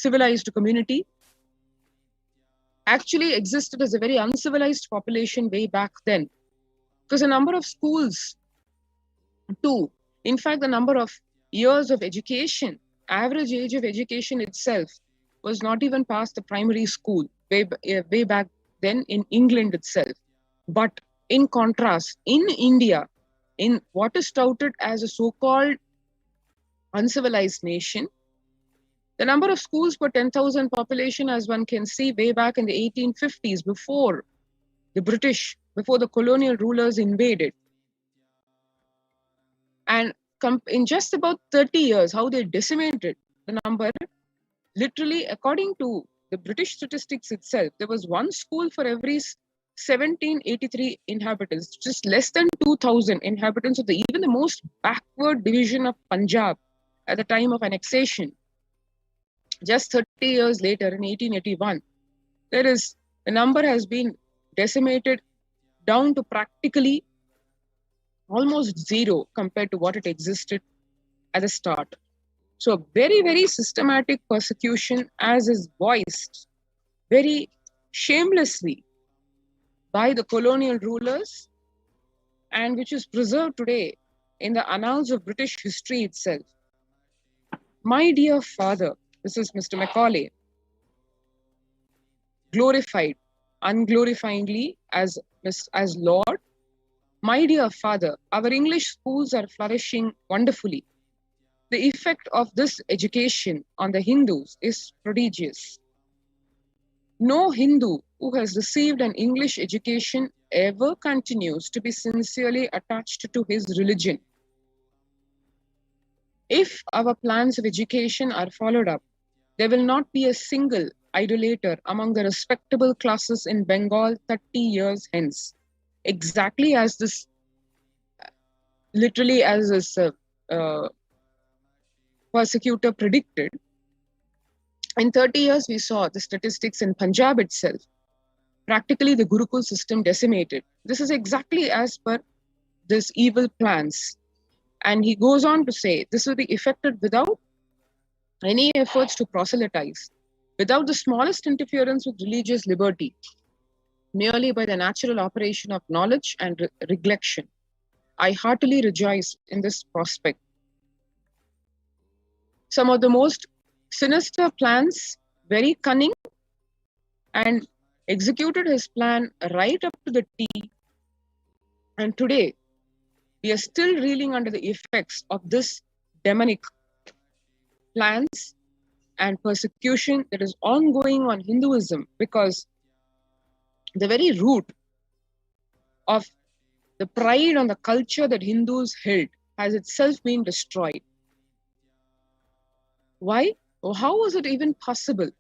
civilized community, actually existed as a very uncivilized population way back then. Because the number of schools too, in fact, the number of years of education, average age of education itself was not even past the primary school way back then in England itself. But in contrast, in India, in what is touted as a so-called uncivilized nation, the number of schools per 10,000 population, as one can see way back in the 1850s, before the British, before the colonial rulers invaded. And in just about 30 years, how they decimated the number, literally, according to the British statistics itself, there was one school for every 1783 inhabitants, just less than 2,000 inhabitants of even the most backward division of Punjab at the time of annexation. Just 30 years later, in 1881, the number has been decimated down to practically almost zero compared to what it existed at the start. So very, very systematic persecution, as is voiced very shamelessly by the colonial rulers, and which is preserved today in the annals of British history itself. My dear father, this is Mr. Macaulay, glorified unglorifyingly as Lord. My dear father, our English schools are flourishing wonderfully. The effect of this education on the Hindus is prodigious. No Hindu who has received an English education ever continues to be sincerely attached to his religion. If our plans of education are followed up, there will not be a single idolater among the respectable classes in Bengal 30 years hence. Exactly as this, literally as this persecutor predicted. In 30 years, we saw the statistics in Punjab itself. Practically, the Gurukul system decimated. This is exactly as per this evil plans. And he goes on to say, this will be effected without any efforts to proselytize, without the smallest interference with religious liberty, merely by the natural operation of knowledge and recollection. I heartily rejoice in this prospect. Some of the most sinister plans, very cunning, and executed his plan right up to the T. And today, we are still reeling under the effects of this demonic plans and persecution that is ongoing on Hinduism, because the very root of the pride on the culture that Hindus held has itself been destroyed. Why? Or how was it even possible?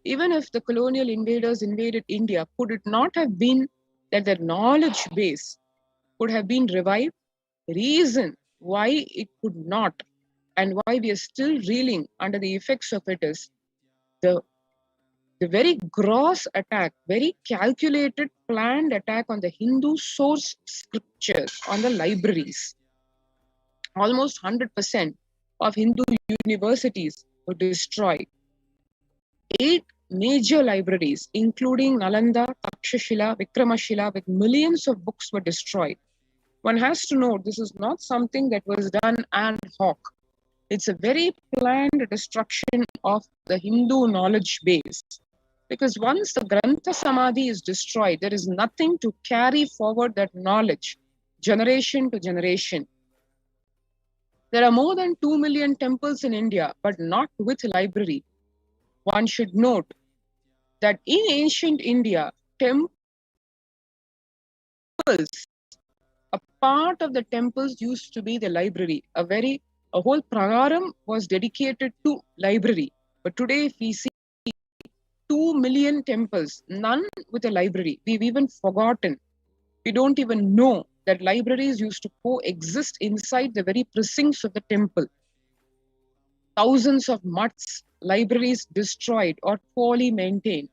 Even if the colonial invaders invaded India, could it not have been that their knowledge base could have been revived? Reason why it could not, and why we are still reeling under the effects of it, is the very gross attack, very calculated, planned attack on the Hindu source scriptures, on the libraries. Almost 100% of Hindu universities were destroyed. 8 major libraries, including Nalanda, Takshashila, Vikramashila, with millions of books, were destroyed. One has to note, this is not something that was done ad hoc. It's a very planned destruction of the Hindu knowledge base. Because once the Grantha Samadhi is destroyed, there is nothing to carry forward that knowledge, generation to generation. There are more than 2 million temples in India, but not with library. One should note that in ancient India, temples, a part of the temples used to be the library. A whole pragaram was dedicated to library. But today, if we see 2 million temples, none with a library. We've even forgotten. We don't even know that libraries used to coexist inside the very precincts of the temple. Thousands of mutts, libraries destroyed or poorly maintained.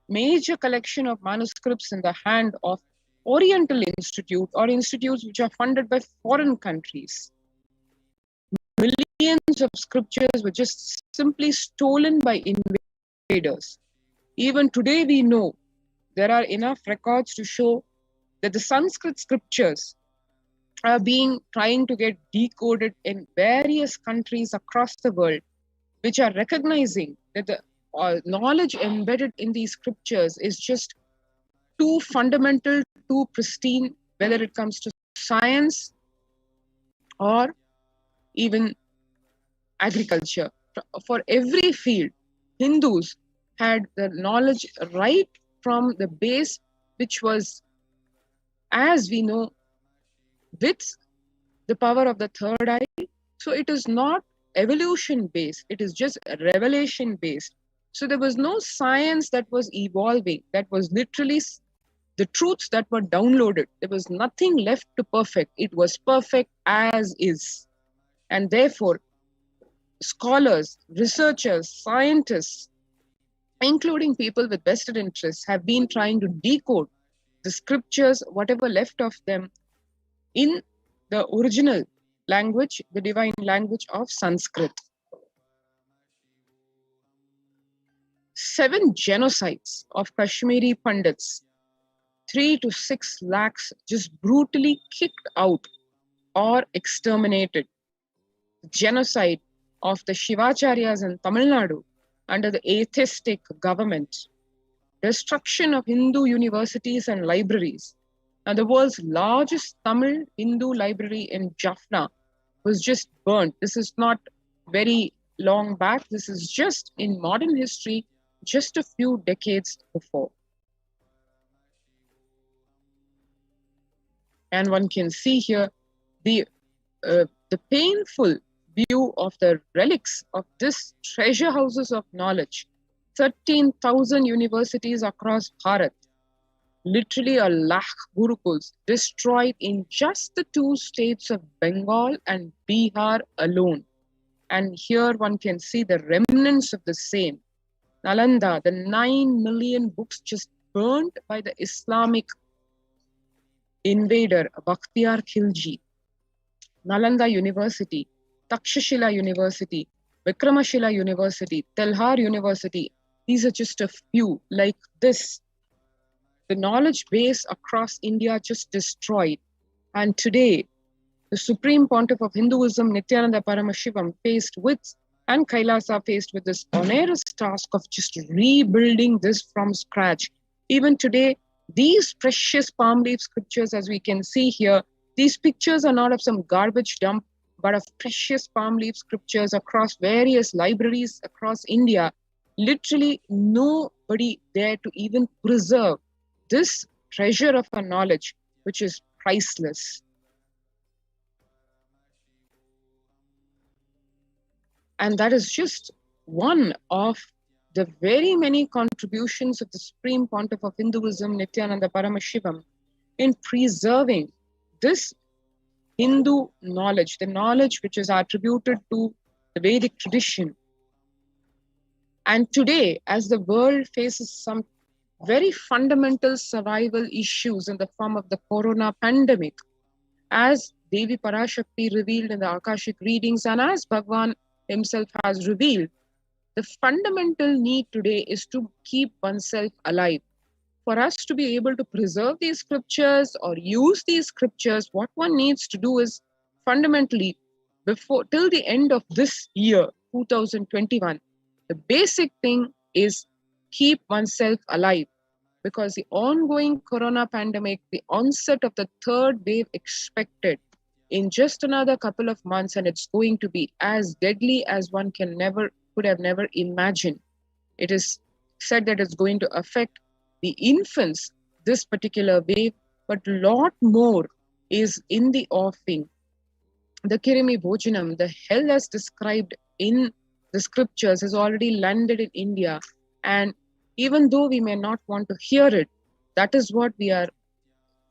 Major collection of manuscripts in the hand of Oriental Institute or institutes which are funded by foreign countries. Millions of scriptures were just simply stolen by invaders. Even today we know there are enough records to show that the Sanskrit scriptures are being trying to get decoded in various countries across the world, which are recognizing that the knowledge embedded in these scriptures is just too fundamental, too pristine, whether it comes to science or even agriculture. For every field, Hindus had the knowledge right from the base, which was, as we know, with the power of the third eye. So it is not evolution based, it is just revelation based. So there was no science that was evolving, that was literally the truths that were downloaded. There was nothing left to perfect. It was perfect as is. And therefore, scholars, researchers, scientists, including people with vested interests, have been trying to decode the scriptures, whatever left of them, in the original language, the divine language of Sanskrit. 7 genocides of Kashmiri Pandits, 3 to 6 lakhs just brutally kicked out or exterminated. Genocide of the Shivacharyas in Tamil Nadu under the atheistic government. Destruction of Hindu universities and libraries. And the world's largest Tamil Hindu library in Jaffna was just burnt. This is not very long back. This is just in modern history, just a few decades before. And one can see here the painful view of the relics of this treasure houses of knowledge. 13,000 universities across Bharat, literally a lakh gurukuls destroyed in just the 2 states of Bengal and Bihar alone. And here one can see the remnants of the same. Nalanda, the 9 million books just burnt by the Islamic invader Bakhtiyar Khilji. Nalanda University, Takshashila University, Vikramashila University, Telhar University. These are just a few like this. The knowledge base across India just destroyed. And today, the Supreme Pontiff of Hinduism, Nithyananda Paramashivam, and Kailasa faced with this onerous task of just rebuilding this from scratch. Even today, these precious palm leaf scriptures, as we can see here, these pictures are not of some garbage dump, but of precious palm leaf scriptures across various libraries across India. Literally nobody there to even preserve this treasure of our knowledge, which is priceless. And that is just one of the very many contributions of the Supreme Pontiff of Hinduism, Nithyananda Paramashivam, in preserving this Hindu knowledge, the knowledge which is attributed to the Vedic tradition. And today, as the world faces some very fundamental survival issues in the form of the corona pandemic, as Devi Parashakti revealed in the Akashic readings and as Bhagwan himself has revealed, the fundamental need today is to keep oneself alive. For us to be able to preserve these scriptures or use these scriptures, what one needs to do is fundamentally, till the end of this year, 2021, the basic thing is keep oneself alive, because the ongoing corona pandemic, the onset of the 3rd wave expected in just another couple of months, and it's going to be as deadly as one could have never imagined. It is said that it's going to affect the infants, this particular wave, but a lot more is in the offing. The Kirimi Bhojanam, the hell as described in the scriptures, has already landed in India. And even though we may not want to hear it, that is what we are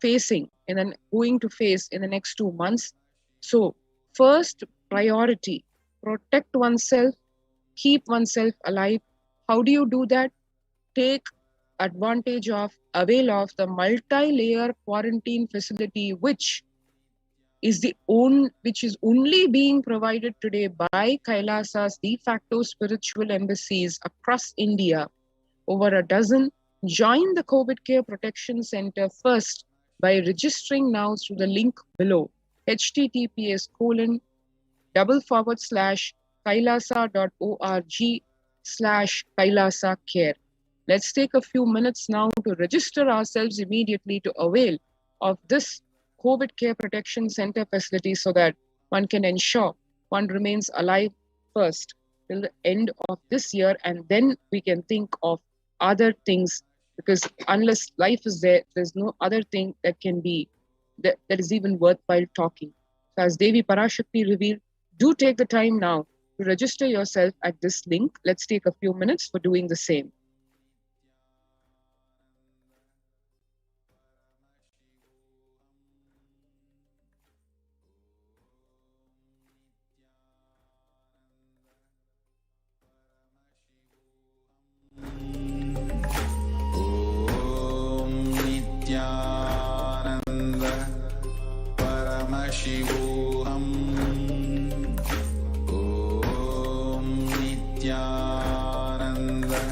facing and going to face in the next 2 months. So, first priority, protect oneself, keep oneself alive. How do you do that? Take advantage of, avail of the multi-layer quarantine facility which which is only being provided today by Kailasa's de facto spiritual embassies across India, over a dozen. Join the COVID Care Protection Center first by registering now through the link below, https://kailasa.org/Kailasa Care. Let's take a few minutes now to register ourselves immediately to avail of this COVID Care Protection Center facility so that one can ensure one remains alive first till the end of this year, and then we can think of other things, because unless life is there, there's no other thing that can be, that is even worthwhile talking. So as Devi Parashakti revealed, do take the time now to register yourself at this link. Let's take a few minutes for doing the same. Nithyananda Paramashivoham. Om Nithyananda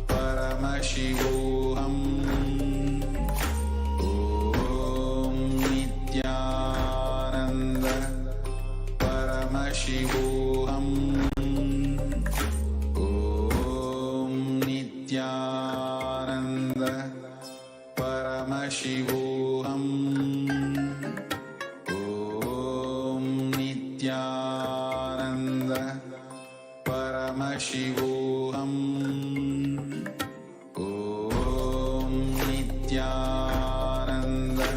Paramashivoham. Om Nithyananda Paramashivoham. Om Nithyananda Paramashivoham. Om Nithyananda Paramashivoham. Om Nithyananda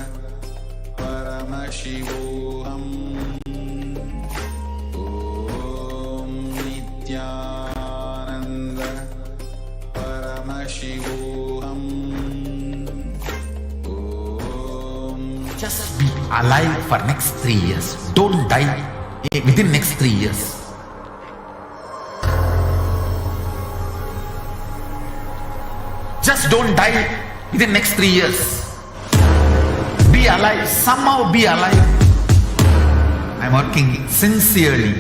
Paramashivoham. Om Nithyananda Paramashivoham. Just be alive for next 3 years. Don't die within next 3 years. Just don't die within next 3 years. Be alive. Somehow be alive. I'm working sincerely.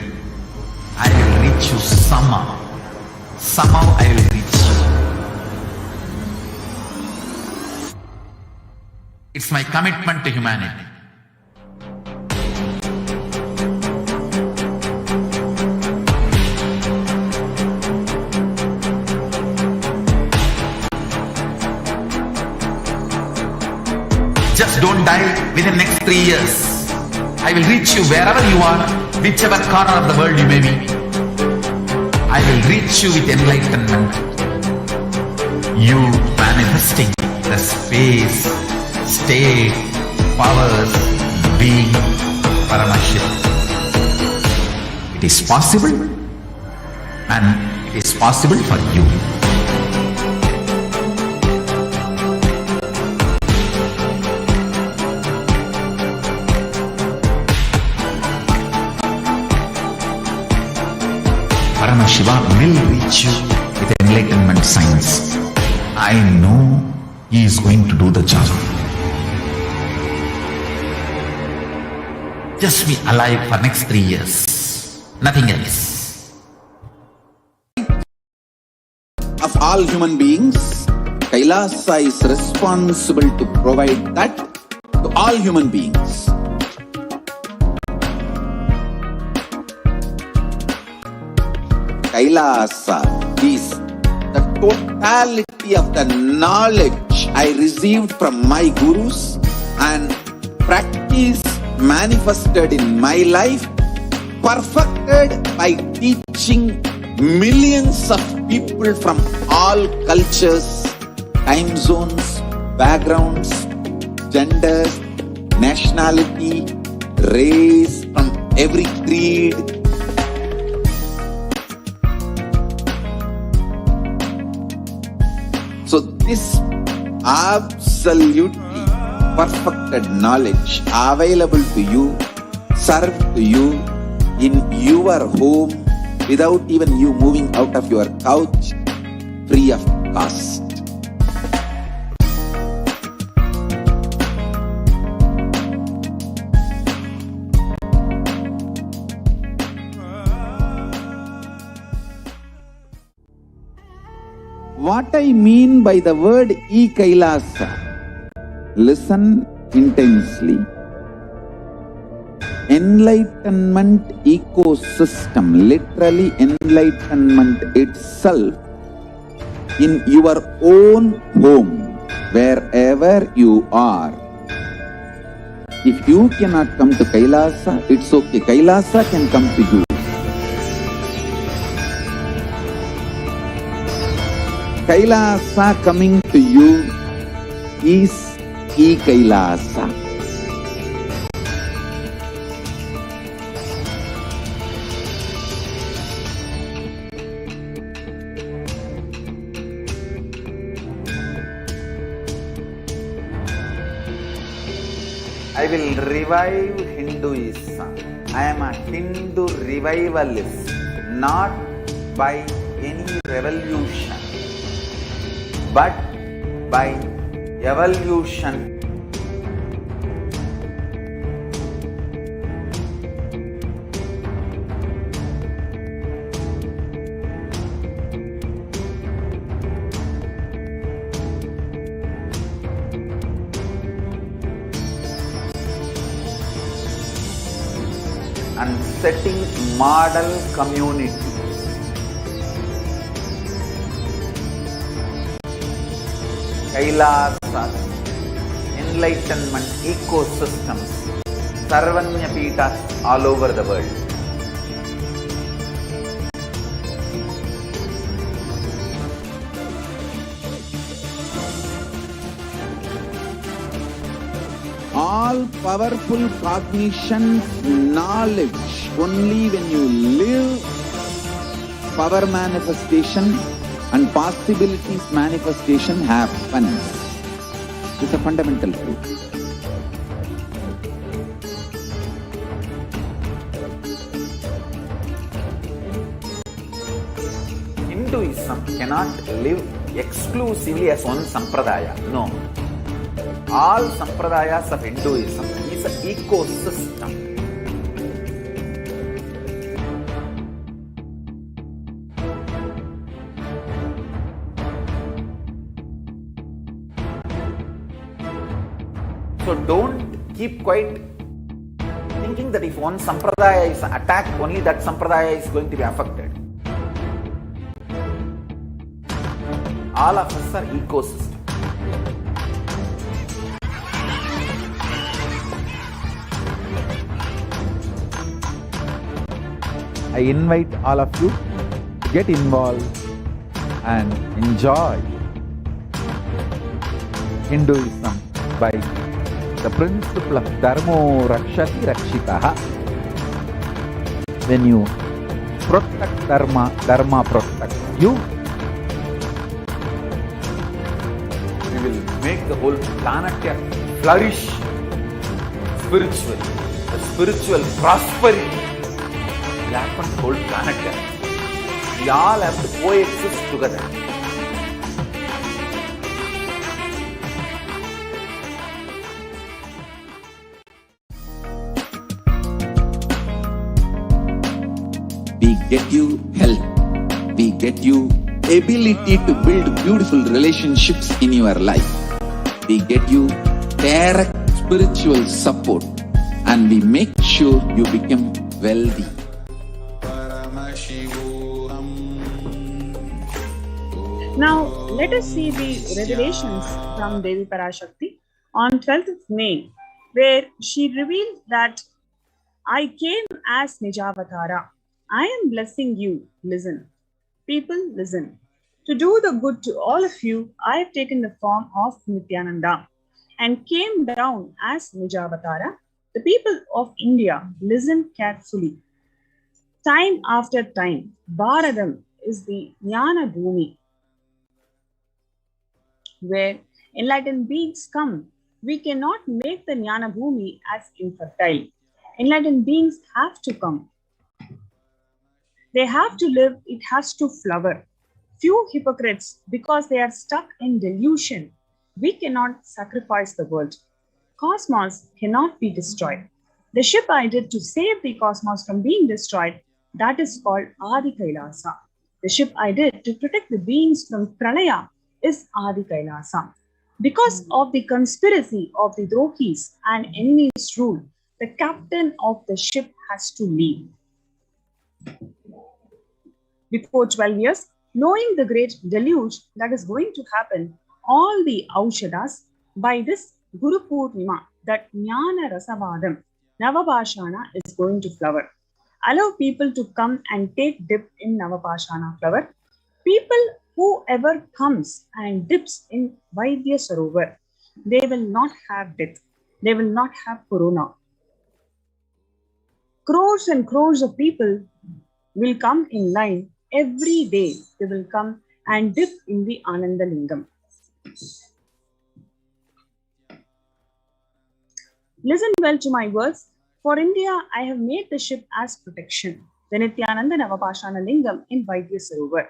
I will reach you somehow. Somehow I will reach you. It's my commitment to humanity. Just don't die within next 3 years. I will reach you wherever you are, whichever corner of the world you may be. I will reach you with enlightenment. You manifesting the space, state, powers, being Paramashivam. It is possible, and it is possible for you. Paramashiva will reach you with enlightenment science. I know he is going to do the job. Just be alive for next 3 years. Nothing else. Of all human beings, Kailasa is responsible to provide that to all human beings. Kailasa is the totality of the knowledge I received from my gurus and practice manifested in my life, perfected by teaching millions of people from all cultures, time zones, backgrounds, genders, nationality, race, from every creed. So this absolutely perfected knowledge available to you, served to you in your home without even you moving out of your couch, free of cost. What I mean by the word Kailasa, listen intensely. Enlightenment ecosystem, literally enlightenment itself, in your own home, wherever you are. If you cannot come to Kailasa, it's okay. Kailasa can come to you. Kailasa coming to you is Kailasa. I will revive Hinduism. I am a Hindu revivalist, not by any revolution, but by evolution. And setting model community. Kailasa, enlightenment ecosystems, Sarvanya Pitas all over the world. All powerful cognition, knowledge, only when you live, power manifestation and possibilities manifestation happens. It's a fundamental truth. Hinduism cannot live exclusively as one sampradaya. No. All sampradayas of Hinduism is an ecosystem. So don't keep quiet thinking that if one sampradaya is attacked, only that sampradaya is going to be affected. All of us are ecosystems. I invite all of you to get involved and enjoy Hinduism by the principle of Dharmo Rakshati Rakshitaha. When you protect Dharma, Dharma protects you. We will make the whole planet flourish spiritually. The spiritual prosperity will happen to the whole planet. We all have to coexist together. We get you health. We get you ability to build beautiful relationships in your life. We get you direct spiritual support, and we make sure you become wealthy. Paramashivoham. Now, let us see the revelations from Devi Parashakti on 12th of May, where she revealed that I came as Nijavatara. I am blessing you. Listen. People, listen. To do the good to all of you, I have taken the form of Nithyananda and came down as Nijavatara. The people of India, listen carefully. Time after time, Bharadam is the Jnana Bhumi, where enlightened beings come. We cannot make the Jnana Bhumi as infertile. Enlightened beings have to come. They have to live, it has to flower. Few hypocrites, because they are stuck in delusion. We cannot sacrifice the world. Cosmos cannot be destroyed. The ship I did to save the cosmos from being destroyed, that is called Adi Kailasa. The ship I did to protect the beings from Pralaya is Adi Kailasa. Because of the conspiracy of the Drokis and enemies' rule, the captain of the ship has to leave. Before 12 years, knowing the great deluge that is going to happen, all the Aushadas by this Guru Purnima, that Jnana Rasavadam, Navabhashana is going to flower. Allow people to come and take dip in Navabhashana flower. People whoever comes and dips in Vaidya Sarovar, they will not have death. They will not have corona. Crores and crores of people will come in line every day. They will come and dip in the Ananda Lingam. Listen well to my words. For India, I have made the ship as protection. The Nithyananda Navapashana Lingam in Vaidya Sarovar.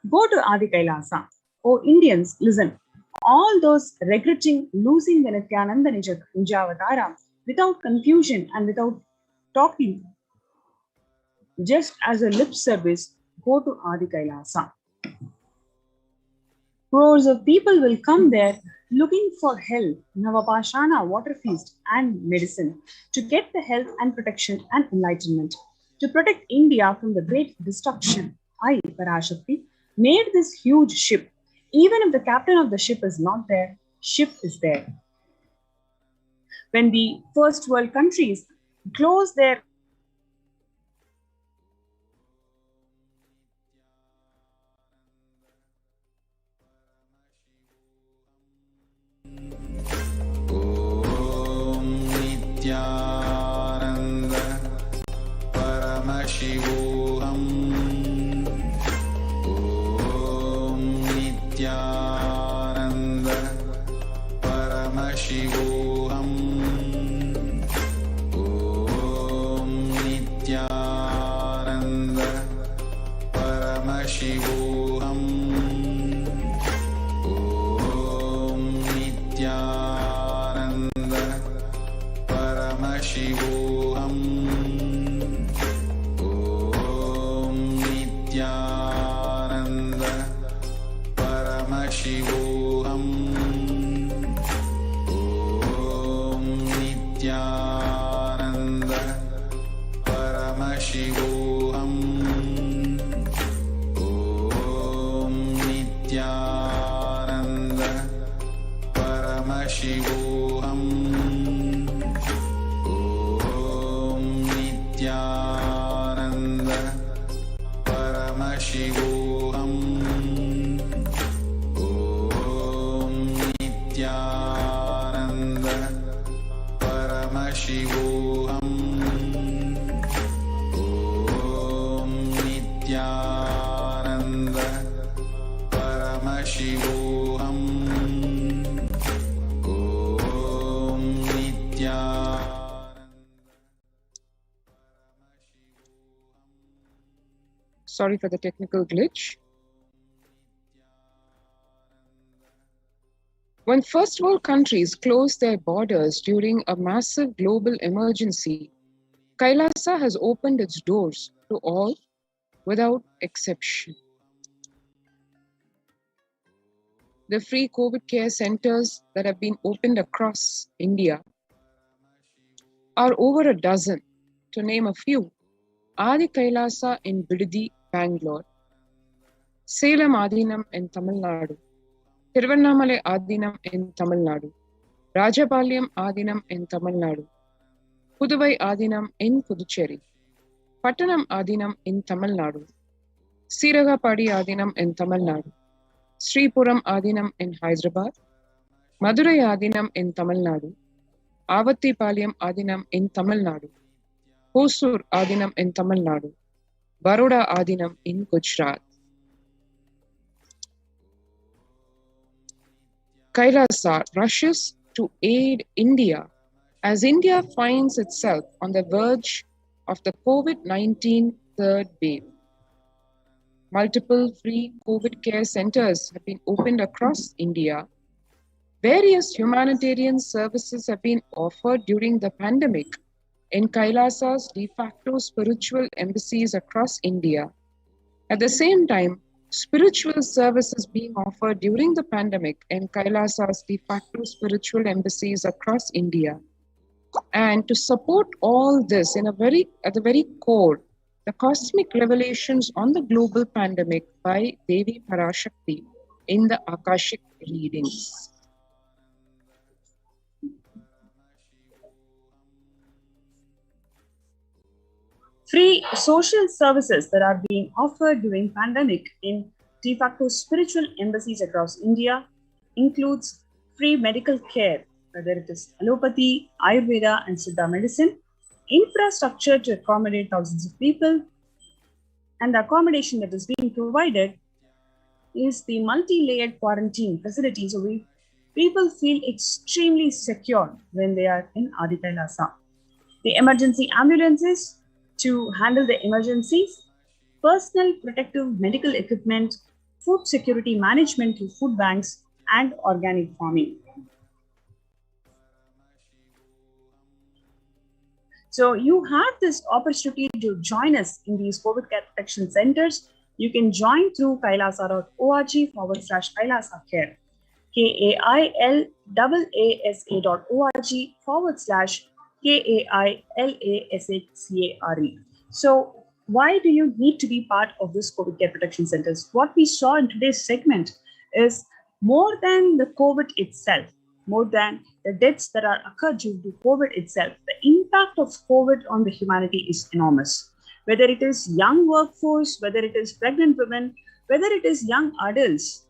Go to Adi Kailasa. Oh Indians, listen. All those regretting losing the Nithyananda Nijavatara without confusion and without talking, just as a lip service, go to Adi Kailasa. Crores of people will come there looking for help, Navapashana, water feast, and medicine to get the health and protection and enlightenment. To protect India from the great destruction, I, Parashakti, made this huge ship. Even if the captain of the ship is not there, ship is there. When the first world countries close their Nithyananda Paramashivoham. Om Nithyananda Paramashivoham. Om Nithyananda Paramashivoham. Om Nithyananda Paramashivoham. Om Nithyananda Paramashivoham. Om Nithyananda Paramashivoham. Om Nithyananda Paramashivoham. Om Nithyananda Paramashivoham. Om Nithyananda Paramashivoham. Om Nithyananda Paramashivoham. Om Nithyananda. Sorry for the technical glitch. When first world countries closed their borders during a massive global emergency, Kailasa has opened its doors to all without exception. The free COVID care centers that have been opened across India are over a dozen, to name a few. Adi Kailasa in Bidadi, Bangalore, Salem Adinam in Tamil Nadu, Thiruvannamalai Adinam in Tamil Nadu, Rajapalyam Adinam in Tamil Nadu, Puduvai Adinam in Puducherry, Pattanam Adinam in Tamil Nadu, Siragapadi Adinam in Tamil Nadu, Sripuram Adinam in Hyderabad, Madurai Adinam in Tamil Nadu, Avattipalayam Adinam in Tamil Nadu, Hosur Adinam in Tamil Nadu, Baroda Adinam in Gujarat. Kailasa rushes to aid India as India finds itself on the verge of the COVID-19 third wave. Multiple free COVID care centers have been opened across India. Various humanitarian services have been offered during the pandemic in Kailasa's de facto spiritual embassies across India. At the same time, spiritual services being offered during the pandemic in Kailasa's de facto spiritual embassies across India. And to support all this at the very core, the cosmic revelations on the global pandemic by Devi Parashakti in the Akashic readings. Free social services that are being offered during pandemic in de facto spiritual embassies across India includes free medical care, whether it is allopathy, Ayurveda and Siddha medicine, infrastructure to accommodate thousands of people, and the accommodation that is being provided is the multi-layered quarantine facility, so people feel extremely secure when they are in Adi Kailasa. The emergency ambulances to handle the emergencies, personal protective medical equipment, food security management to food banks, and organic farming. So you have this opportunity to join us in these COVID care protection centers. You can join through kailasa.org/Kailasa Care, KAILASA.org/KAILASHCARE. So why do you need to be part of this COVID care protection centers? What we saw in today's segment is more than the COVID itself, more than the deaths that are occurred due to COVID itself, the impact of COVID on the humanity is enormous. Whether it is young workforce, whether it is pregnant women, whether it is young adults,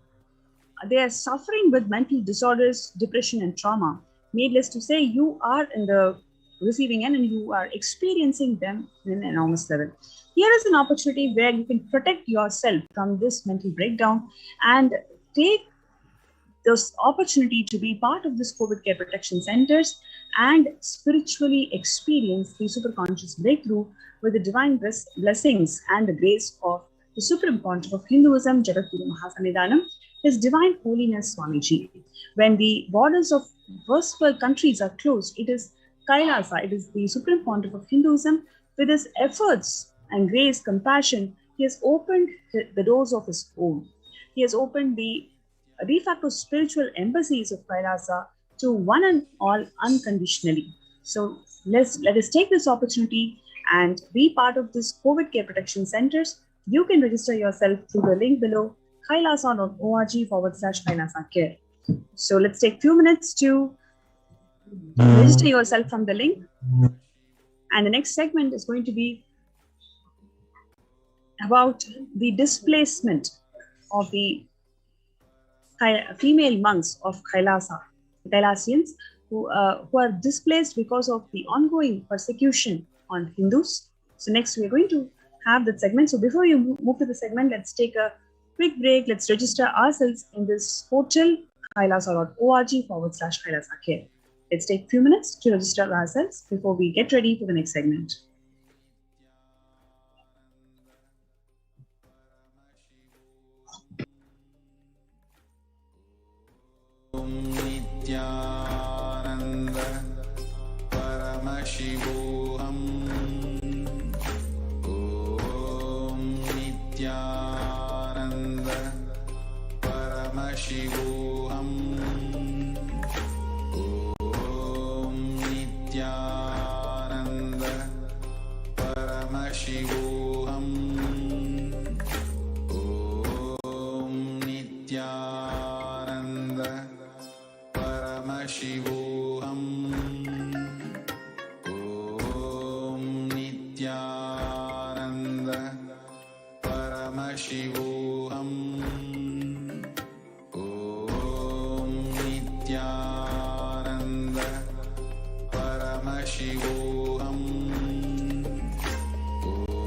they are suffering with mental disorders, depression and trauma. Needless to say, you are in the receiving end and you are experiencing them in an enormous level. Here is an opportunity where you can protect yourself from this mental breakdown and take this opportunity to be part of this COVID care protection centers and spiritually experience the superconscious breakthrough with the divine blessings and the grace of the Supreme Pontiff of Hinduism, Jagadguru Mahasannidhanam, His Divine Holiness Swamiji. When the borders of first world countries are closed, it is Kailasa, it is the Supreme Pontiff of Hinduism, with his efforts and grace, compassion, he has opened the doors of his home. He has opened the de facto spiritual embassies of Kailasa to one and all unconditionally. So let us take this opportunity and be part of this COVID care protection centers. You can register yourself through the link below, kailasa.org/Kailasa Care. So let's take a few minutes to register yourself from the link. And the next segment is going to be about the displacement of the female monks of Kailasa, Kailasians, who are displaced because of the ongoing persecution on Hindus. So next we are going to have that segment. So before you move to the segment, let's take a quick break. Let's register ourselves in this portal, kailasa.org/Kailasa Care. Let's take a few minutes to register ourselves before we get ready for the next segment. Nithyananda Paramashivoham. Om Nithyananda Paramashivoham. Om Nithyananda Paramashivoham. Om Nithyananda Paramashivoham. Om Nithyananda Paramashivoham. Om Nithyananda Paramashivoham.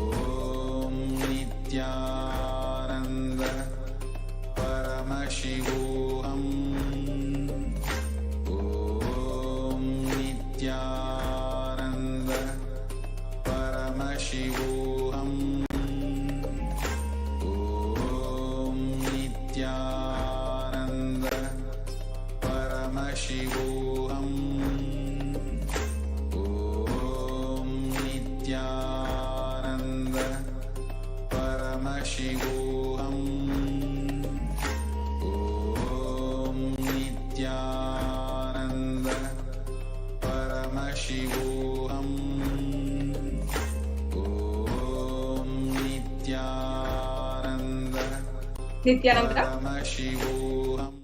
Om Nithyananda Paramashivoham. Om Nithyananda Paramashivoham. Om Nithyananda Paramashivoham. Om Nithyananda Paramashivoham. Nithyananda. Paramashivoham.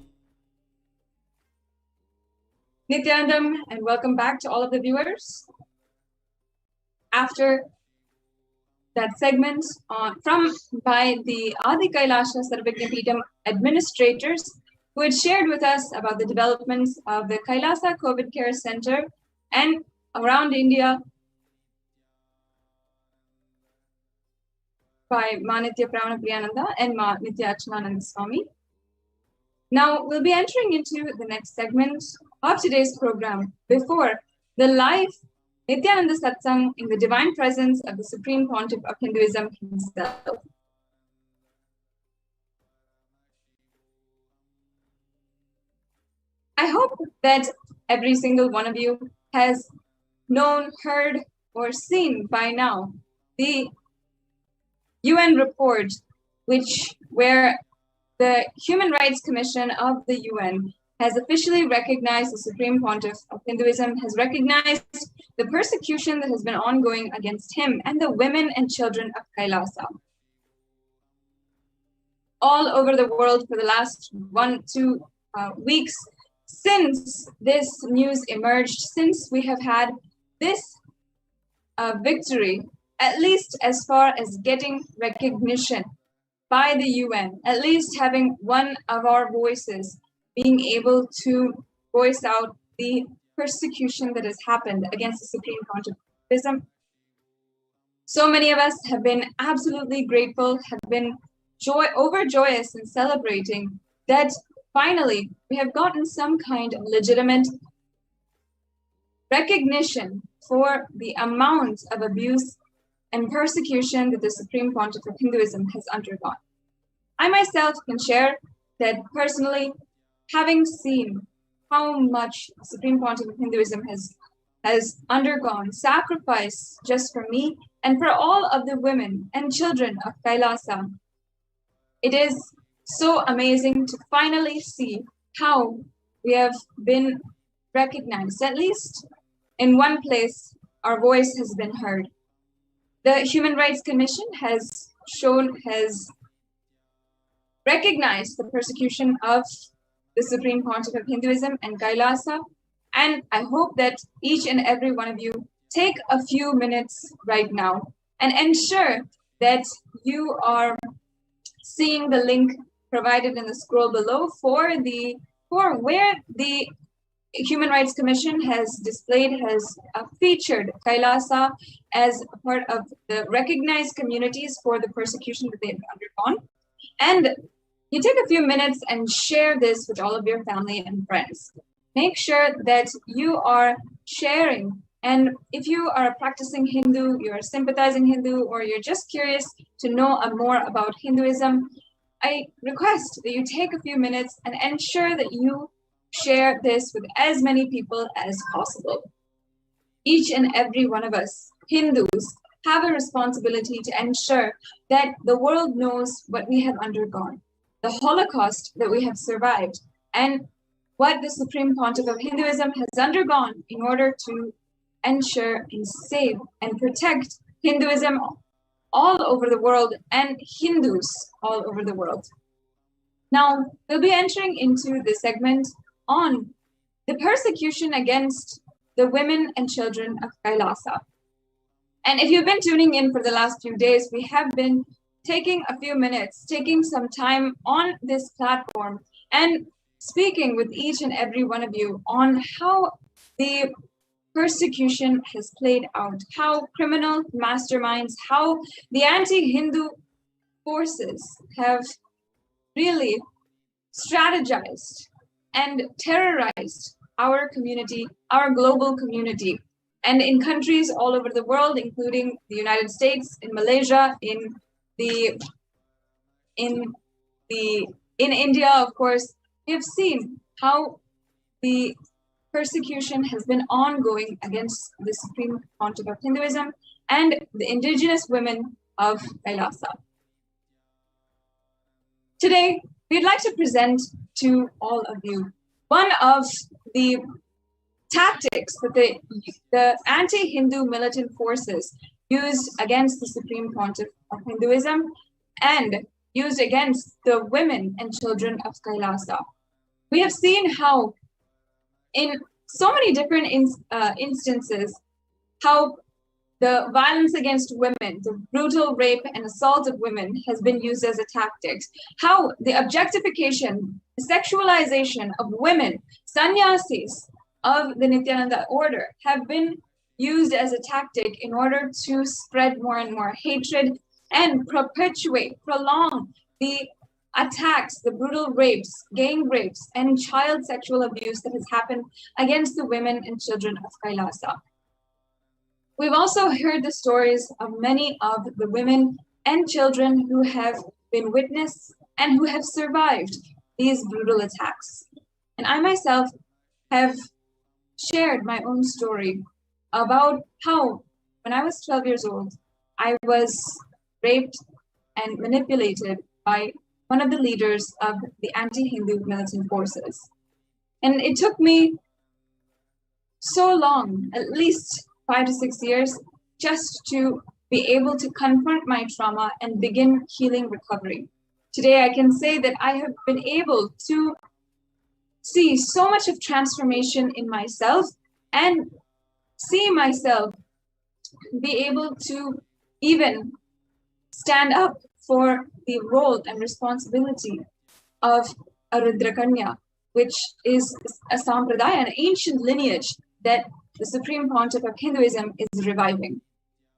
Nithyanandam, and welcome back to all of the viewers. After that segment by the Adi Kailasa Sarvagyapeetham administrators, who had shared with us about the developments of the Kailasa COVID Care Center and around India by Ma Nithya Pramana and Ma Nithya Achanananda Swami. Now we'll be entering into the next segment of today's program before the live Nithyananda Satsang in the divine presence of the Supreme Pontiff of Hinduism himself. I hope that every single one of you has known, heard, or seen by now the UN report where the Human Rights Commission of the UN has officially recognized the Supreme Pontiff of Hinduism, has recognized the persecution that has been ongoing against him and the women and children of Kailasa. All over the world for the last 1-2 weeks since this news emerged, since we have had this victory, at least as far as getting recognition by the UN, at least having one of our voices being able to voice out the persecution that has happened against the Supreme Pontiff of Hinduism. So many of us have been absolutely grateful, have been overjoyous in celebrating that finally we have gotten some kind of legitimate recognition for the amount of abuse and persecution that the Supreme Pontiff of Hinduism has undergone. I myself can share that personally, having seen how much the Supreme Pontiff of Hinduism has undergone sacrifice just for me and for all of the women and children of Kailasa, it is so amazing to finally see how we have been recognized. At least in one place, our voice has been heard. The Human Rights Commission has recognized the persecution of the Supreme Pontiff of Hinduism and Kailasa, and I hope that each and every one of you take a few minutes right now and ensure that you are seeing the link provided in the scroll below for where the Human Rights Commission has featured Kailasa as a part of the recognized communities for the persecution that they've undergone. And you take a few minutes and share this with all of your family and friends. Make sure that you are sharing. And if you are a practicing Hindu, you're a sympathizing Hindu, or you're just curious to know more about Hinduism, I request that you take a few minutes and ensure that you share this with as many people as possible. Each and every one of us, Hindus, have a responsibility to ensure that the world knows what we have undergone, the Holocaust that we have survived, and what the Supreme Pontiff of Hinduism has undergone in order to ensure and save and protect Hinduism all over the world and Hindus all over the world. Now, we'll be entering into the segment on the persecution against the women and children of Kailasa. And if you've been tuning in for the last few days, we have been taking a few minutes, taking some time on this platform and speaking with each and every one of you on how the persecution has played out, how criminal masterminds, how the anti-Hindu forces have really strategized and terrorized our community, our global community, and in countries all over the world, including the United States, in Malaysia, in India, of course. We have seen how the persecution has been ongoing against the Supreme Pontiff of Hinduism and the indigenous women of Kailasa. Today, we'd like to present to all of you one of the tactics that the anti-Hindu militant forces used against the Supreme Pontiff of Hinduism and used against the women and children of Kailasa. We have seen how in so many different instances, how the violence against women, the brutal rape and assault of women has been used as a tactic. How the objectification, the sexualization of women, sannyasis of the Nithyananda order have been used as a tactic in order to spread more and more hatred and perpetuate, prolong the attacks, the brutal rapes, gang rapes, and child sexual abuse that has happened against the women and children of Kailasa. We've also heard the stories of many of the women and children who have been witness and who have survived these brutal attacks. And I myself have shared my own story about how, when I was 12 years old, I was raped and manipulated by one of the leaders of the anti-Hindu militant forces. And it took me so long, at least 5 to 6 years, just to be able to confront my trauma and begin healing recovery. Today, I can say that I have been able to see so much of transformation in myself and see myself be able to even stand up for the role and responsibility of a Rudrakanya, which is a sampradaya, an ancient lineage that the Supreme Pontiff of Hinduism is reviving.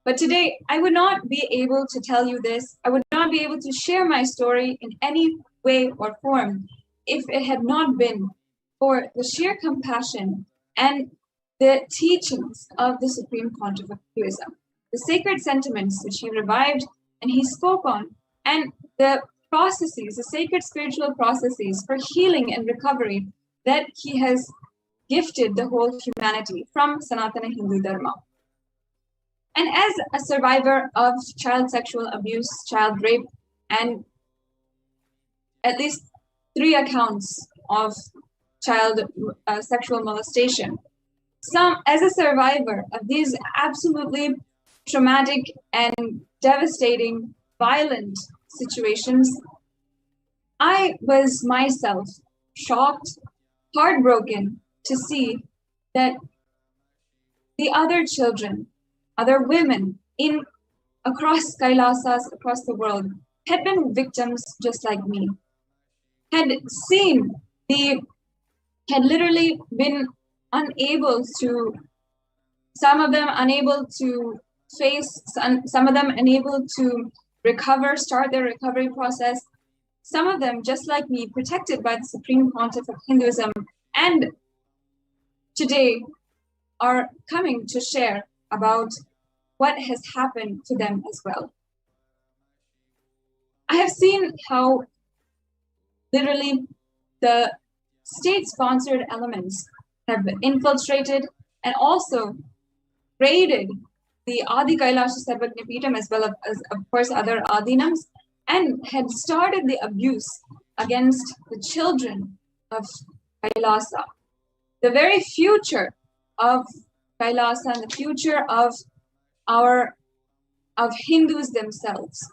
But today, I would not be able to tell you this. I would not be able to share my story in any way or form if it had not been for the sheer compassion and the teachings of the Supreme Pontiff of Hinduism, the sacred sentiments which he revived and he spoke on, and the processes, the sacred spiritual processes for healing and recovery that he has gifted the whole humanity from Sanatana Hindu Dharma. And as a survivor of child sexual abuse, child rape, and at least 3 accounts of child sexual molestation, as a survivor of these absolutely traumatic and devastating, violent situations, I was myself shocked, heartbroken to see that the other children, other women across Kailasas, across the world, had been victims just like me, had literally been unable to, some of them unable to face, some of them unable to recover, start their recovery process, some of them, just like me, protected by the Supreme Pontiff of Hinduism, and today are coming to share about what has happened to them as well. I have seen how literally the state-sponsored elements have infiltrated and also raided the Adi Kailasa Sarvajna Peetham as well as, of course, other Adinams, and had started the abuse against the children of Kailasa. The very future of Kailasa and the future of Hindus themselves.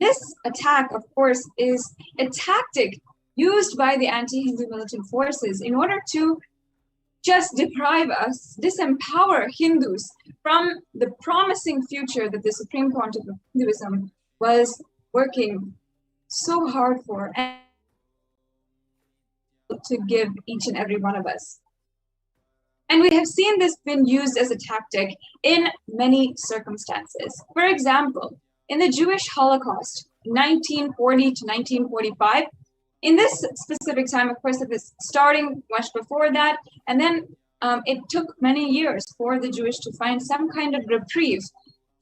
This attack, of course, is a tactic used by the anti-Hindu militant forces in order to just deprive us, disempower Hindus from the promising future that the Supreme Pontiff of Hinduism was working so hard for and to give each and every one of us. And we have seen this been used as a tactic in many circumstances. For example, in the Jewish Holocaust, 1940 to 1945, in this specific time, of course, it was starting much before that, and then it took many years for the Jewish to find some kind of reprieve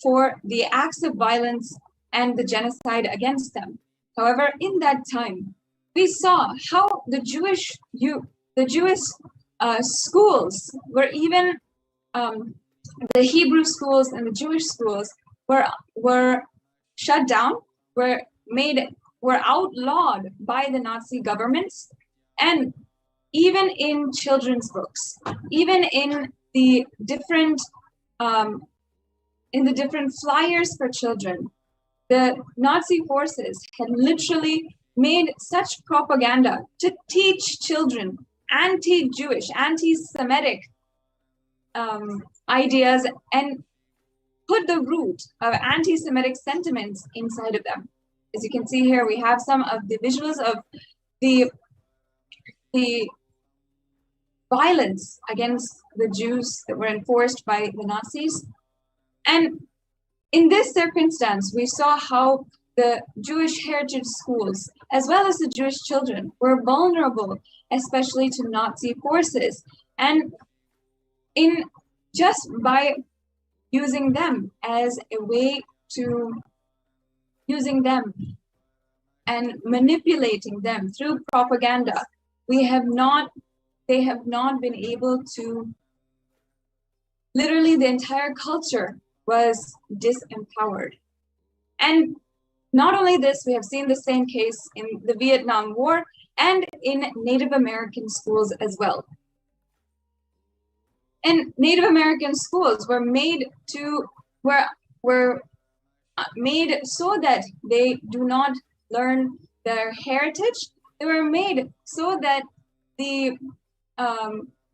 for the acts of violence and the genocide against them. However, in that time, we saw how the Jewish schools were even the Hebrew schools and the Jewish schools were shut down, were outlawed by the Nazi governments, and even in children's books, even in the different flyers for children, the Nazi forces had literally made such propaganda to teach children anti-Jewish, anti-Semitic ideas and put the root of anti-Semitic sentiments inside of them. As you can see here, we have some of the visuals of the violence against the Jews that were enforced by the Nazis. And in this circumstance, we saw how the Jewish heritage schools, as well as the Jewish children, were vulnerable, especially to Nazi forces. And just by using them as a way to using them and manipulating them through propaganda, they have not been able to, literally the entire culture was disempowered. And not only this, we have seen the same case in the Vietnam War and in Native American schools as well. And Native American schools were made made so that they do not learn their heritage. They were made so that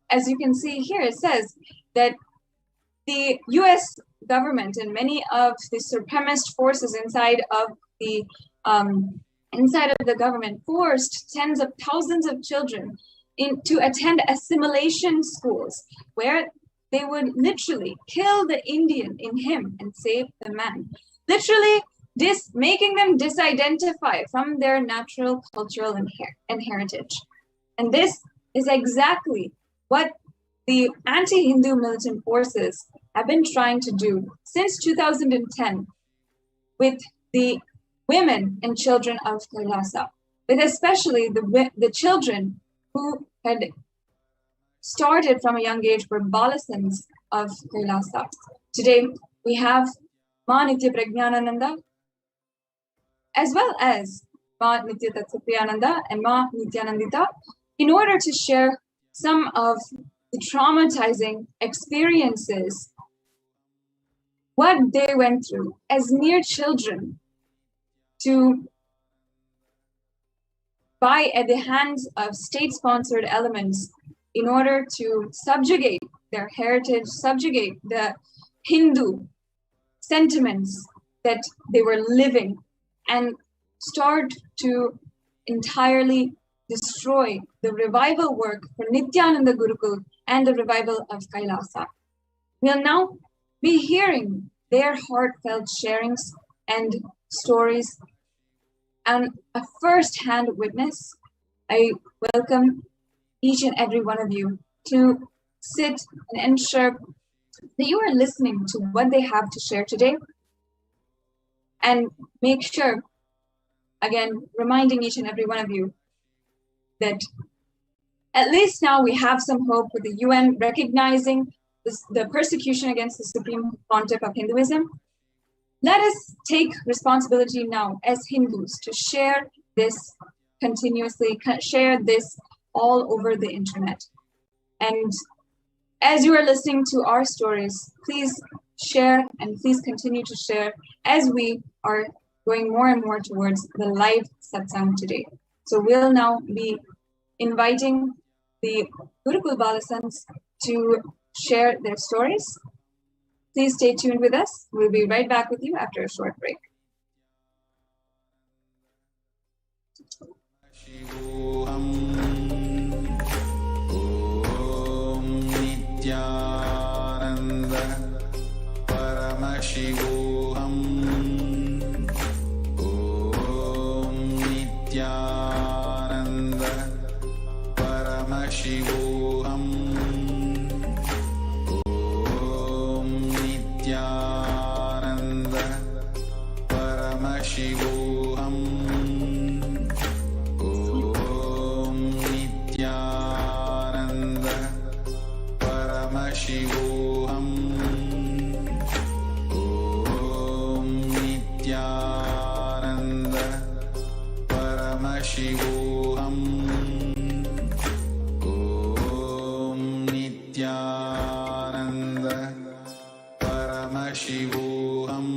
as you can see here, it says that the U.S. government and many of the supremacist forces inside of the government forced tens of thousands of children to attend assimilation schools, where they would literally kill the Indian in him and save the man, literally making them disidentify from their natural cultural and heritage. And this is exactly what the anti-Hindu militant forces have been trying to do since 2010 with the women and children of Kailasa, with especially the children who had started from a young age were balasans of Kailasa. Today, we have Ma Nitya Prajnananda, as well as Ma Nitya Tatsapriyananda and Ma Nityanandita, in order to share some of the traumatizing experiences, what they went through as mere children at the hands of state-sponsored elements in order to subjugate their heritage, subjugate the Hindu sentiments that they were living, and start to entirely destroy the revival work for Nithyananda Gurukul and the revival of Kailasa. We'll now be hearing their heartfelt sharings and stories. And a first-hand witness, I welcome each and every one of you to sit and ensure that you are listening to what they have to share today. And make sure, again, reminding each and every one of you that at least now we have some hope with the UN recognizing the persecution against the Supreme Pontiff of Hinduism. Let us take responsibility now as Hindus to share this continuously, share this all over the internet. And as you are listening to our stories, please share and please continue to share as we are going more and more towards the live satsang today. So we'll now be inviting the Gurukul Balasans to share their stories. Please stay tuned with us. We'll be right back with you after a short break. Paramashivoham. Om Nithyananda Paramashivoham. Om Nithyananda Paramashivoham. Nithyananda Paramashivoham. Om Nithyananda Paramashivoham. Om Nithyananda Paramashivoham. Om Nithyananda Paramashivoham.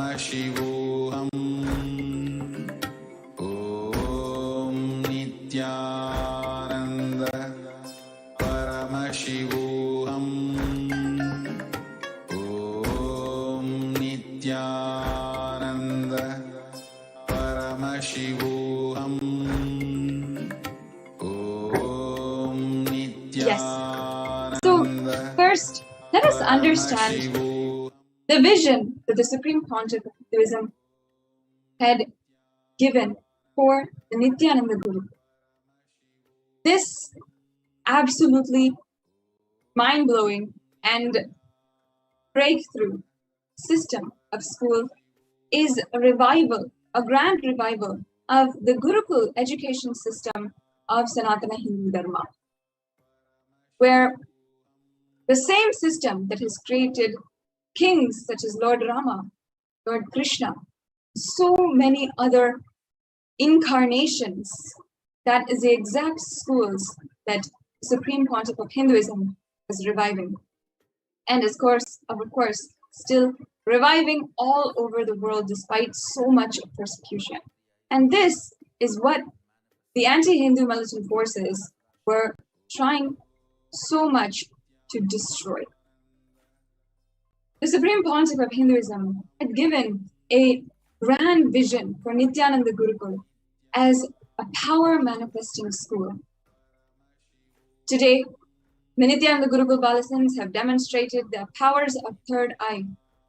Paramashivoham. Om Nithyananda Paramashivoham. Om Nithyananda Paramashivoham. Om Yes. So first, let us understand the vision that the Supreme Pontiff of Hinduism had given for the Nithyananda Guru. This absolutely mind-blowing and breakthrough system of school is a revival, a grand revival of the Gurukul education system of Sanatana Hindu Dharma, where the same system that has created kings such as Lord Rama, Lord Krishna, so many other incarnations, that is the exact schools that Supreme Pontiff of Hinduism is reviving. And of course, still reviving all over the world despite so much persecution. And this is what the anti-Hindu militant forces were trying so much to destroy. The Supreme Pontiff of Hinduism had given a grand vision for Nithyananda Gurukul as a power manifesting school. Today, the Nithyananda Gurukul Balasans have demonstrated the powers of third eye.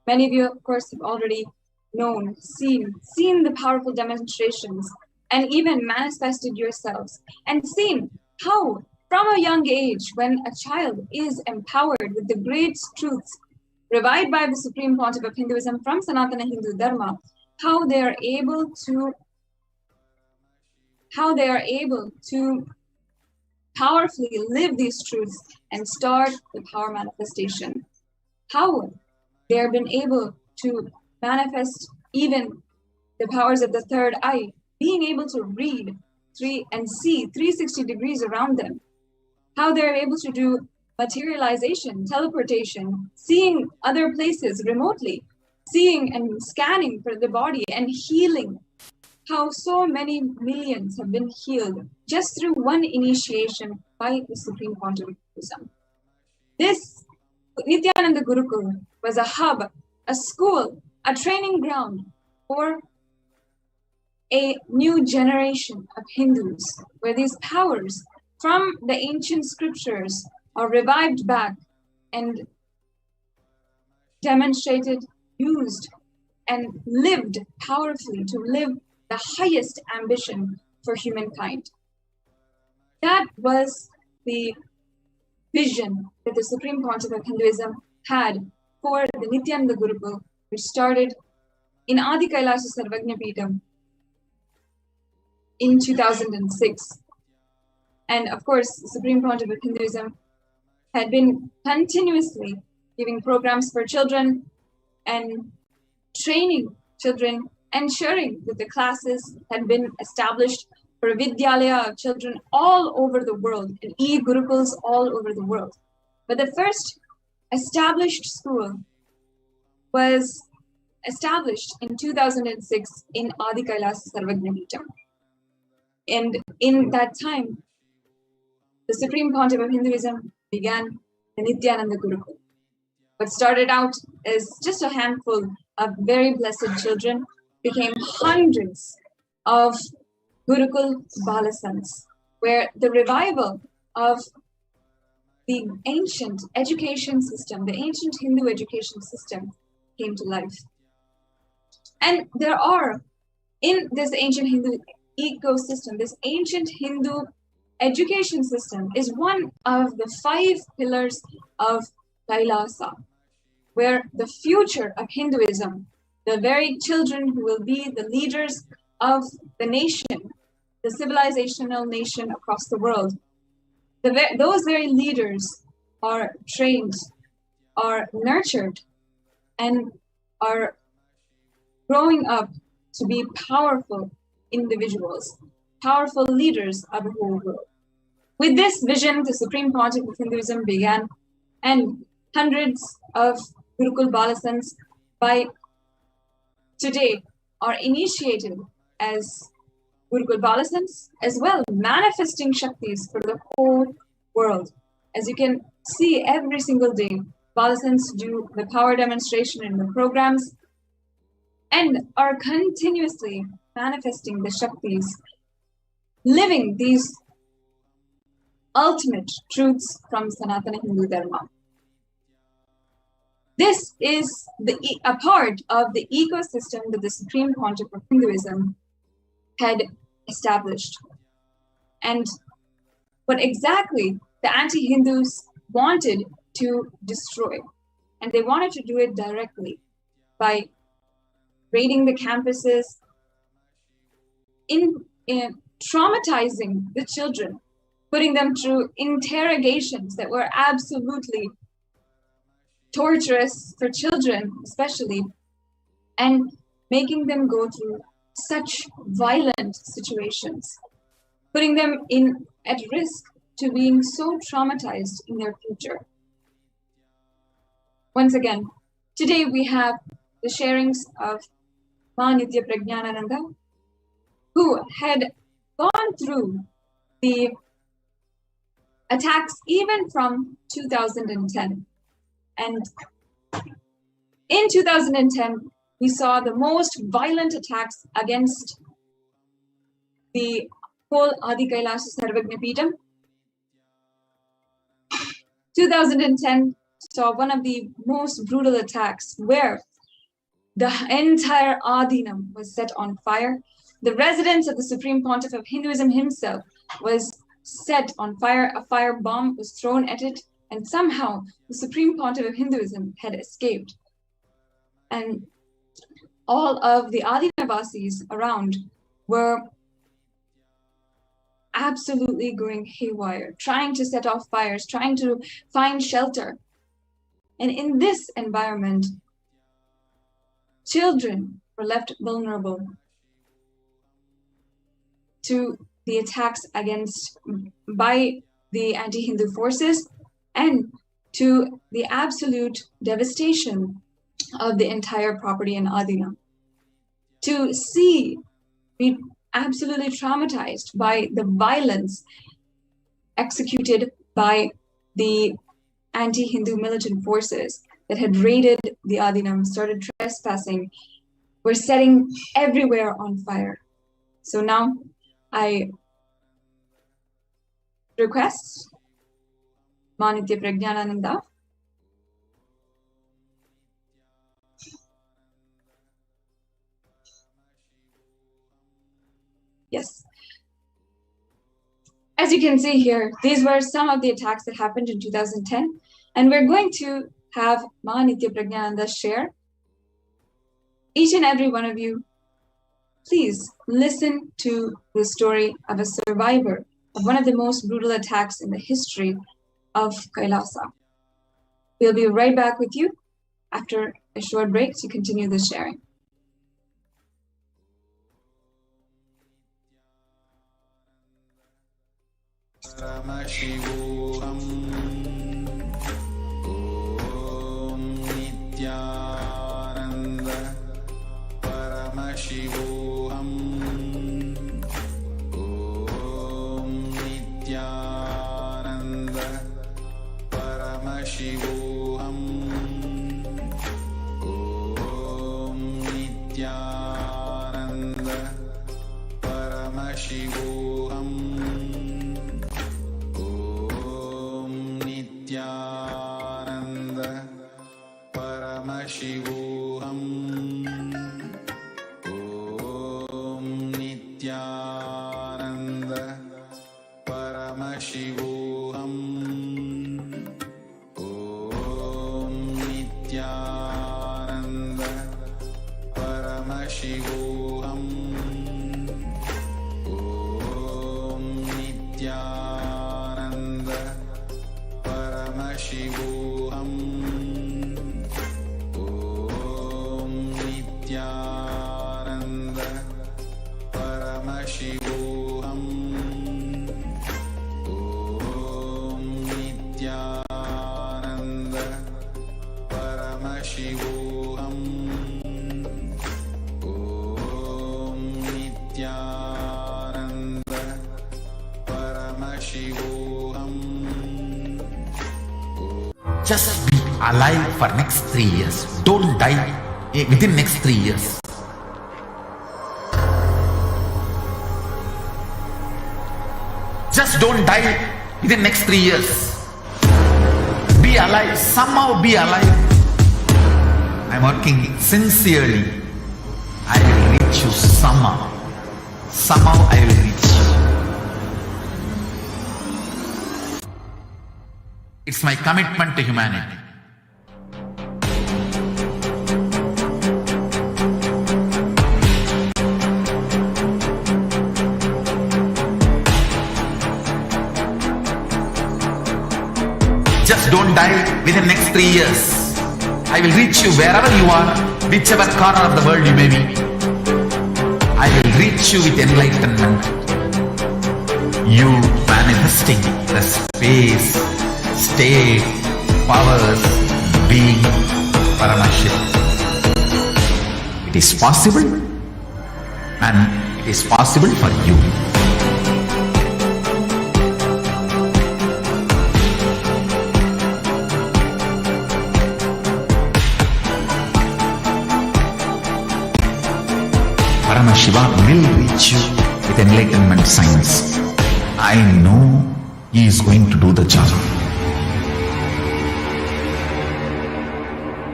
Many of you, of course, have already known, seen the powerful demonstrations, and even manifested yourselves, and seen how from a young age, when a child is empowered with the great truths revived by the Supreme Pontiff of Hinduism from Sanatana Hindu Dharma, how they are able to powerfully live these truths and start the power manifestation. How they have been able to manifest even the powers of the third eye, being able to read and see 360 degrees around them. How they're able to do materialization, teleportation, seeing other places remotely, seeing and scanning for the body and healing. How so many millions have been healed just through one initiation by the Supreme Pontiff of Hinduism. This Nithyananda Gurukul was a hub, a school, a training ground for a new generation of Hindus, where these powers from the ancient scriptures are revived back and demonstrated, used, and lived powerfully to live the highest ambition for humankind. That was the vision that the Supreme Pontiff of Hinduism had for the Nithyananda Gurukul, which started in Adi Kailasa Sarvagna Peetham in 2006. And of course, the Supreme Pontiff of Hinduism had been continuously giving programs for children and training children, ensuring that the classes had been established for a Vidyalaya of children all over the world and e-Gurukuls all over the world. But the first established school was established in 2006 in Adi Kailasa Sarvagna Peetham. And in that time, the Supreme Pontiff of Hinduism began the Nithyananda Gurukul. What started out as just a handful of very blessed children became hundreds of Gurukul Balasans, where the revival of the ancient education system, the ancient Hindu education system, came to life. And there are, in this ancient Hindu ecosystem, this ancient Hindu education system is one of the 5 pillars of Kailasa, where the future of Hinduism, the very children who will be the leaders of the nation, the civilizational nation across the world, those very leaders are trained, are nurtured, and are growing up to be powerful individuals, powerful leaders of the whole world. With this vision, the Supreme Pontiff of Hinduism began, and hundreds of Gurukul Balasans by today are initiated as Gurukul Balasans, as well manifesting Shaktis for the whole world. As you can see every single day, Balasans do the power demonstration in the programs and are continuously manifesting the Shaktis, living these ultimate truths from Sanatana Hindu Dharma. This is a part of the ecosystem that the Supreme Pontiff of Hinduism had established. And what exactly the anti-Hindus wanted to destroy. And they wanted to do it directly by raiding the campuses, in traumatizing the children, putting them through interrogations that were absolutely torturous for children, especially, and making them go through such violent situations, putting them at risk to being so traumatized in their future. Once again, today we have the sharings of Ma Nithya Prajnanananda, who had gone through the attacks even from 2010. And in 2010, we saw the most violent attacks against the whole Adi Kailasa Sarvagna Peetham. 2010 saw one of the most brutal attacks where the entire Adinam was set on fire. The residence of the Supreme Pontiff of Hinduism himself was set on fire. A fire bomb was thrown at it, and somehow the Supreme Pontiff of Hinduism had escaped. And all of the Adinavasis around were absolutely going haywire, trying to set off fires, trying to find shelter. And in this environment, children were left vulnerable to the attacks by the anti-Hindu forces and to the absolute devastation of the entire property in Adinam. To be absolutely traumatized by the violence executed by the anti-Hindu militant forces that had raided the Adinam, started trespassing, were setting everywhere on fire. So now I request Ma Nithya Prajnanananda Yes. As you can see here, these were some of the attacks that happened in 2010. And we're going to have Ma Nithya Prajnananda share. Each and every one of you, please listen to the story of a survivor of one of the most brutal attacks in the history of Kailasa. We'll be right back with you after a short break to continue the sharing. Paramashivoham. Om Nithyananda Paramashivoham. Om Nithyananda Paramashivoham. Om Nithyananda Paramashivoham. Nithyananda Paramashivoham. Om Nithyananda Paramashivoham. Om Nithyananda Paramashivoham. Om Nithyananda Paramashivoham. Om Nithyananda Paramashivoham. Om Nithyananda Paramashivoham. Just be alive for next 3 years. Don't die within next 3 years. Just don't die within next 3 years. Be alive. Somehow be alive. I'm working sincerely. I will reach you somehow. Somehow I will reach you. It's my commitment to humanity. Just don't die within next 3 years. I will reach you wherever you are, whichever corner of the world you may be. I will reach you with enlightenment. You manifesting the space, state, powers, being Paramashivoham. It is possible, and it is possible for you. Paramashivoham will reach you with enlightenment science. I know he is going to do the job.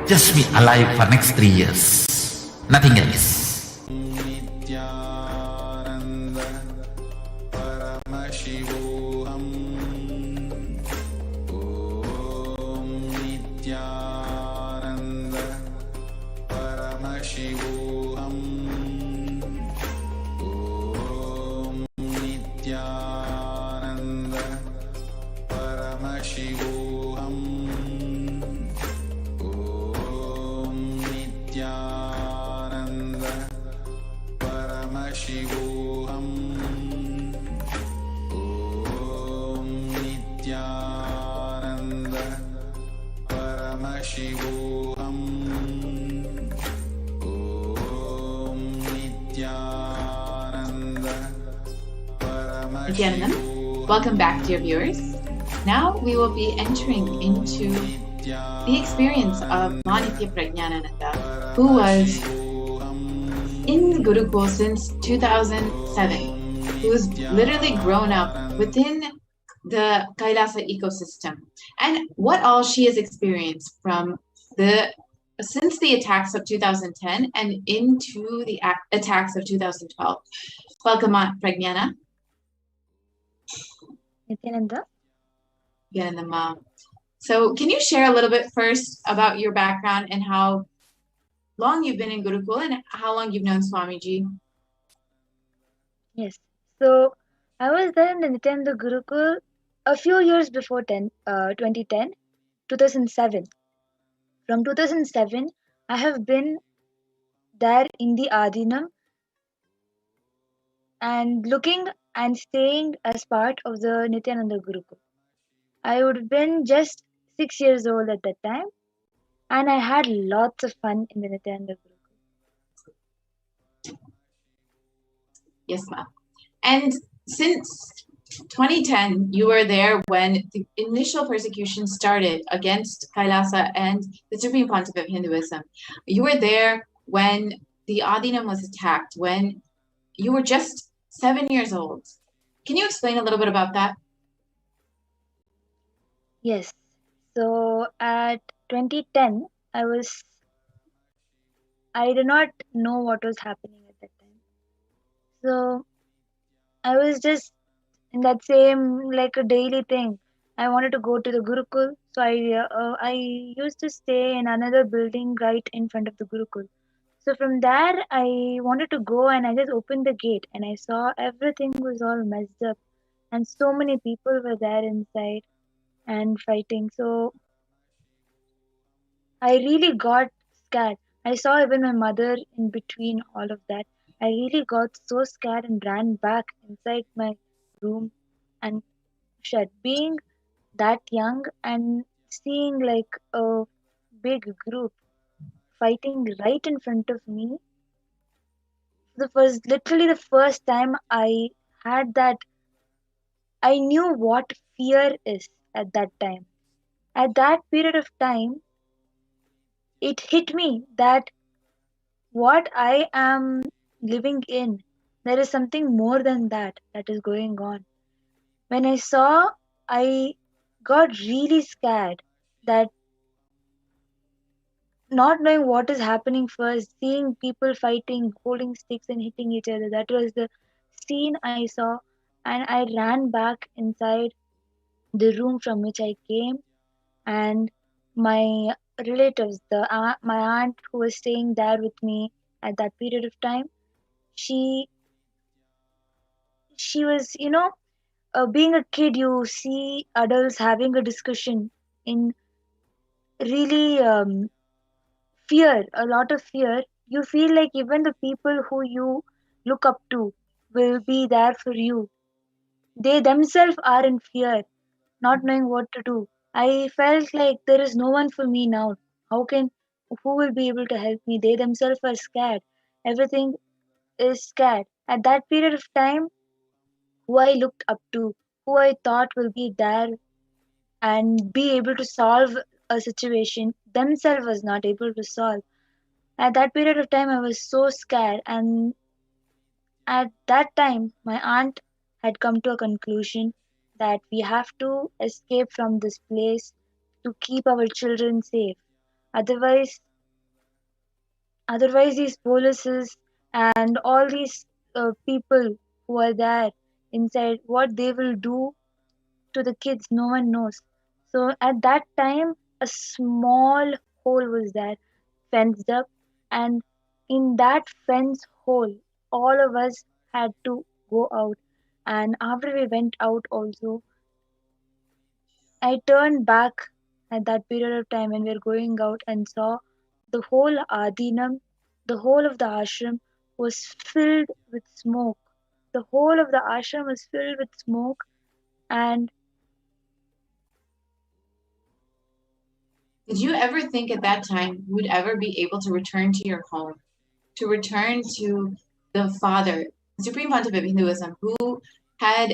Just be alive for next 3 years. Nothing else. Nithyananda Paramashivoham. Om Nithyananda Paramashivoham. Om Nithyananda Paramashivoham. Om Nithyananda Paramashivoham. Om Nithyananda Paramashivoham. Om Nithyananda Nithyanandam, welcome back, dear viewers. Now we will be entering into the experience of Manitya Prajnanananda, who was in Gurukul since 2007, who's literally grown up within the Kailasa ecosystem, and what all she has experienced since the attacks of 2010 and into the attacks of 2012. Welcome, Prajnana. Nithyananda. So can you share a little bit first about your background and how long you've been in Gurukul and how long you've known Swamiji? Yes. So I was there in the Nithyananda Gurukul a few years before 2010, 2007. From 2007, I have been there in the Adinam and looking and staying as part of the Nithyananda Gurukul. I would have been just 6 years old at that time, and I had lots of fun in the Nithyananda Gurukul. Yes, ma'am. And since 2010, you were there when the initial persecution started against Kailasa and the Supreme Pontiff of Hinduism. You were there when the Adinam was attacked, when you were just 7 years old. Can you explain a little bit about that? Yes. So at 2010, I did not know what was happening at that time. So I was just in that same, like a daily thing. I wanted to go to the Gurukul. So I used to stay in another building right in front of the Gurukul. So from there, I wanted to go and I just opened the gate and I saw everything was all messed up. And so many people were there inside and fighting. So I really got scared. I saw even my mother in between all of that. I really got so scared and ran back inside my room and shut. Being that young and seeing like a big group fighting right in front of me, it was literally the first time I had that. I knew what fear is at that time. At that period of time, it hit me that what I am living in, there is something more than that is going on. When I saw, I got really scared that not knowing what is happening first, seeing people fighting, holding sticks and hitting each other. That was the scene I saw, and I ran back inside the room from which I came, and my relatives, my aunt who was staying there with me at that period of time, she she was, being a kid, you see adults having a discussion in really fear, a lot of fear. You feel like even the people who you look up to will be there for you. They themselves are in fear, not knowing what to do. I felt like there is no one for me now. How can, who will be able to help me? They themselves are scared. Everything is scared. At that period of time, who I looked up to, who I thought will be there and be able to solve a situation, themselves was not able to solve. At that period of time, I was so scared, and at that time, my aunt had come to a conclusion that we have to escape from this place to keep our children safe. Otherwise, otherwise these polices and all these people who are there inside, what they will do to the kids, no one knows. So at that time, a small hole was there, fenced up, and in that fence hole, all of us had to go out. And after we went out, also, I turned back at that period of time when we were going out and saw the whole Adinam, the whole of the ashram was filled with smoke. The whole of the ashram was filled with smoke, and Did you ever think at that time you would ever be able to return to your home, to return to the Father, Supreme Pontiff of Hinduism, who had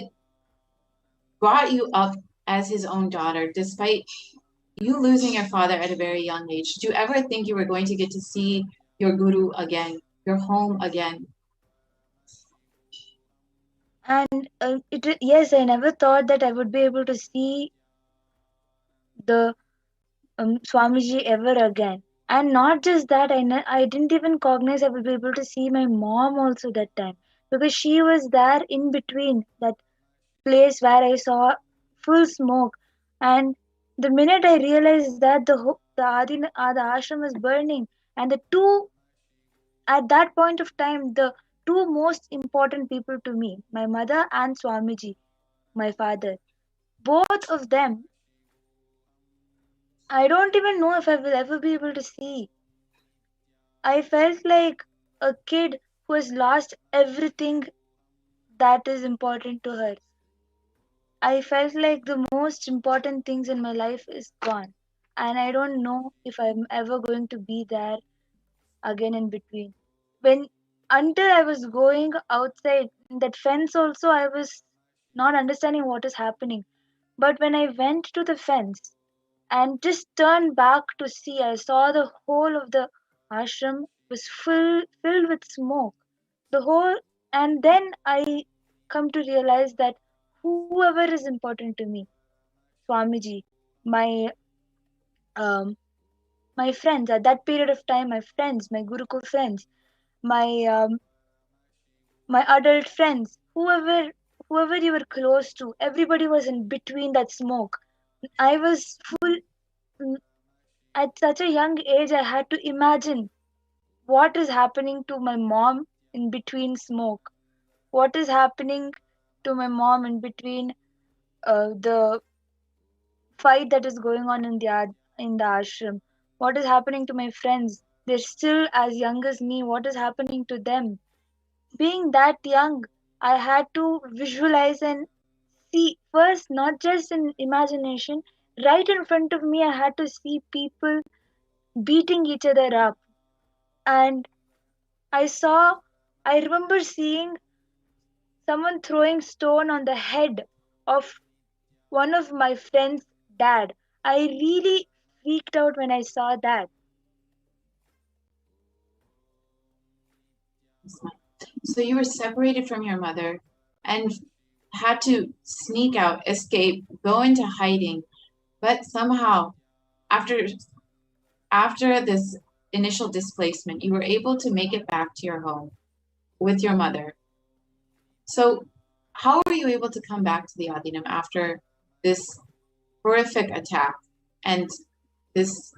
brought you up as his own daughter, despite you losing your father at a very young age? Did you ever think you were going to get to see your guru again, your home again? yes, I never thought that I would be able to see the Swamiji ever again. And not just that, I didn't even cognize I would be able to see my mom also that time, because she was there in between that place where I saw full smoke. And the minute I realized that the ashram was burning, and the two, at that point of time, the two most important people to me, my mother and Swamiji, my father, both of them, I don't even know if I will ever be able to see. I felt like a kid who has lost everything that is important to her. I felt like the most important things in my life is gone. And I don't know if I'm ever going to be there again in between. When until I was going outside that fence also, I was not understanding what is happening. But when I went to the fence and just turned back to see, I saw the whole of the ashram was filled with smoke. The whole, and then I come to realize that whoever is important to me, Swamiji, my um, my friends at that period of time, my friends, my Gurukul friends, my my adult friends, whoever you were close to, everybody was in between that smoke. I was full. At such a young age, I had to imagine what is happening to my mom in between smoke. What is happening to my mom in between the fight that is going on in in the ashram? What is happening to my friends? They're still as young as me. What is happening to them? Being that young, I had to visualize and see first, not just in imagination. Right in front of me, I had to see people beating each other up, and I saw, I remember seeing someone throwing stone on the head of one of my friend's dad. I really freaked out when I saw that. So you were separated from your mother and had to sneak out, escape, go into hiding. But somehow, after this initial displacement, you were able to make it back to your home with your mother. So how were you able to come back to the Adinam after this horrific attack and this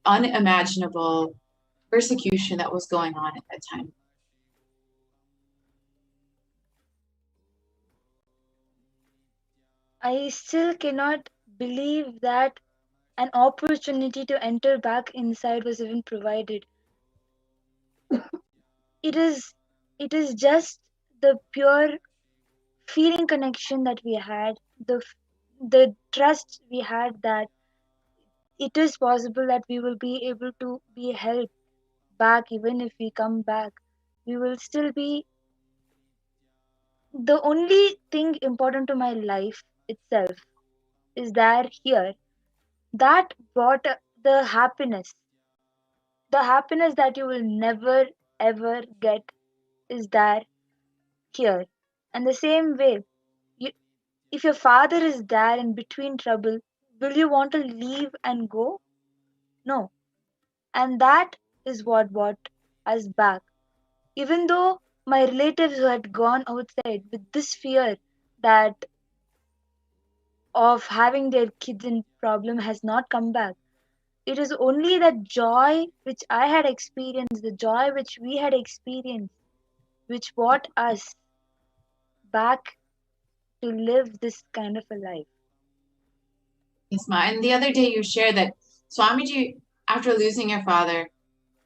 unimaginable persecution that was going on at that time? I still cannot believe that an opportunity to enter back inside was even provided. It is just the pure feeling connection that we had, the trust we had that it is possible that we will be able to be helped back. Even if we come back, we will still be the only thing important to my life itself is there here. That brought the happiness that you will never ever get is there here. And the same way, you, if your father is there in between trouble, will you want to leave and go? No. And that is what brought us back. Even though my relatives who had gone outside with this fear that of having their kids in problem has not come back, it is only that joy which I had experienced, the joy which we had experienced, which brought us back to live this kind of a life. Yes, Ma. And the other day you shared that Swamiji, after losing your father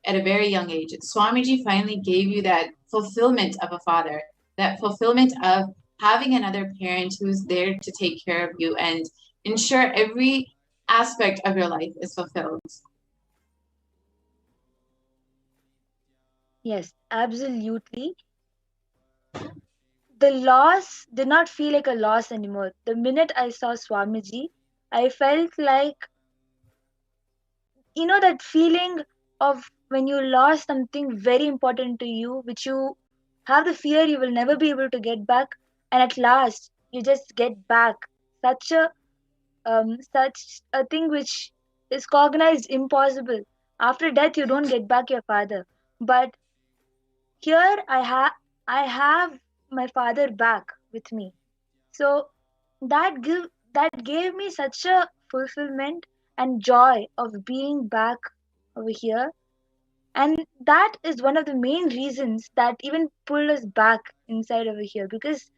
at a very young age, Swamiji finally gave you that fulfillment of a father, that fulfillment of having another parent who's there to take care of you and ensure every aspect of your life is fulfilled. Yes, absolutely. The loss did not feel like a loss anymore. The minute I saw Swamiji, I felt like, that feeling of when you lost something very important to you, which you have the fear you will never be able to get back, and at last you just get back. Such a thing which is cognized impossible. After death, you don't get back your father, but here I have my father back with me. So that gave me such a fulfillment and joy of being back over here. And that is one of the main reasons that even pulled us back inside over here. Because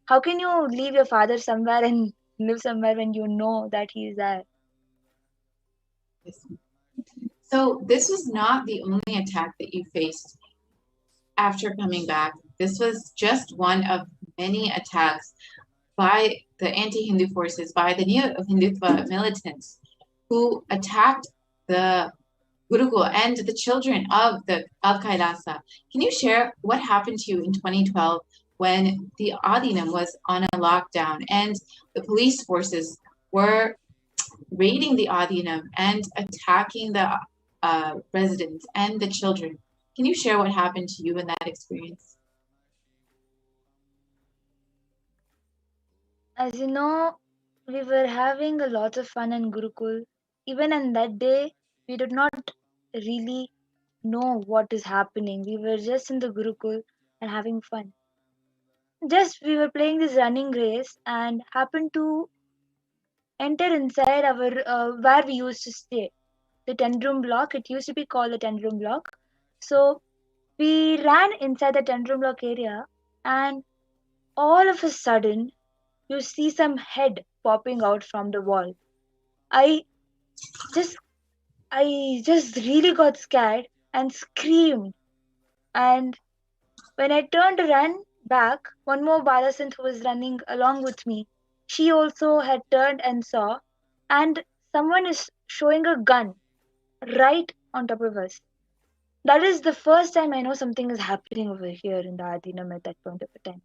how can you leave your father somewhere and live somewhere when you know that he is there? So this was not the only attack that you faced after coming back. This was just one of many attacks by the anti-Hindu forces, by the Neo-Hindutva militants who attacked the Gurukul and the children of Kailasa. Can you share what happened to you in 2012 when the Adinam was on a lockdown and the police forces were raiding the Adinam and attacking the residents and the children? Can you share what happened to you in that experience? As you know, we were having a lot of fun in Gurukul. Even on that day, we did not really know what is happening. We were just in the Gurukul and having fun. Just we were playing this running race and happened to enter inside our where we used to stay, the 10-room block. It used to be called the 10-room block. So we ran inside the 10-room block area, and all of a sudden, you see some head popping out from the wall. I just really got scared and screamed. And when I turned to run back, one more Balasant who was running along with me, she also had turned and saw, and someone is showing a gun right on top of us. That is the first time I know something is happening over here in the Adinam at that point of time.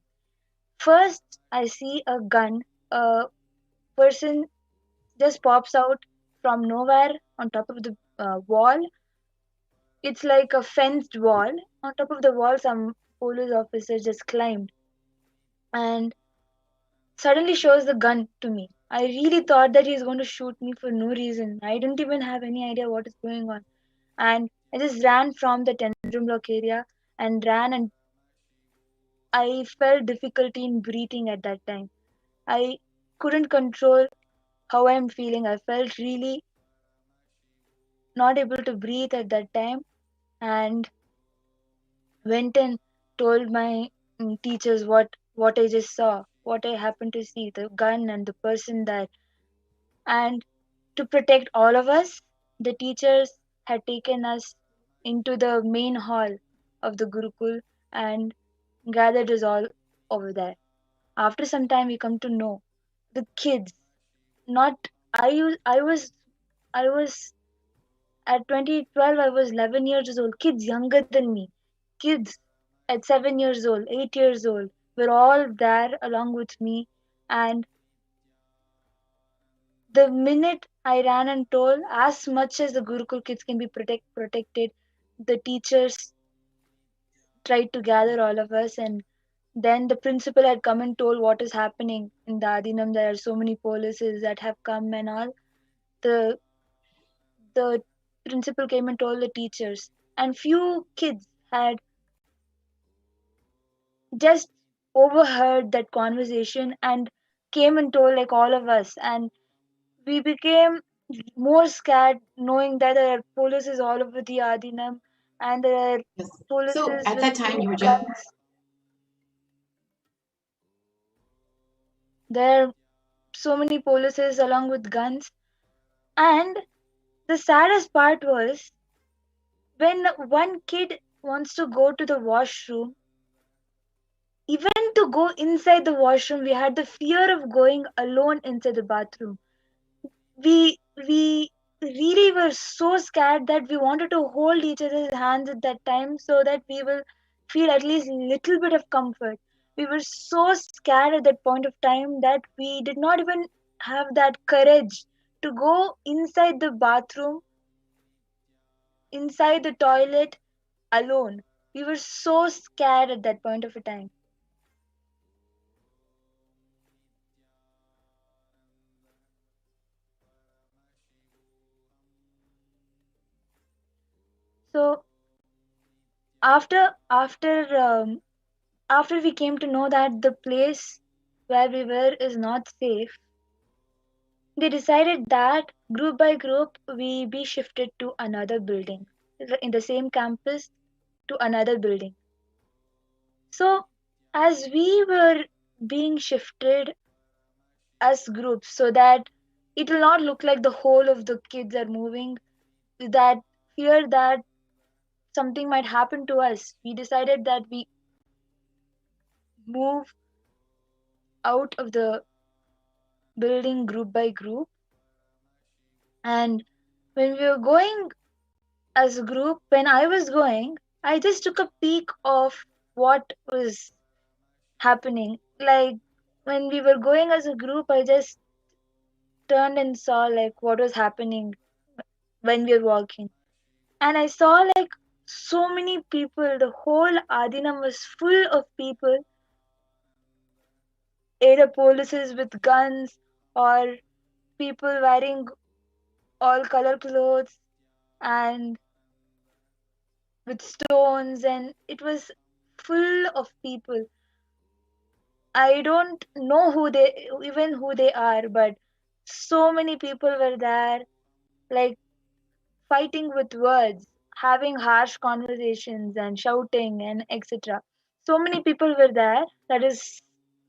First, I see a gun, a person just pops out from nowhere on top of the wall. It's like a fenced wall. On top of the wall, some police officer just climbed and suddenly shows the gun to me. I really thought that he's going to shoot me for no reason. I didn't even have any idea what is going on. And I just ran from the 10-room block area and ran, and I felt difficulty in breathing at that time. I couldn't control how I'm feeling. I felt really not able to breathe at that time, and went and told my teachers what I just saw, what I happened to see, the gun and the person there. And to protect all of us, the teachers had taken us into the main hall of the Gurukul and gathered us all over there. After some time, we come to know the kids. Not I was at 2012. I was 11 years old. Kids younger than me, kids at 7 years old, 8 years old, were all there along with me. And the minute I ran and told, as much as the Gurukul kids can be protected, the teachers tried to gather all of us. And then the principal had come and told what is happening in the Adinam. There are so many policies that have come and all. The the principal came and told the teachers, and few kids had just overheard that conversation and came and told like all of us. And we became more scared knowing that there are policies all over the Adinam, and there are Yes. policies So at with that time, you were big just guns. There are so many policies along with guns. And the saddest part was when one kid wants to go to the washroom, even to go inside the washroom, we had the fear of going alone inside the bathroom. We really were so scared that we wanted to hold each other's hands at that time so that we will feel at least little bit of comfort. We were so scared at that point of time that we did not even have that courage to go inside the bathroom, inside the toilet alone. We were so scared at that point of a time. So after we came to know that the place where we were is not safe, they decided that group by group we be shifted to another building in the same campus, to another building. So as we were being shifted as groups, so that it will not look like the whole of the kids are moving, that fear that something might happen to us, we decided that we move out of the building group by group. And when we were going as a group, when I was going, I just took a peek of what was happening. Like when we were going as a group, I just turned and saw like what was happening when we were walking. And I saw like so many people, the whole Adinam was full of people, either polices with guns or people wearing all color clothes and with stones, and it was full of people. I don't know who they are, but so many people were there, like fighting with words, having harsh conversations and shouting and etc. So many people were there. That is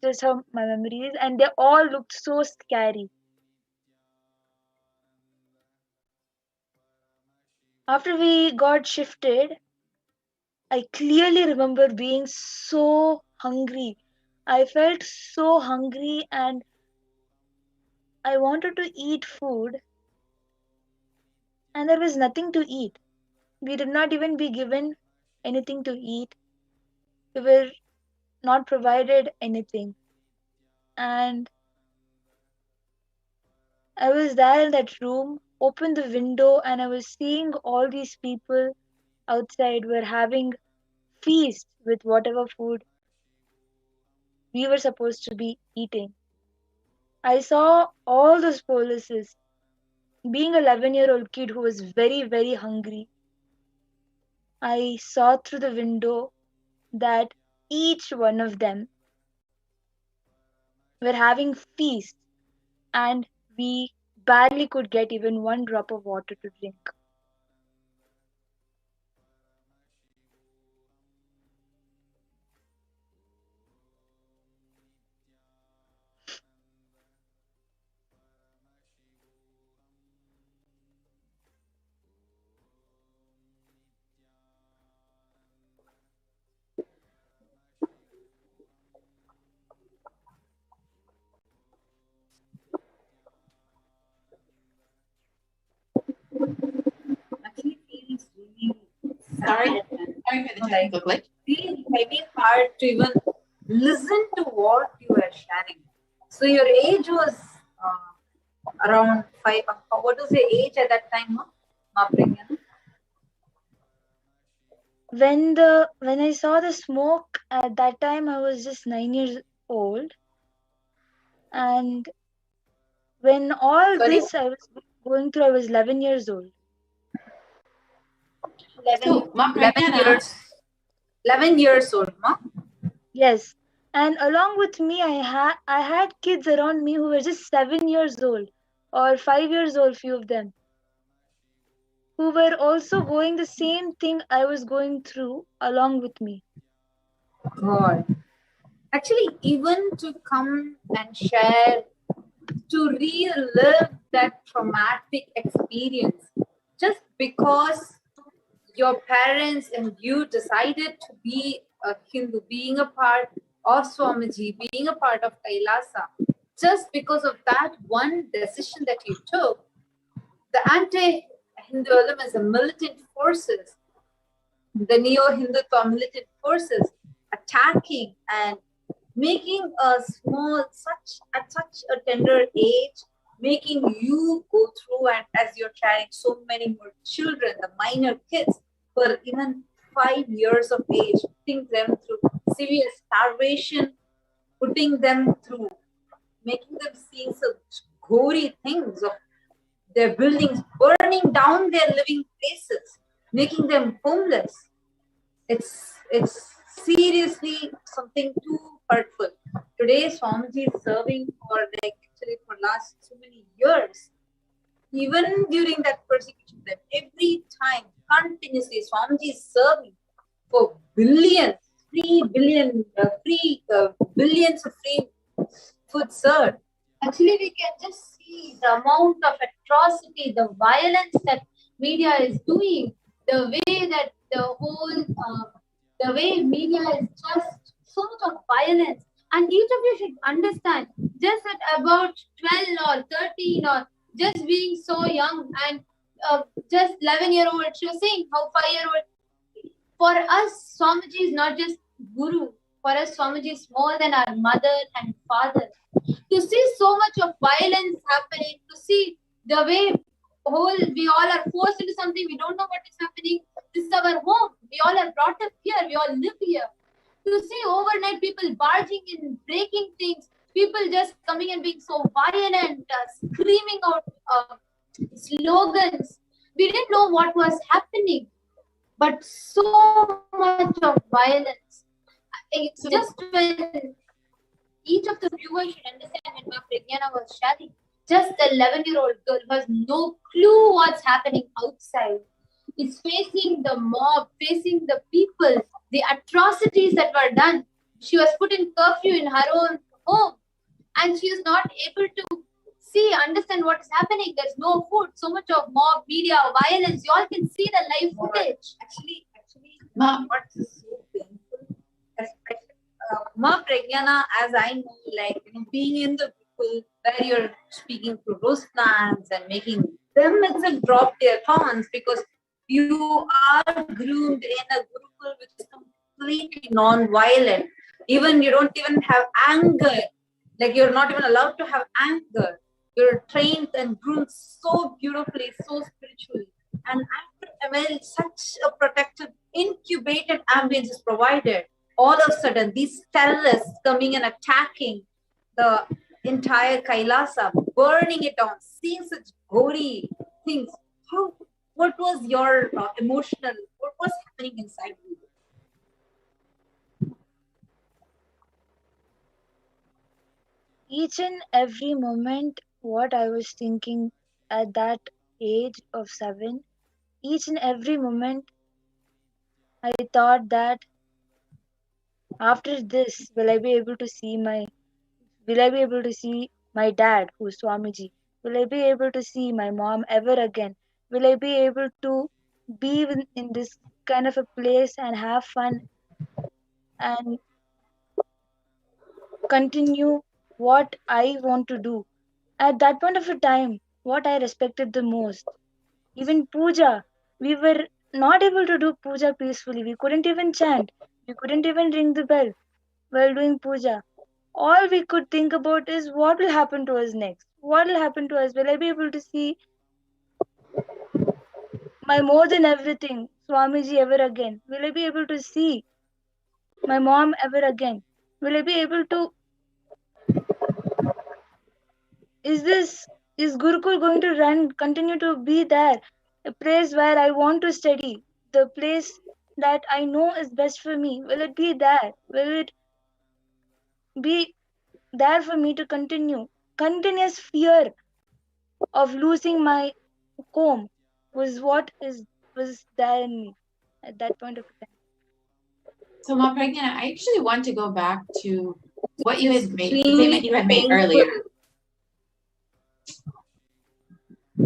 just how my memory is, and they all looked so scary. After we got shifted, I clearly remember being so hungry. I felt so hungry and I wanted to eat food, and there was nothing to eat. We did not even be given anything to eat. We were not provided anything. And I was there in that room, opened the window, and I was seeing all these people outside were having feast with whatever food we were supposed to be eating. I saw all those policies. Being a 11-year-old kid who was very, very hungry, I saw through the window that each one of them were having feast, and we barely could get even one drop of water to drink. Actually feels really Sorry, sad and sorry for the technical glitch. feels very hard to even listen to what you were sharing. So your age was around 5. What was your age at that time, Ma Pragyana? When I saw the smoke at that time, I was just 9 years old, and when all Sorry? this I was going through, I was 11 years old. 11 years old, Ma? Yes, and along with me, I had kids around me who were just 7 years old or 5 years old, few of them, who were also going the same thing I was going through along with me. God. Actually, even to come and share, to relive that traumatic experience, just because your parents and you decided to be a Hindu, being a part of Swamiji, being a part of Kailasa, just because of that one decision that you took, the anti-Hinduism is the militant forces, the neo-Hindutva militant forces attacking and making a small, at such a tender age, making you go through, and as you're sharing, so many more children, the minor kids, for even 5 years of age, putting them through severe starvation, putting them through, making them see such gory things of their buildings burning down their living places, making them homeless. It's seriously something too hurtful. Today, Swamiji is serving for last so many years. Even during that persecution, that every time, continuously, Swamiji is serving for billions, billions of free food served. Actually, we can just see the amount of atrocity, the violence that media is doing, the way that the way media is just so much of violence. And each of you should understand, just at about 12 or 13 or just being so young and just 11-year-old, she was saying how 5-year-old, for us, Swamiji is not just Guru. For us, Swamiji is more than our mother and father. To see so much of violence happening, to see the way we all are forced into something, we don't know what is happening. This is our home. We all are brought up here. We all live here. To see overnight people barging in, breaking things, people just coming and being so violent, screaming out slogans. We didn't know what was happening, but so much of violence. It's just when each of the viewers should understand when Ma Pragyana was sharing, just the 11-year-old girl who has no clue what's happening outside is facing the mob, facing the people, the atrocities that were done. She was put in curfew in her own home, and she is not able to understand what is happening. There's no food, so much of mob, media, violence. You all can see the live footage. Actually, what's so painful, Ma Pragyana, as I know, being in the people where you're speaking to those plants and making them itself drop their thorns, because you are groomed in a gurukul which is completely non-violent. Even you don't even have anger. You're not even allowed to have anger. You're trained and groomed so beautifully, so spiritually. And after such a protected, incubated ambience is provided, all of a sudden, these terrorists coming and attacking the entire Kailasa, burning it down, seeing such gory things. What was your emotional, what was happening inside you? Each and every moment, what I was thinking at that age of 7, each and every moment, I thought that after this, will I be able to see my dad, who's Swamiji? Will I be able to see my mom ever again? Will I be able to be in this kind of a place and have fun and continue what I want to do? At that point of a time, what I respected the most, even puja, we were not able to do puja peacefully. We couldn't even chant. We couldn't even ring the bell while doing puja. All we could think about is what will happen to us next? What will happen to us? Will I be able to see my more than everything, Swamiji, ever again? Will I be able to see my mom ever again? Will I be able to? Is Gurukul going to continue to be there? A place where I want to study, the place that I know is best for me. Will it be there? Will it be there for me to continue? Continuous fear of losing my home was there in me at that point of time. So, Ma Pragyana, I actually want to go back to what you had made, the Extremely statement you had made painful. earlier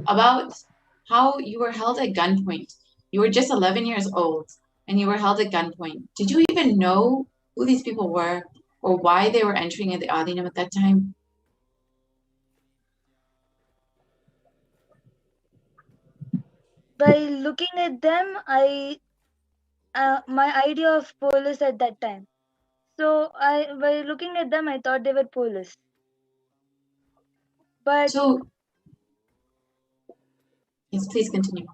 about how you were held at gunpoint. You were just 11 years old and you were held at gunpoint. Did you even know who these people were or why they were entering in the Adinam at that time? By looking at them, my idea of police at that time. So by looking at them, I thought they were police. But So, yes, please continue.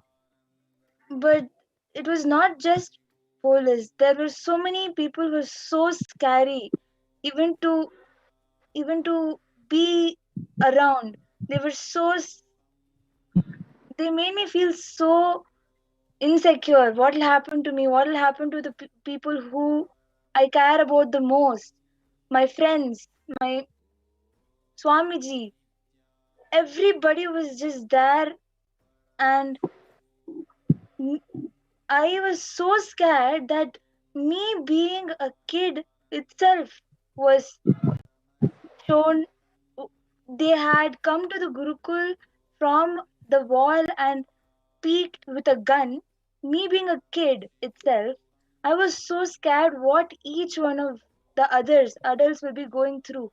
but it was not just police. There were so many people who were so scary, even to be around. They were they made me feel so insecure. What will happen to me? What will happen to the people who I care about the most? My friends, my Swamiji, everybody was just there, and I was so scared that me being a kid itself was shown. They had come to the Gurukul from the wall and peeked with a gun. Me being a kid itself, I was so scared what each one of the adults will be going through.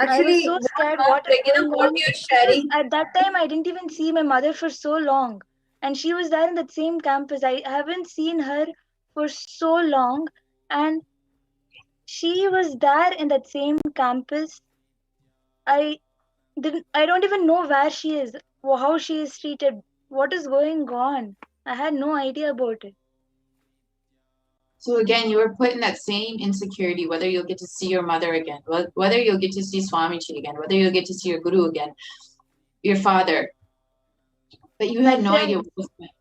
I was Actually, so scared what is Regina, going what on, you're because sharing, at that time I didn't even see my mother for so long, and she was there in that same campus. I haven't seen her for so long, and she was there in that same campus. I I don't even know where she is, or how she is treated, what is going on. I had no idea about it. So again, you were put in that same insecurity, whether you'll get to see your mother again, whether you'll get to see Swamiji again, whether you'll get to see your Guru again, your father. But you had no idea what was going on.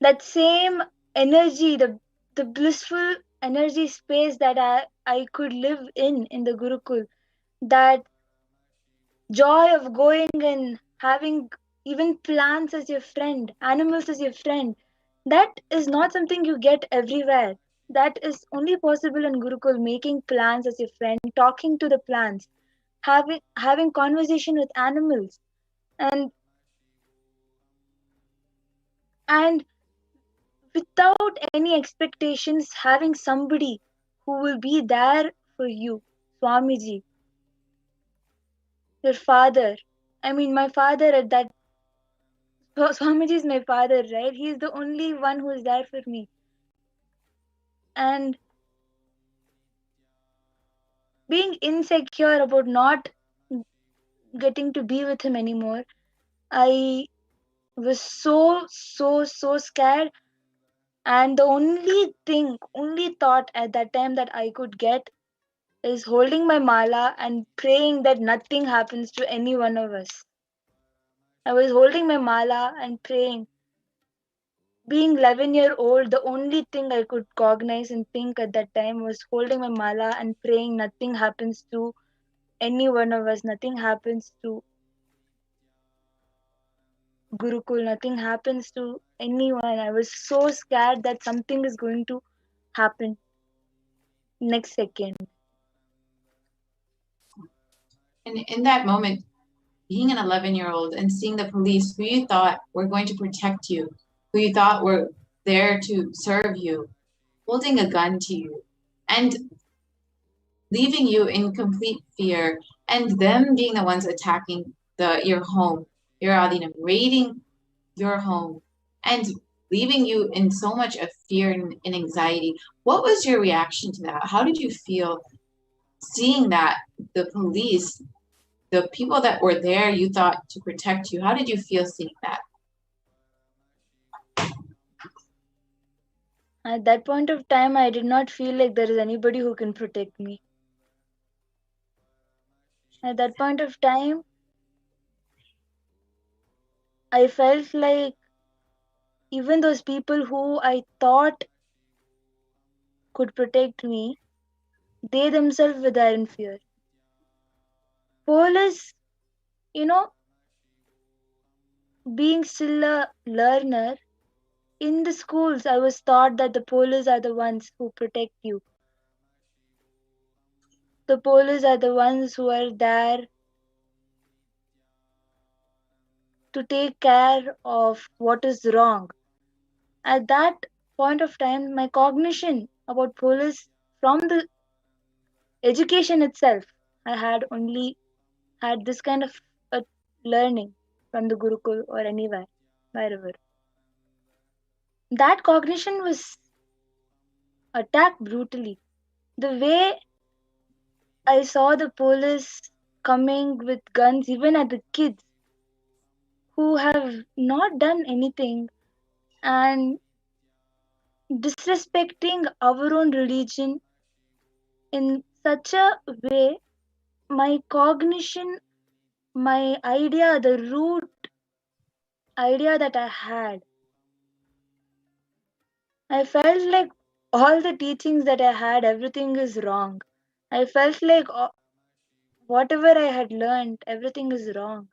That same energy, the blissful energy space that I could live in the Gurukul, that joy of going and having even plants as your friend, animals as your friend, that is not something you get everywhere. That is only possible in Gurukul, making plants as your friend, talking to the plants, having conversation with animals, and and without any expectations, having somebody who will be there for you. Swamiji, your father. I mean, my father at that. Swamiji is my father, right? He is the only one who is there for me. And being insecure about not getting to be with him anymore. I was so scared, and the only thought at that time that I could get is holding my mala and praying that nothing happens to any one of us. I was holding my mala and praying. Being 11-year-old, the only thing I could cognize and think at that time was holding my mala and praying nothing happens to any one of us, nothing happens to Gurukul, nothing happens to anyone. I was so scared that something is going to happen next second. And in that moment, being an 11-year-old and seeing the police who you thought were going to protect you, who you thought were there to serve you, holding a gun to you and leaving you in complete fear, and them being the ones attacking your home, your adinam, raiding your home, and leaving you in so much of fear and anxiety. What was your reaction to that? How did you feel seeing that the police, the people that were there you thought to protect you, how did you feel seeing that? At that point of time, I did not feel like there is anybody who can protect me. At that point of time, I felt like even those people who I thought could protect me, they themselves were there in fear. Police, being still a learner, in the schools, I was taught that the police are the ones who protect you. The police are the ones who are there to take care of what is wrong. At that point of time, my cognition about police from the education itself, I had only had this kind of learning from the Gurukul or anywhere, wherever. That cognition was attacked brutally. The way I saw the police coming with guns even at the kids who have not done anything and disrespecting our own religion in such a way, my cognition, my idea, the root idea that I had, I felt like all the teachings that I had, everything is wrong. I felt like whatever I had learned, everything is wrong.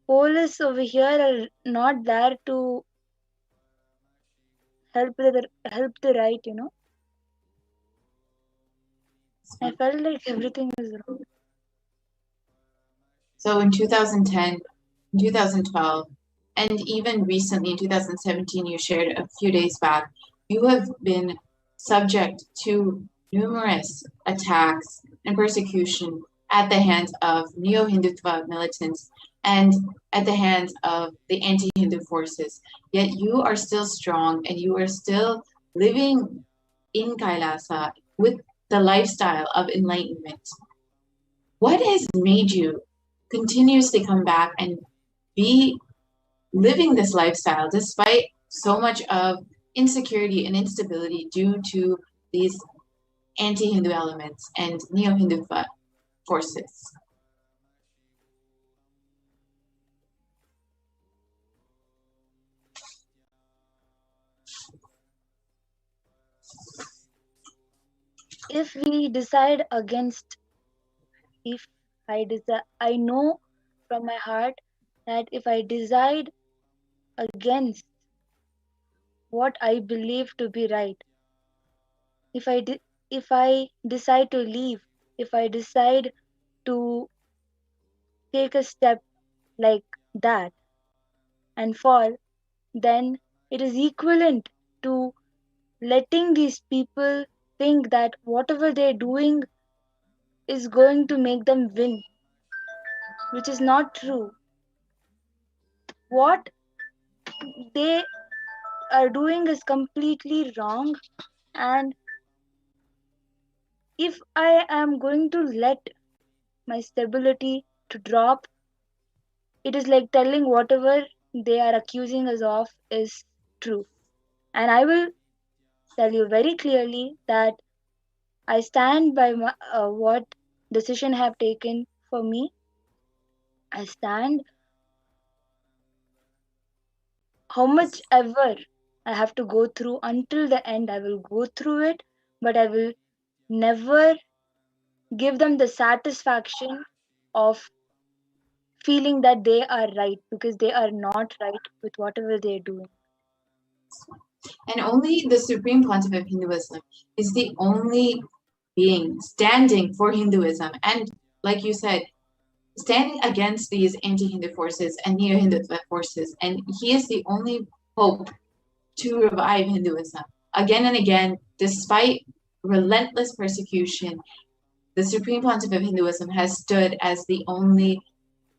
Police over here are not there to help the right, I felt like everything is wrong. So in 2010, 2012, and even recently in 2017, you shared a few days back, you have been subject to numerous attacks and persecution at the hands of neo-Hindutva militants and at the hands of the anti-Hindu forces. Yet you are still strong and you are still living in Kailasa with the lifestyle of enlightenment. What has made you continuously come back and be living this lifestyle despite so much of insecurity and instability due to these anti-Hindu elements and neo-Hindu forces? If we decide against, if I know from my heart that if I decide against what I believe to be right, if I decide to leave, if I decide to take a step like that and fall, then it is equivalent to letting these people think that whatever they're doing is going to make them win, which is not true. What they are doing is completely wrong, and if I am going to let my stability to drop. It is like telling whatever they are accusing us of is true. And I will tell you very clearly that I stand by what decision I have taken for me. I stand how much ever I have to go through until the end. I will go through it, but I will never give them the satisfaction of feeling that they are right, because they are not right with whatever they're doing. And only the Supreme Pontiff of Hinduism is the only being standing for Hinduism. And like you said, standing against these anti-Hindu forces and neo-Hindutva forces. And he is the only hope to revive Hinduism. Again and again, despite relentless persecution, the Supreme Pontiff of Hinduism has stood as the only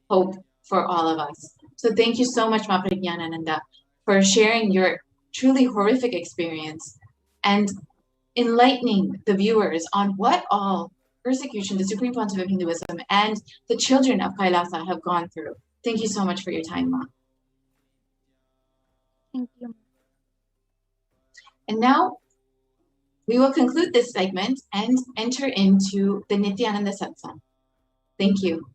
hope for all of us. So thank you so much, Ma Prajnanananda, for sharing your truly horrific experience and enlightening the viewers on what all persecution the Supreme Pontiff of Hinduism and the children of Kailasa have gone through. Thank you so much for your time, Ma. Thank you. And now we will conclude this segment and enter into the Nithyananda Satsang. Thank you.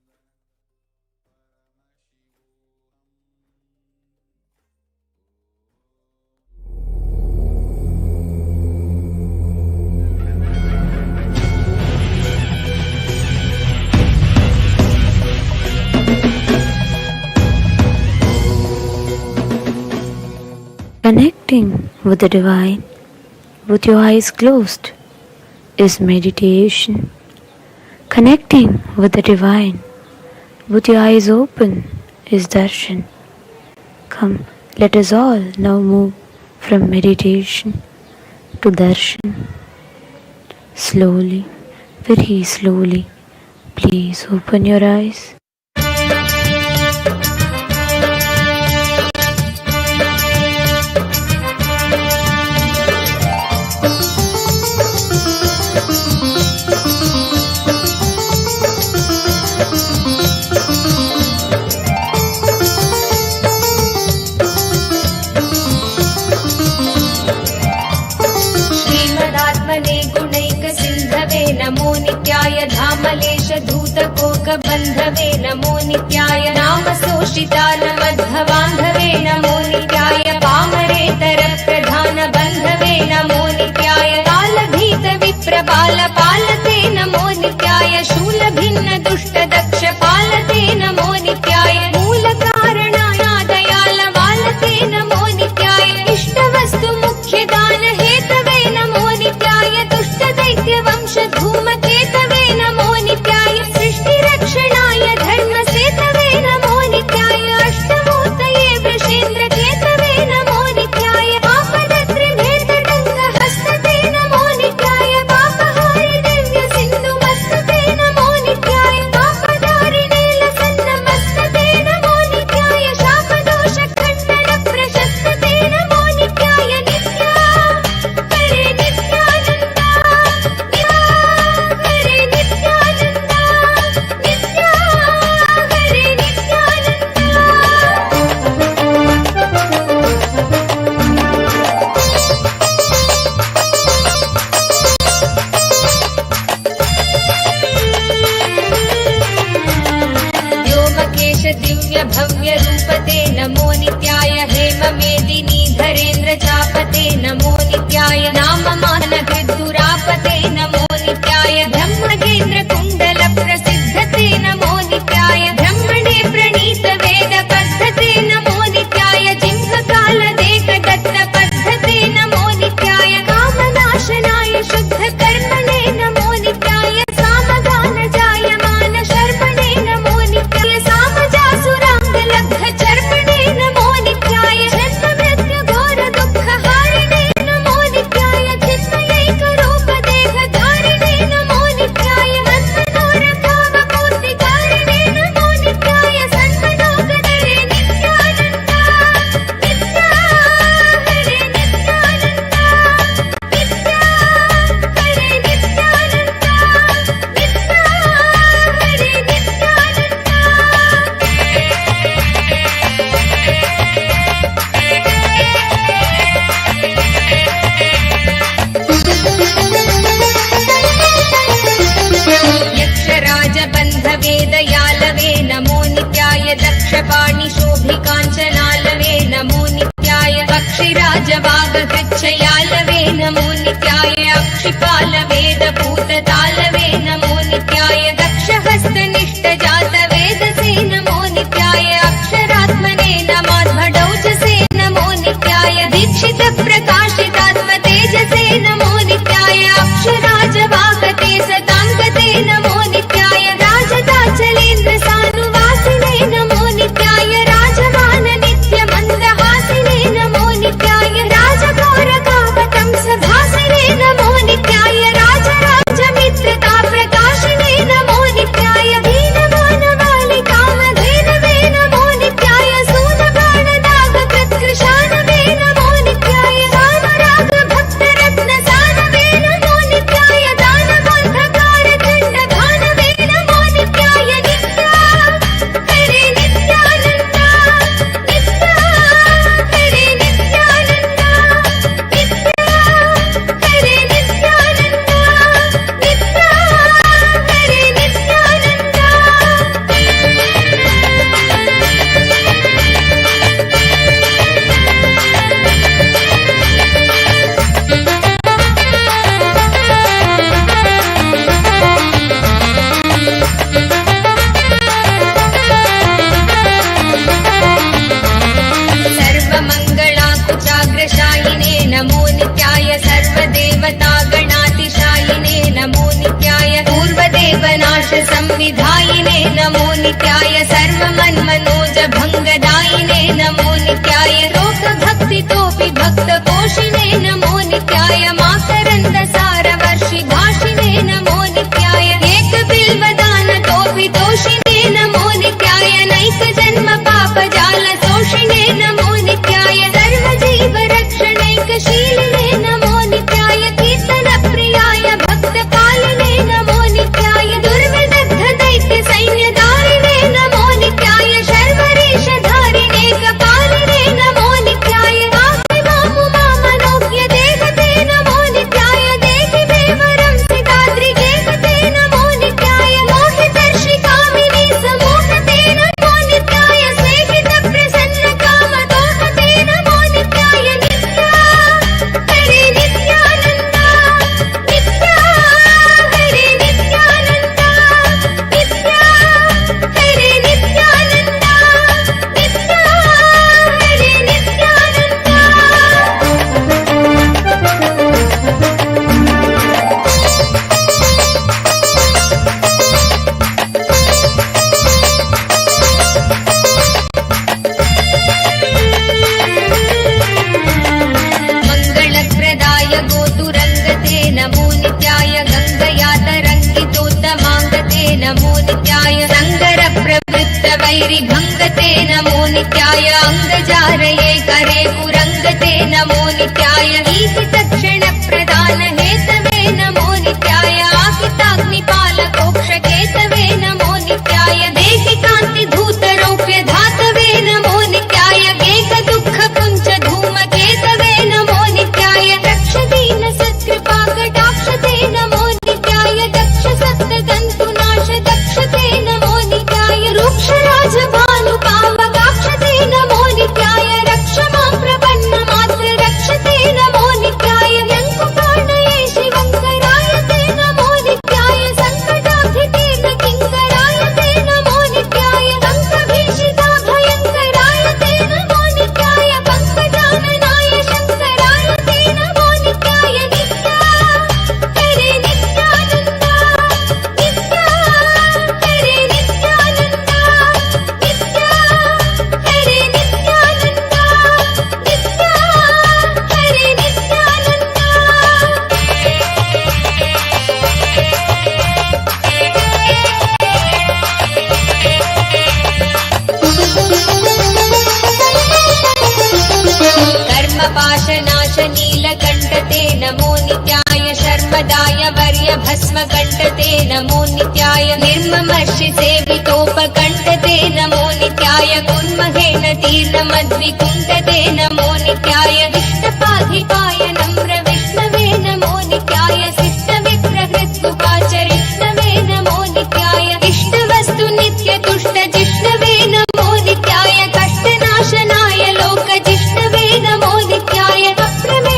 Connecting with the divine with your eyes closed is meditation. Connecting with the divine with your eyes open is darshan. Come, let us all now move from meditation to darshan. Slowly, very slowly, please open your eyes. नमो नित्याय धामलेश धूतकोकबन्धवे नमो नित्याय नामशोषितान मध्वबान्धवे नमो नित्याय पामरेतर प्रधान बन्धवे नमो नित्याय कालभीत विप्रबाल पालते नमो नित्याय शूलभिन्न दुष्ट दक्ष पालते नमो नित्याय मूलकारणाय दयाल वालते नमो नित्याय इष्टवस्तु मुख्यदान हेतवे नमो नित्याय दुष्ट दैत्य वंश धूमकेतवे नमो नित्याय सृष्टिरक्षणाय धर्मसेतवे नमो नित्याय अष्टमूर्तये वृषेन्द्र केतवे नमो नित्याय आपदत्रिनेत्रटङ्क हस्तते नमो नित्याय पापहारि दिव्य सिन्धु मस्तते नमो नित्याय पापदारिणे लसन्न मस्तते नमो हृच्छयालवे नमो नित्याय अक्षिपालवेदभूततालवे नमो नित्याय दक्षहस्तनिष्ठजातवेदसे नमो नित्याय अक्षरात्मने नमाध्वडौचसे नमो नित्याय दीक्षितप्रकाशितात्मतेजसे नमो नित्याय अक्षराजवाहते सताङ्गते नमो नित्याय राजदाचलेन्द्रसानुवासिने नमो नित्याय राजमान नित्यमन्दहासिने नमो नित्याय राजगौरकावतं सभासिने नमो नित्याय राजराजमित्रता प्रकाशिने नमो नित्याय दीनमानवालिकामधेनवे नमो नित्याय सूनबाणदागकृत्कृशानवे नमो नित्याय रामरागभक्तरत्नसानवे नमो नित्याय दानबोधकारखण्डभानवे नमो नित्याय नित्या हरे नित्यानन्द नित्या हरे नित्यानन्द नित्या हरे नित्यानन्द नित्या हरे नित्यानन्द सर्वमङ्गलाकुचाग्रशायिने नमो नित्याय सर्वदेवतागणातिशायिने नमो नित्याय पूर्वदेवनाशसंविधायिने नमो नित्याय सर्वमन्मनोजभङ्गदायिने नमो नित्याय लोकभक्तितोऽपि भक्तपोषिणे नमो नित्याय माकरन्दसारवर्षिभाषिणे नमो नित्याय एकबिल्वदानतोऽपि तोषिणे नमो नित्याय नैकजन्म पापजालशोषिणे नमो नित्याय सर्वजीवरक्षणैकशीलिने नमो नित्याय कीर्तनप्रियाय भक्तपालिने नमो नित्याय दुर्विदग्धदैत्यसैन्यधारिणे नमो नित्याय शर्वरीशधारिणे कपालिने नमो नित्याय पाहि मामुमामनोज्ञ देवते नमो नित्याय देहि मे वरं सिताद्रिगेहते नमो नित्याय मोहितर्षिकामिनी समोहते नमो नित्याय स्नेहितप्रसन्नकामदोहते नमो नित्याय नित्या हरे नित्यानन्द नित्या हरे नित्यानन्द नित्या हरे नित्यानन्द नित्या हरे नित्यानन्द मङ्गलप्रदाय गोतुरङ्गते नमो नित्याय गङ्गया तरङ्गितोत्तमाङ्गते नमो नित्याय सङ्गरप्रवृत्तवैरिभङ्गते नमो नित्याय अङ्गजारये करे पुरङ्गते नमो नित्याय ईशितक्षणप्रदानहेतवे नमो नित्याय आहिताग्निपालकोक्षकेतवे नमो नित्याय देहि कान्तिधूतरौप्य धातवे नमो नित्याय गेकदुःखपुञ्च धूमकेतवे नमो नित्याय रक्षदीन सत्कृपाकटाक्षते नमो नित्याय दक्ष सप्ततन्तुनाश दक्षते नमो नित्याय रूक्षराजभानुकामकाक्षते नमो नित्याय रक्ष मां प्रपन्नमात्र रक्षते नमो नित्याय यङ्कुपाणये शिवङ्कराय ते नमो नित्याय सङ्कटाधितेन किङ्कराय ते नमो नित्याय अङ्कभीषिता भयङ्कराय ते नमो नित्याय पङ्कजाननाय शङ्कराय ते नमो नित्याय नित्या हरे नित्यानन्द नित्या हरे नित्यानन्द नित्या हरे नित्यानन्द नित्या हरे नित्यानन्द कर्मपाशनाशनीलकण्ठते नमो नित्याय शर्मदाय वर्यभस्मकण्ठते नमो नित्याय निर्ममर्षिसेवितोपकण्ठते नमो नित्याय कुन्महेन तीर्णमद्विकुण्ठते नमो नित्याय विष्णुपाधिपाय नम्र विष्णवे नमो नित्याय शिष्टविप्रहृत्कुपाचरिष्णवे नमो नित्याय इष्टवस्तु नित्यतुष्टजिष्णवे नमो नित्याय कष्टनाशनाय लोकजिष्णवे नमो नित्याय अप्रमे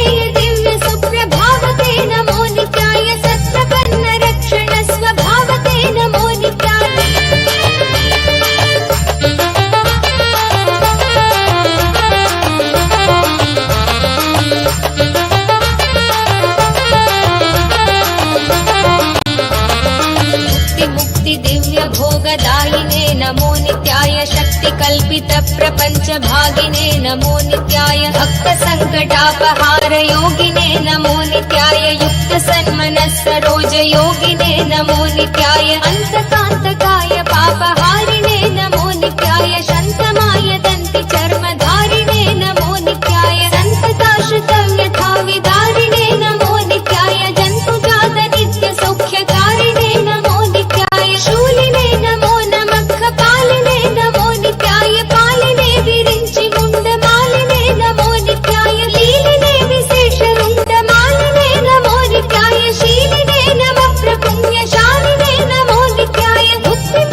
सृष्टिकल्पितप्रपञ्चभागिने नमो नित्याय भक्तसङ्कटापहारयोगिने नमो नित्याय युक्तसन्मनस्सरोजयोगिने नमो नित्याय अन्तकान्तकाय पापहारिणे नमो नित्याय शन्तमाय दन्तिचर्मधारिणे नमो नित्याय सन्तताश्रितव्यथाविदारिणे नमो नित्याय जन्तुजात नित्यसौख्यकारिणे नमो नित्याय शूलिने नमो नमः पालिने नमो नित्याय पालिने विरिञ्चि मुण्डमालिने नमो नित्याय लीलिने विशेषरुण्डमालिने नमो नित्याय शीलिने नमः प्रपुण्यशालिने नमो नित्याय मुक्ति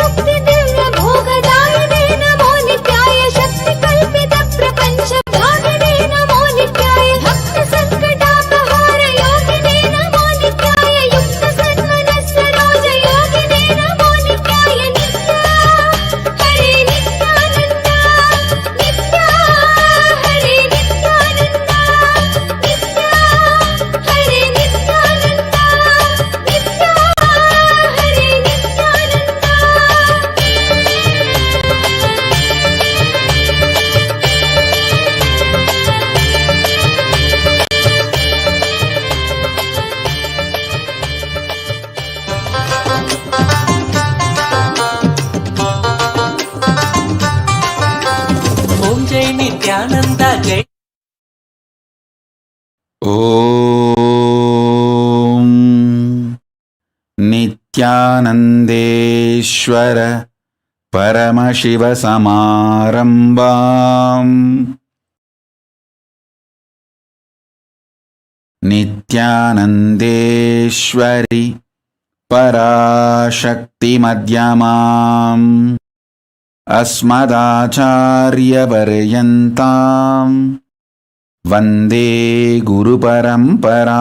दिव्य भोगदायिने नमो नित्याय शक्तिकल्पित प्रपञ्चभागिने नमो नित्याय भक्तसङ्कटापहार योगिने नमो नित्याय युक्तसन्मनस्सरोजयोगिने नमो नित्याय नित्या हरे नित्यानन्द नित्या हरे नित्यानन्द नित्या हरे नित्यानन्द नित्या हरे ओम जय नित्यानंद जय ॐ नित्यानन्देश्वर परमशिवसमारम्भाम् नित्यानन्देश्वरि पराशक्तिमध्यमाम् अस्मदाचार्यपर्यन्ताम् वन्दे गुरुपरम्पराम्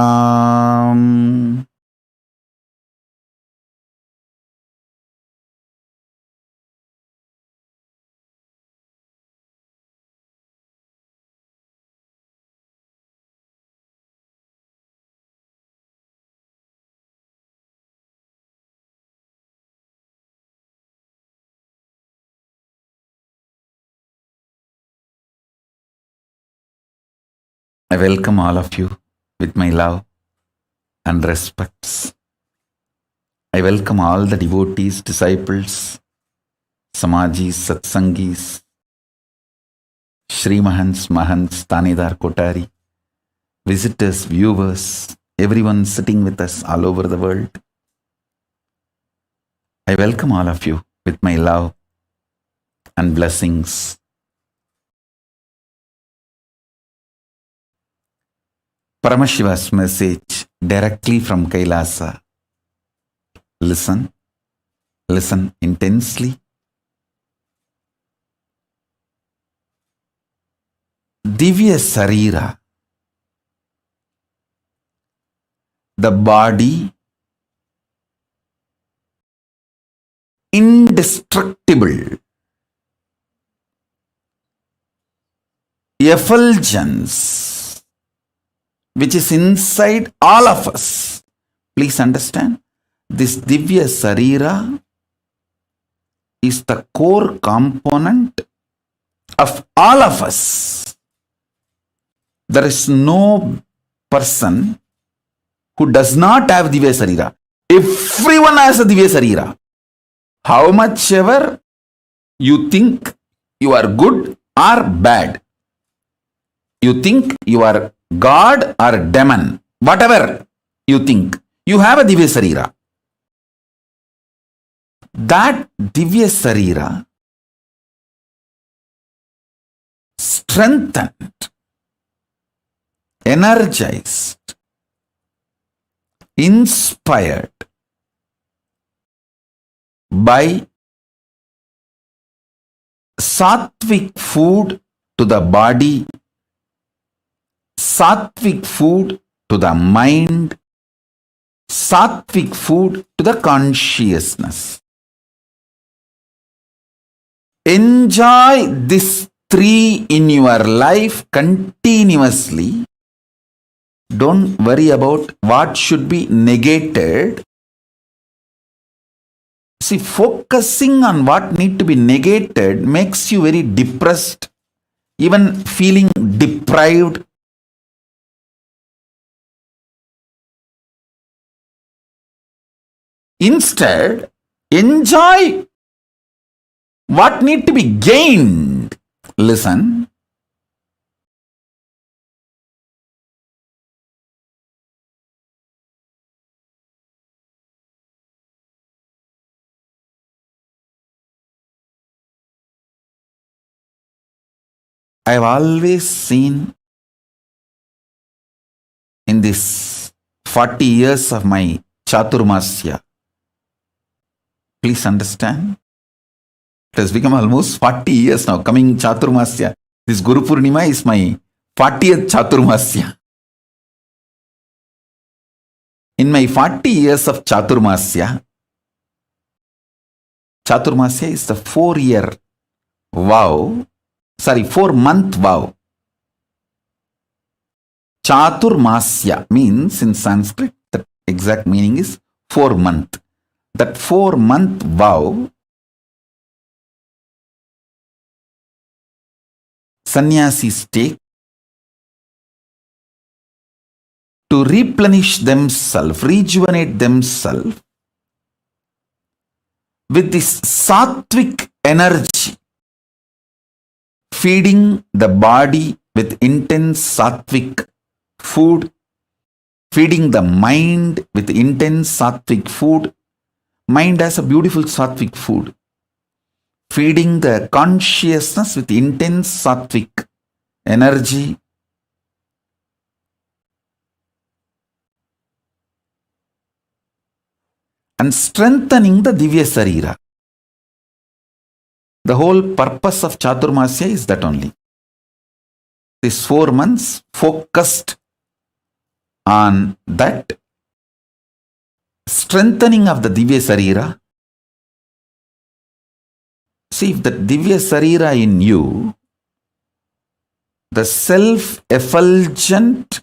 I welcome all of you with my love and respects. I welcome all the devotees, disciples, Samajis, Satsangis, Shri Mahants, Mahants, Tanidar Kotari, visitors, viewers, everyone sitting with us all over the world. I welcome all of you with my love and blessings. Paramashiva's message directly from Kailasa. Listen intensely. Divya Sarira, the body, indestructible, effulgence, which is inside all of us. Please understand, this Divya Sarira is the core component of all of us. There is no person who does not have Divya Sarira. Everyone has a Divya Sarira. How much ever you think you are good or bad, you think you are God or demon, whatever you think, you have a Divya Sarira. That Divya Sarira strengthened, energized, inspired by sattvic food to the body, sattvic food to the mind, sattvic food to the consciousness. Enjoy these three in your life continuously. Don't worry about what should be negated. See, focusing on what need to be negated makes you very depressed, even feeling deprived. Instead, enjoy what need to be gained. Listen. I've always seen in this 40 years of my Chaturmasya, please understand, it has become almost 40 years now, coming Chaturmasya. This Guru Purnima is my 40th Chaturmasya. In my 40 years of Chaturmasya, Chaturmasya is the 4-year vow, 4-month vow. Chaturmasya means in Sanskrit, the exact meaning is 4-month. That 4-month vow, sannyasis take to replenish themselves, rejuvenate themselves with this sattvic energy, feeding the body with intense sattvic food, feeding the mind with intense sattvic food. Mind has a beautiful sattvic food. Feeding the consciousness with intense sattvic energy. And strengthening the Divya Sarira. The whole purpose of Chaturmasya is that only. These 4 months focused on that strengthening of the Divya Sarira. See, if the Divya Sarira in you, the self-effulgent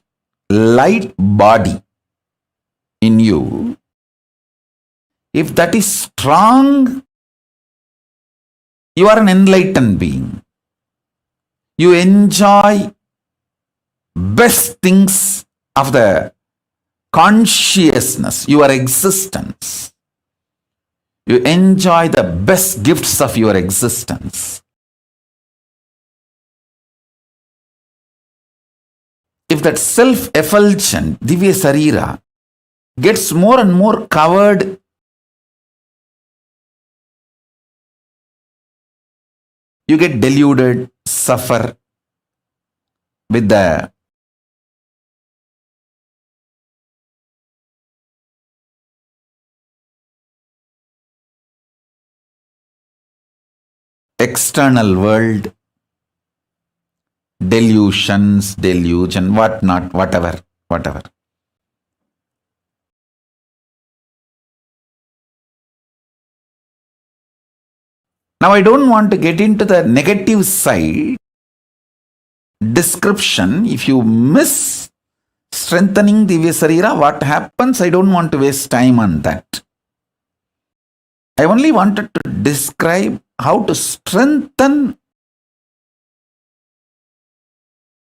light body in you, if that is strong, you are an enlightened being. You enjoy best things of the consciousness, your existence. You enjoy the best gifts of your existence. If that self-effulgent Divya Sarira gets more and more covered, you get deluded, suffer with the external world, delusions, deluge and whatnot, whatever. Now I don't want to get into the negative side description. If you miss strengthening Divya Sarira, what happens? I don't want to waste time on that. I only wanted to describe how to strengthen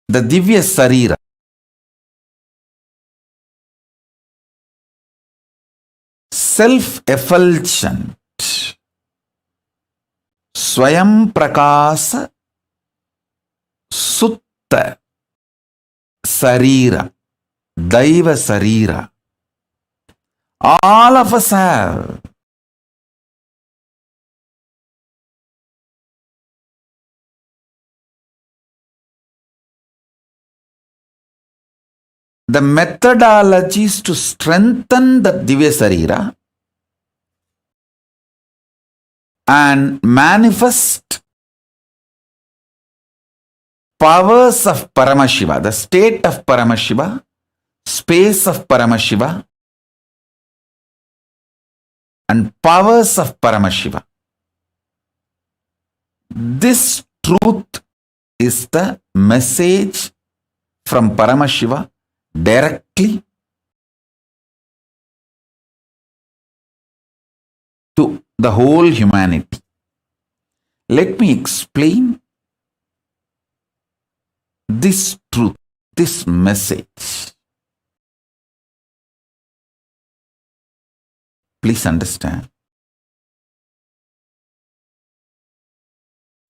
the Divya Sarira. Self-effulgent, Swayam Prakasa Sutta Sarira, Daiva Sarira. All of us have. The methodologies to strengthen the Divya Sarira and manifest powers of Paramashiva, the state of Paramashiva, space of Paramashiva, and powers of Paramashiva. This truth is the message from Paramashiva directly to the whole humanity. Let me explain this truth, this message. Please understand.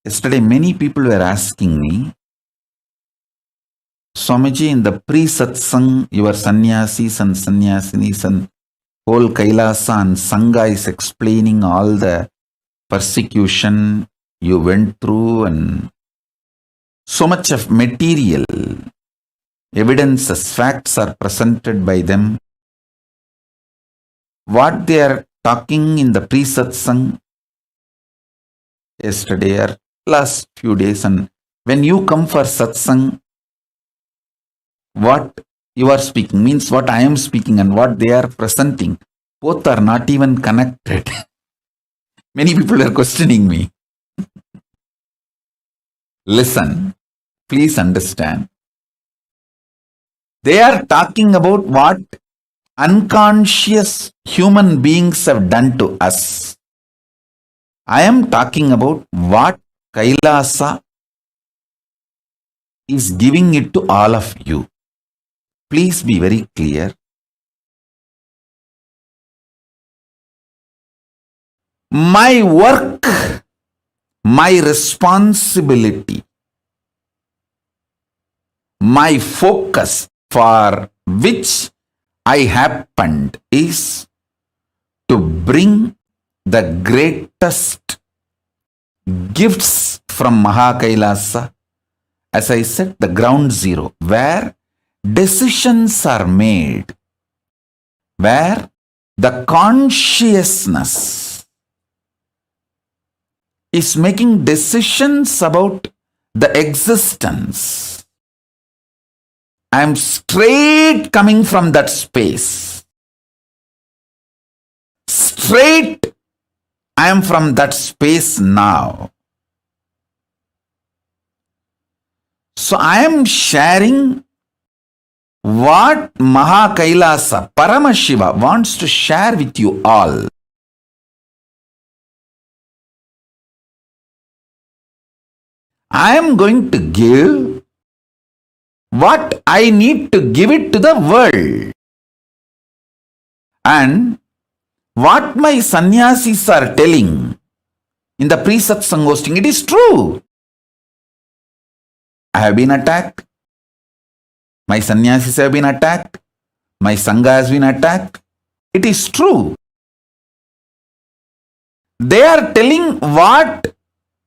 Yesterday, many people were asking me, Swamiji, in the pre-satsang, your sannyasis and sannyasinis and whole Kailasa and Sangha is explaining all the persecution you went through and so much of material evidences, facts are presented by them. What they are talking in the pre-satsang yesterday or last few days, and when you come for satsang, what you are speaking means what I am speaking and what they are presenting, both are not even connected. Many people are questioning me. Listen, please understand. They are talking about what unconscious human beings have done to us. I am talking about what Kailasa is giving it to all of you. Please be very clear. My work, my responsibility, my focus for which I happened is to bring the greatest gifts from Mahakailasa, as I said, the ground zero, where decisions are made, where the consciousness is making decisions about the existence. I am straight coming from that space. Straight I am from that space now. So I am sharing what Mahakailasa, Paramashiva wants to share with you all. I am going to give what I need to give it to the world. And what my sannyasis are telling in the pre-satsang hosting, it is true. I have been attacked. My sannyasis have been attacked. My sangha has been attacked. It is true. They are telling what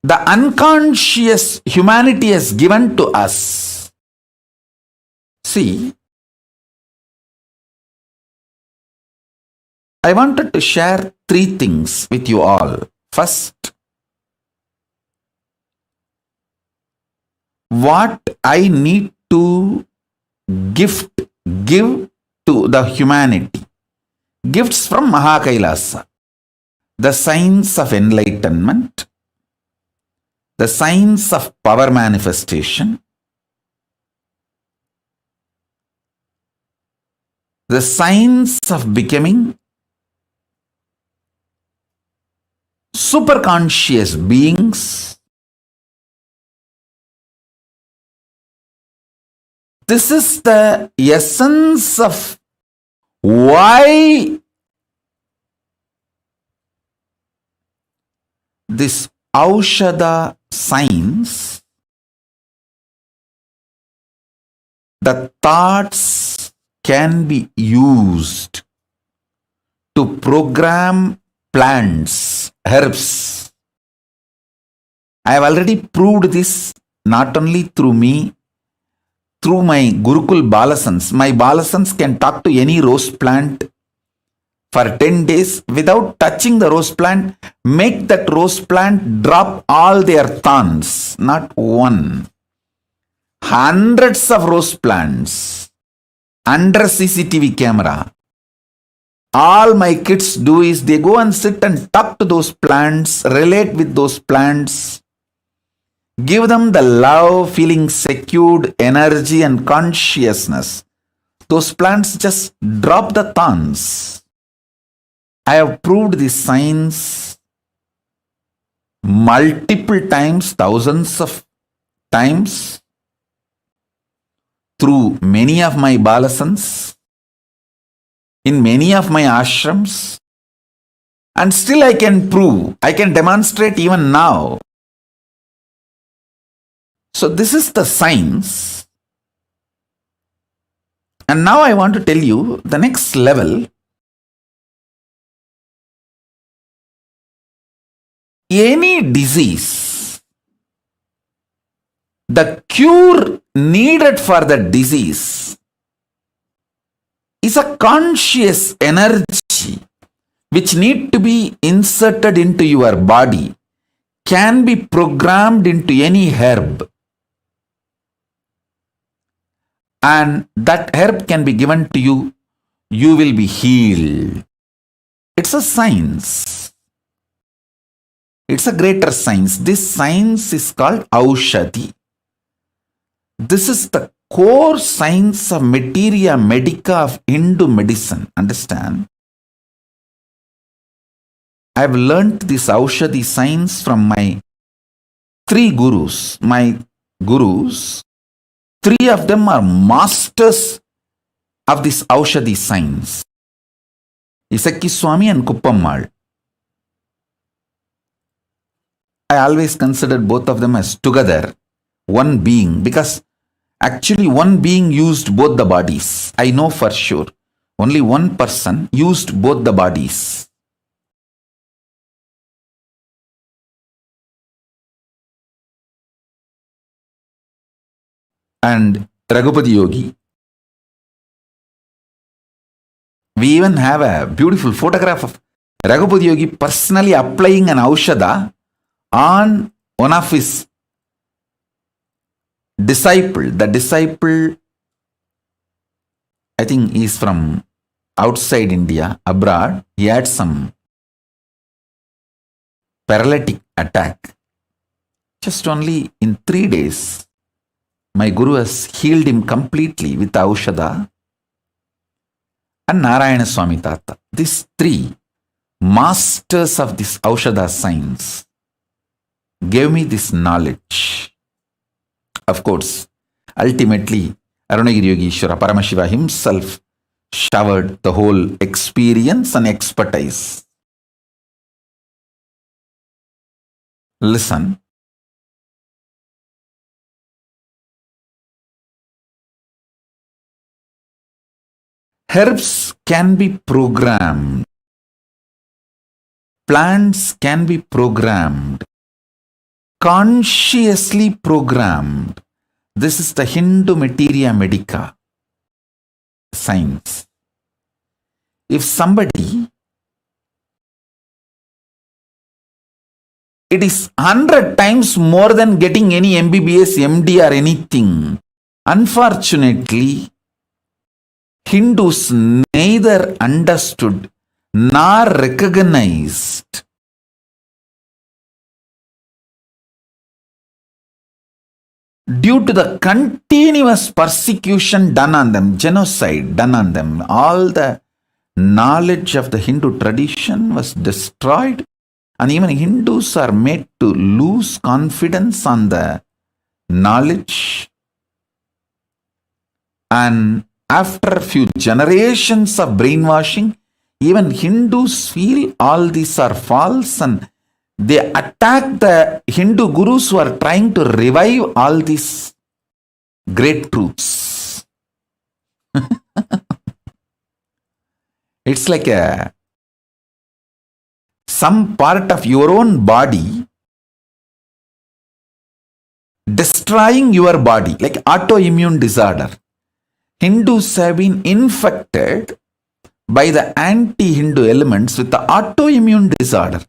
the unconscious humanity has given to us. See, I wanted to share three things with you all. First, what I need to give to the humanity. Gifts from Mahakailasa. The science of enlightenment, the science of power manifestation, the science of becoming superconscious beings. This is the essence of why this Aushadha science, the thoughts can be used to program plants, herbs. I have already proved this not only through me, through my Gurukul Balasans. My Balasans can talk to any rose plant for 10 days without touching the rose plant, make that rose plant drop all their thorns, not one. Hundreds of rose plants under CCTV camera. All my kids do is they go and sit and talk to those plants, relate with those plants, give them the love, feeling secured, energy and consciousness. Those plants just drop the thorns. I have proved this science multiple times, thousands of times, through many of my balasans, in many of my ashrams, and still I can prove, I can demonstrate even now. So this is the science. And now I want to tell you the next level. Any disease, the cure needed for the disease is a conscious energy which need to be inserted into your body, can be programmed into any herb, and that herb can be given to you, you will be healed. It's a science. It's a greater science. This science is called Aushadhi. This is the core science of materia medica of Hindu medicine. Understand? I have learnt this Aushadhi science from my three gurus. My gurus, three of them are masters of this Aushadhi science. Isakki Swami and Kuppammal. I always considered both of them as together, one being, because actually one being used both the bodies. I know for sure. Only one person used both the bodies. And Raghupati Yogi. We even have a beautiful photograph of Raghupati Yogi personally applying an Aushadha on one of his disciple. The disciple, I think, is from outside India, abroad. He had some paralytic attack. Just only in 3 days, my Guru has healed him completely with Aushadha and Narayana Swami Tata. These three masters of this Aushadha science gave me this knowledge. Of course, ultimately, Arunagiri Yogeshwara Paramashiva himself showered the whole experience and expertise. Listen. Herbs can be programmed. Plants can be programmed. Consciously programmed. This is the Hindu materia medica science. If somebody, it is 100 times more than getting any MBBS, MD or anything. Unfortunately, Hindus neither understood nor recognized due to the continuous persecution done on them, genocide done on them. All the knowledge of the Hindu tradition was destroyed, and even Hindus are made to lose confidence on the knowledge. And after a few generations of brainwashing, even Hindus feel all these are false, and they attack the Hindu gurus who are trying to revive all these great truths. It's like some part of your own body destroying your body, like autoimmune disorder. Hindus have been infected by the anti-Hindu elements with the autoimmune disorder.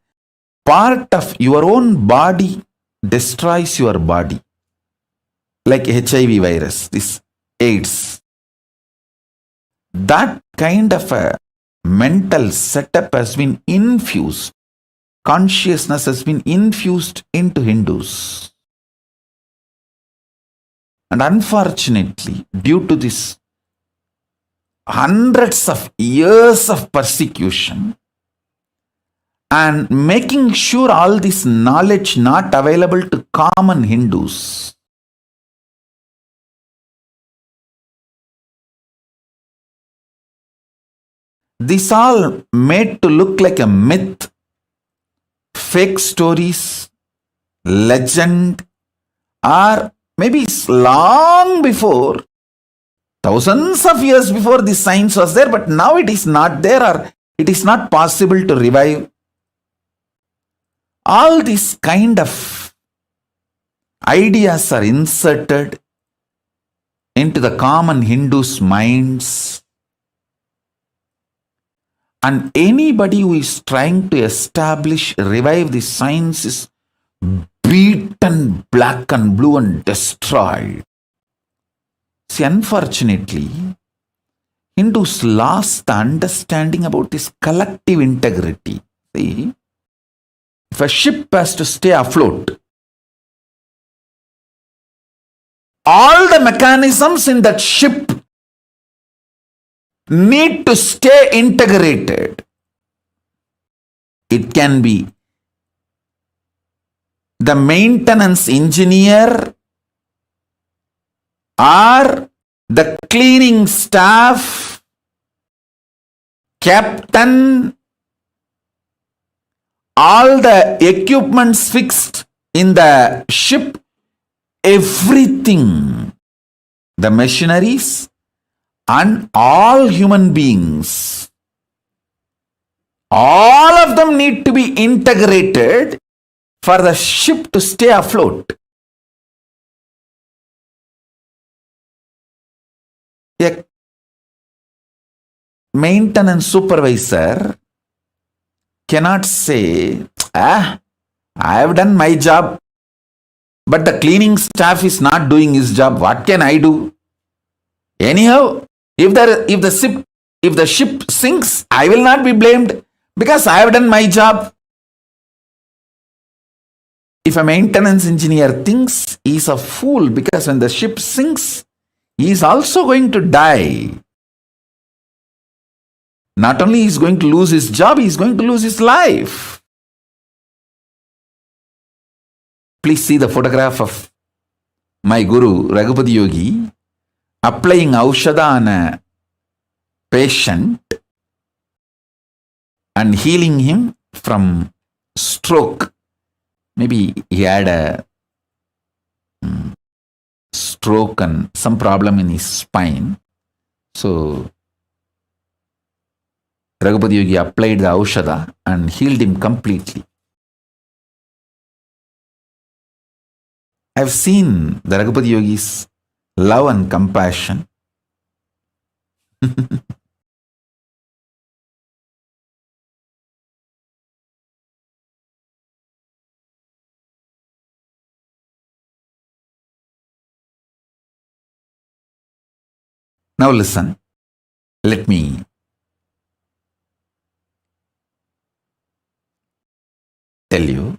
Part of your own body destroys your body, like HIV virus, this AIDS. That kind of a mental setup has been infused. Consciousness has been infused into Hindus. And unfortunately, due to this hundreds of years of persecution, and making sure all this knowledge not available to common Hindus. This all made to look like a myth, fake stories, legend, or maybe it's long before, thousands of years before this science was there, but now it is not there or it is not possible to revive. All these kind of ideas are inserted into the common Hindus' minds. And anybody who is trying to revive the science is beaten black and blue and destroyed. See, unfortunately, Hindus lost the understanding about this collective integrity. See, if a ship has to stay afloat, all the mechanisms in that ship need to stay integrated. It can be the maintenance engineer or the cleaning staff, captain, all the equipments fixed in the ship, everything, the machineries, and all human beings, all of them need to be integrated for the ship to stay afloat. A maintenance supervisor cannot say, I have done my job, but the cleaning staff is not doing his job. What can I do? Anyhow, if the ship sinks, I will not be blamed because I have done my job. If a maintenance engineer thinks he is a fool because when the ship sinks, he is also going to die. Not only is going to lose his job, he is going to lose his life. Please see the photograph of my Guru Raghupati Yogi applying Aushadha on a patient and healing him from stroke. Maybe he had a stroke and some problem in his spine. So Raghupati Yogi applied the Aushadha and healed him completely. I have seen the Raghupati Yogi's love and compassion. Now listen, let me tell you.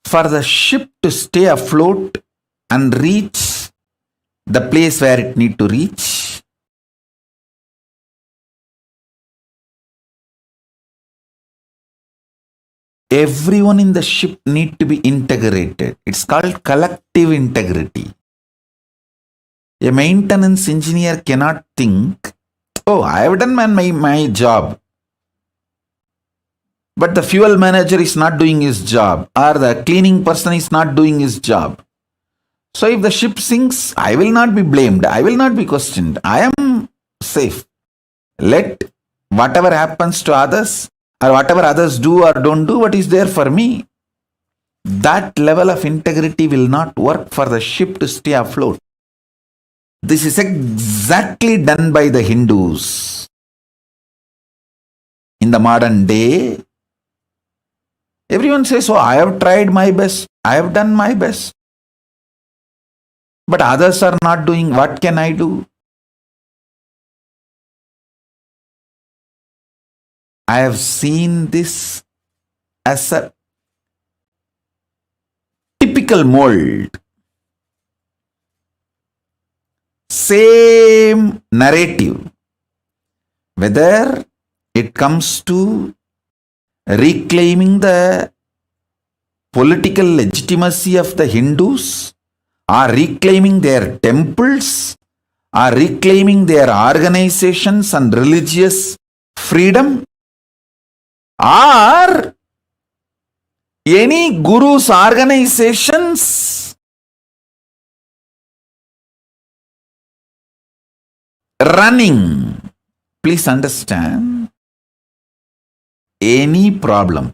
For the ship to stay afloat and reach the place where it need to reach, everyone in the ship need to be integrated. It's called collective integrity. A maintenance engineer cannot think, oh, I have done my job, but the fuel manager is not doing his job, or the cleaning person is not doing his job. So if the ship sinks, I will not be blamed. I will not be questioned. I am safe. Let whatever happens to others, or whatever others do or don't do, what is there for me? That level of integrity will not work for the ship to stay afloat. This is exactly done by the Hindus. In the modern day, everyone says, oh, I have tried my best. I have done my best. But others are not doing. What can I do? I have seen this as a typical mold. Same narrative. Whether it comes to reclaiming the political legitimacy of the Hindus, or reclaiming their temples, or reclaiming their organizations and religious freedom, or any guru's organizations running, please understand, any problem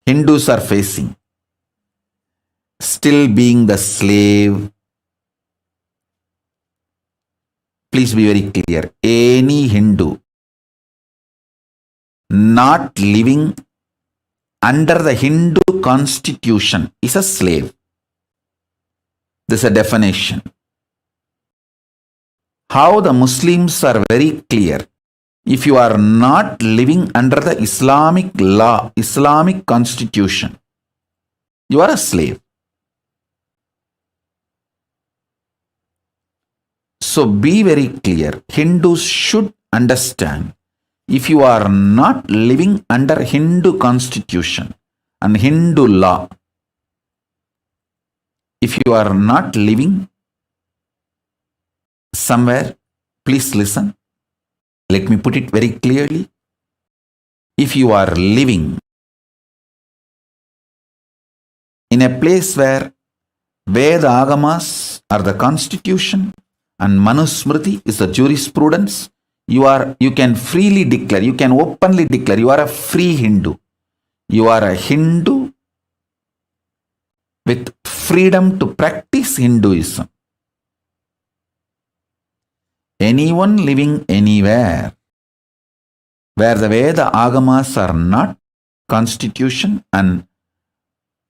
Hindus are facing, still being the slave, please be very clear, any Hindu not living under the Hindu constitution is a slave. This is a definition. How the Muslims are very clear. If you are not living under the Islamic law, Islamic constitution, you are a slave. So be very clear. Hindus should understand, if you are not living under Hindu constitution and Hindu law, if you are not living somewhere, please listen. Let me put it very clearly. If you are living in a place where Veda Agamas are the constitution and Manusmriti is the jurisprudence, you can freely declare, you can openly declare, you are a free Hindu. You are a Hindu with freedom to practice Hinduism. Anyone living anywhere where the Veda Agamas are not constitution and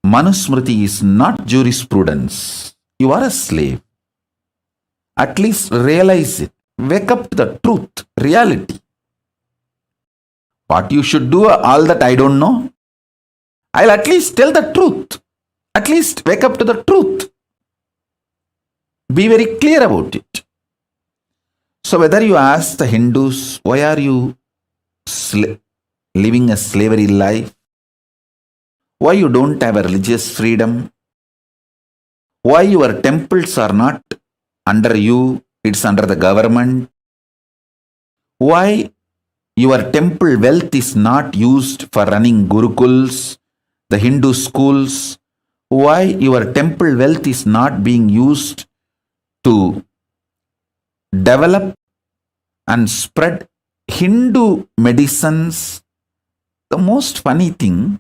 Manusmriti is not jurisprudence, you are a slave. At least realize it. Wake up to the truth, reality. What you should do, all that I don't know. I'll at least tell the truth. At least wake up to the truth. Be very clear about it. So whether you ask the Hindus, why are you living a slavery life? Why you don't have a religious freedom? Why your temples are not under you, it's under the government? Why your temple wealth is not used for running gurukuls, the Hindu schools? Why your temple wealth is not being used to develop and spread Hindu medicines? The most funny thing,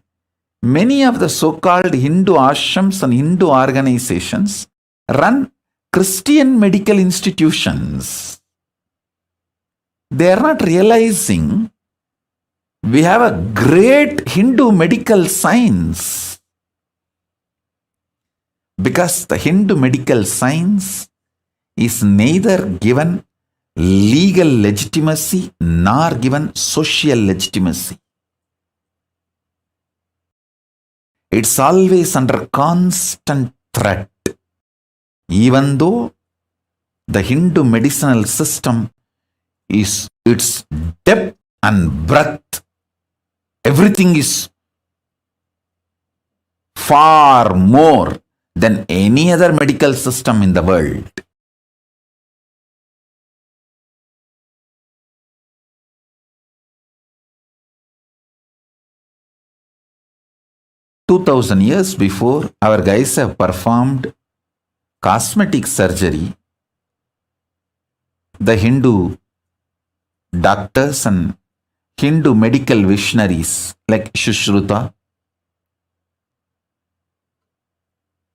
many of the so-called Hindu ashrams and Hindu organizations run Christian medical institutions. They are not realizing we have a great Hindu medical science, because the Hindu medical science is neither given legal legitimacy nor given social legitimacy. It's always under constant threat. Even though the Hindu medicinal system is its depth and breadth, everything is far more than any other medical system in the world. "2,000 years before, our guys have performed cosmetic surgery. The Hindu doctors and Hindu medical visionaries like Shushruta,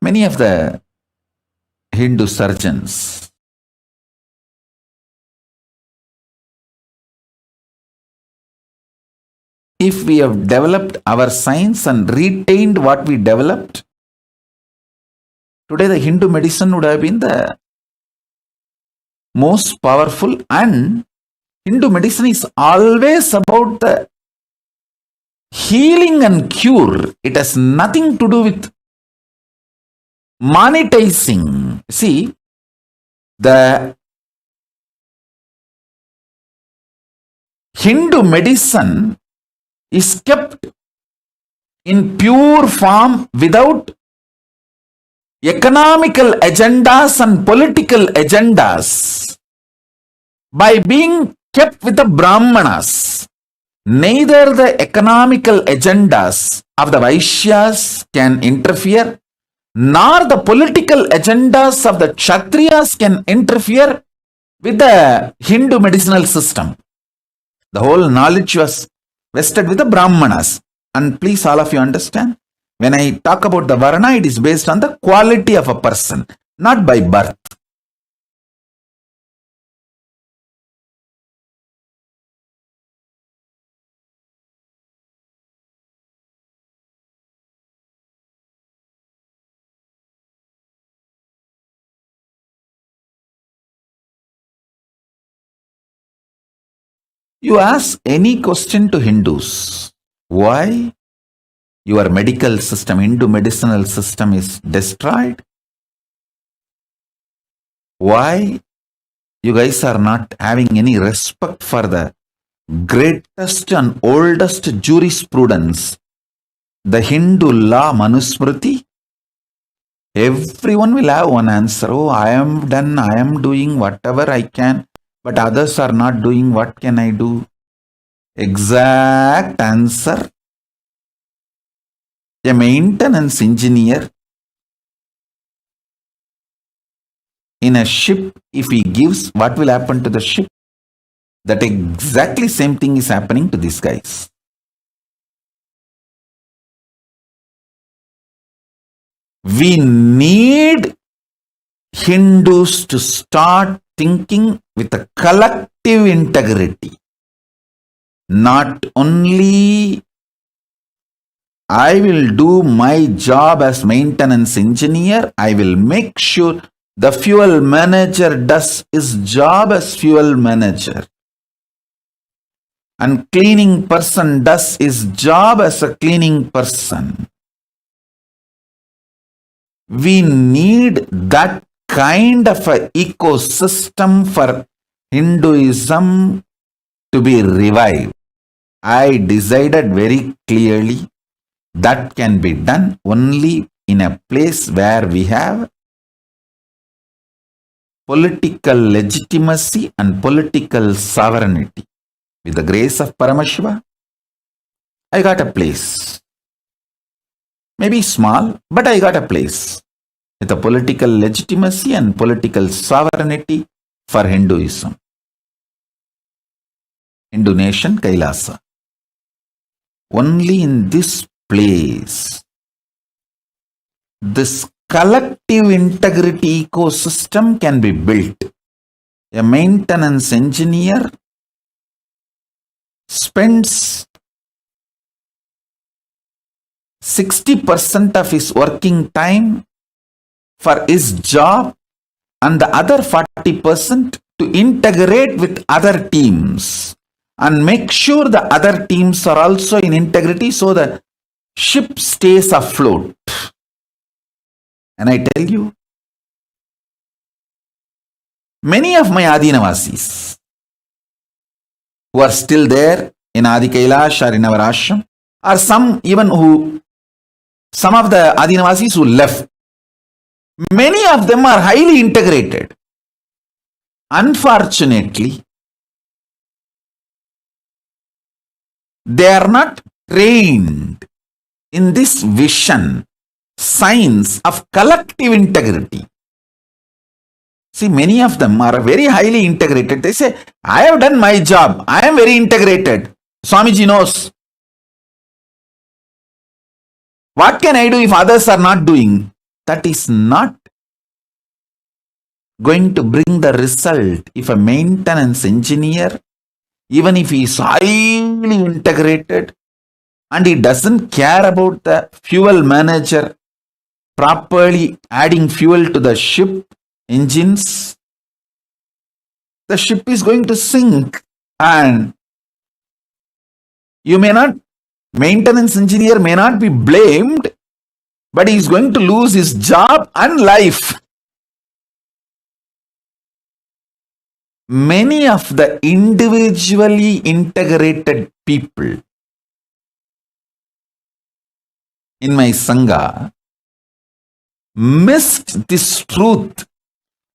many of the Hindu surgeons, if we have developed our science and retained what we developed, today the Hindu medicine would have been the most powerful. And Hindu medicine is always about the healing and cure. It has nothing to do with monetizing. See, the Hindu medicine is kept in pure form without economical agendas and political agendas by being kept with the Brahmanas. Neither the economical agendas of the Vaishyas can interfere, nor the political agendas of the Kshatriyas can interfere with the Hindu medicinal system. The whole knowledge was vested with the Brahmanas. And please, all of you understand, when I talk about the Varna, it is based on the quality of a person, not by birth. You ask any question to Hindus, why your medical system, Hindu medicinal system is destroyed? Why you guys are not having any respect for the greatest and oldest jurisprudence, the Hindu law Manusmriti? Everyone will have one answer. Oh, I am done, I am doing whatever I can, but others are not doing. What can I do? Exact answer. A maintenance engineer in a ship, if he gives, what will happen to the ship? That exactly same thing is happening to these guys. We need Hindus to start thinking with a collective integrity. Not only I will do my job as maintenance engineer, I will make sure the fuel manager does his job as fuel manager. And cleaning person does his job as a cleaning person. We need that kind of an ecosystem for Hinduism to be revived. I decided very clearly that can be done only in a place where we have political legitimacy and political sovereignty. With the grace of Paramashiva, I got a place. Maybe small, but I got a place with a political legitimacy and political sovereignty for Hinduism. Hindu nation, Kailasa. Only in this place, this collective integrity ecosystem can be built. A maintenance engineer spends 60% of his working time for his job and the other 40% to integrate with other teams and make sure the other teams are also in integrity so the ship stays afloat. And I tell you, many of my Adinavasis who are still there in Adi Kailash or in our ashram, or some of the Adinavasis who left, many of them are highly integrated. Unfortunately, they are not trained in this vision, science of collective integrity. See, many of them are very highly integrated. They say, I have done my job. I am very integrated. Swamiji knows. What can I do if others are not doing? That is not going to bring the result if a maintenance engineer, even if he is highly integrated and he doesn't care about the fuel manager properly adding fuel to the ship engines, the ship is going to sink. And maintenance engineer may not be blamed, but he is going to lose his job and life. many of the individually integrated people in my Sangha missed this truth.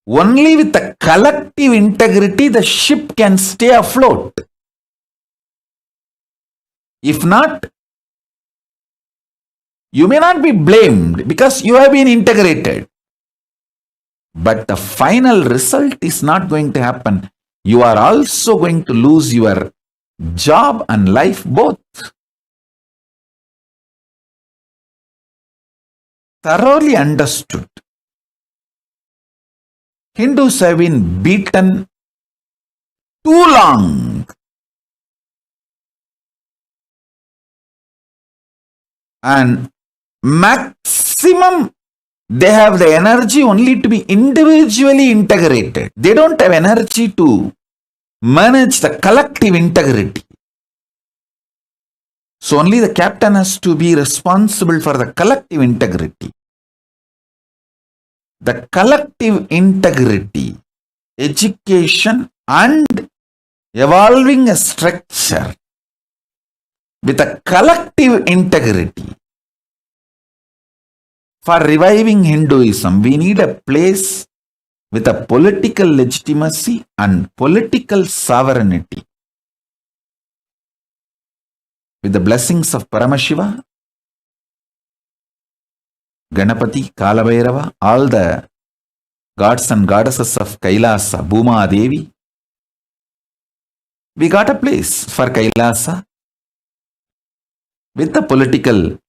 Only with the collective integrity the ship can stay afloat. If not, you may not be blamed because you have been integrated. But the final result is not going to happen. You are also going to lose your job and life both. Thoroughly understood. Hindus have been beaten too long. And maximum they have the energy only to be individually integrated. They don't have energy to manage the collective integrity. So only the captain has to be responsible for the collective integrity. The collective integrity, education and evolving a structure with a collective integrity. For reviving Hinduism, we need a place with a political legitimacy and political sovereignty. With the blessings of Paramashiva, Ganapati, Kalabhairava, all the gods and goddesses of Kailasa, Bhuma Devi, we got a place for Kailasa with the political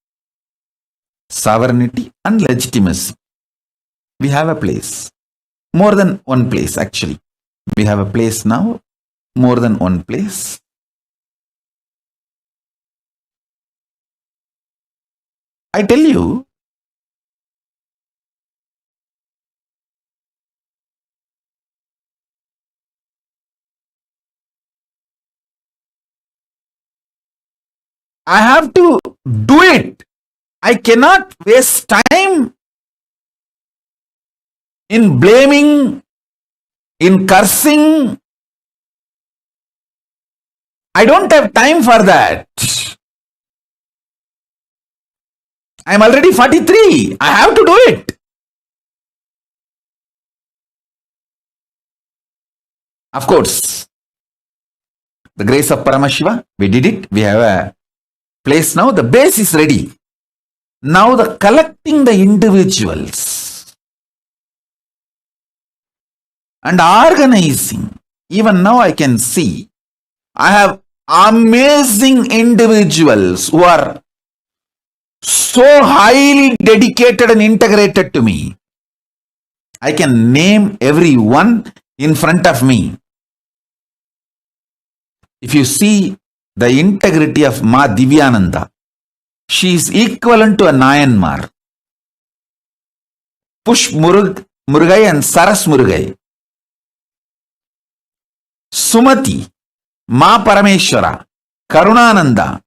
sovereignty and legitimacy. We have a place. More than one place, actually. We have a place now, more than one place. I tell you, I have to do it. I cannot waste time in blaming, in cursing. I don't have time for that. I'm already 43. I have to do it. Of course, the grace of Paramashiva, we did it. We have a place now. The base is ready. Now the collecting the individuals and organizing. Even now I can see I have amazing individuals who are so highly dedicated and integrated to me. I can name every one in front of me. If you see the integrity of Ma Divyananda, she is equivalent to a Nayanmar. Push Murugai and Saras Murugai. Sumati, Ma Parameshwara, Karunananda,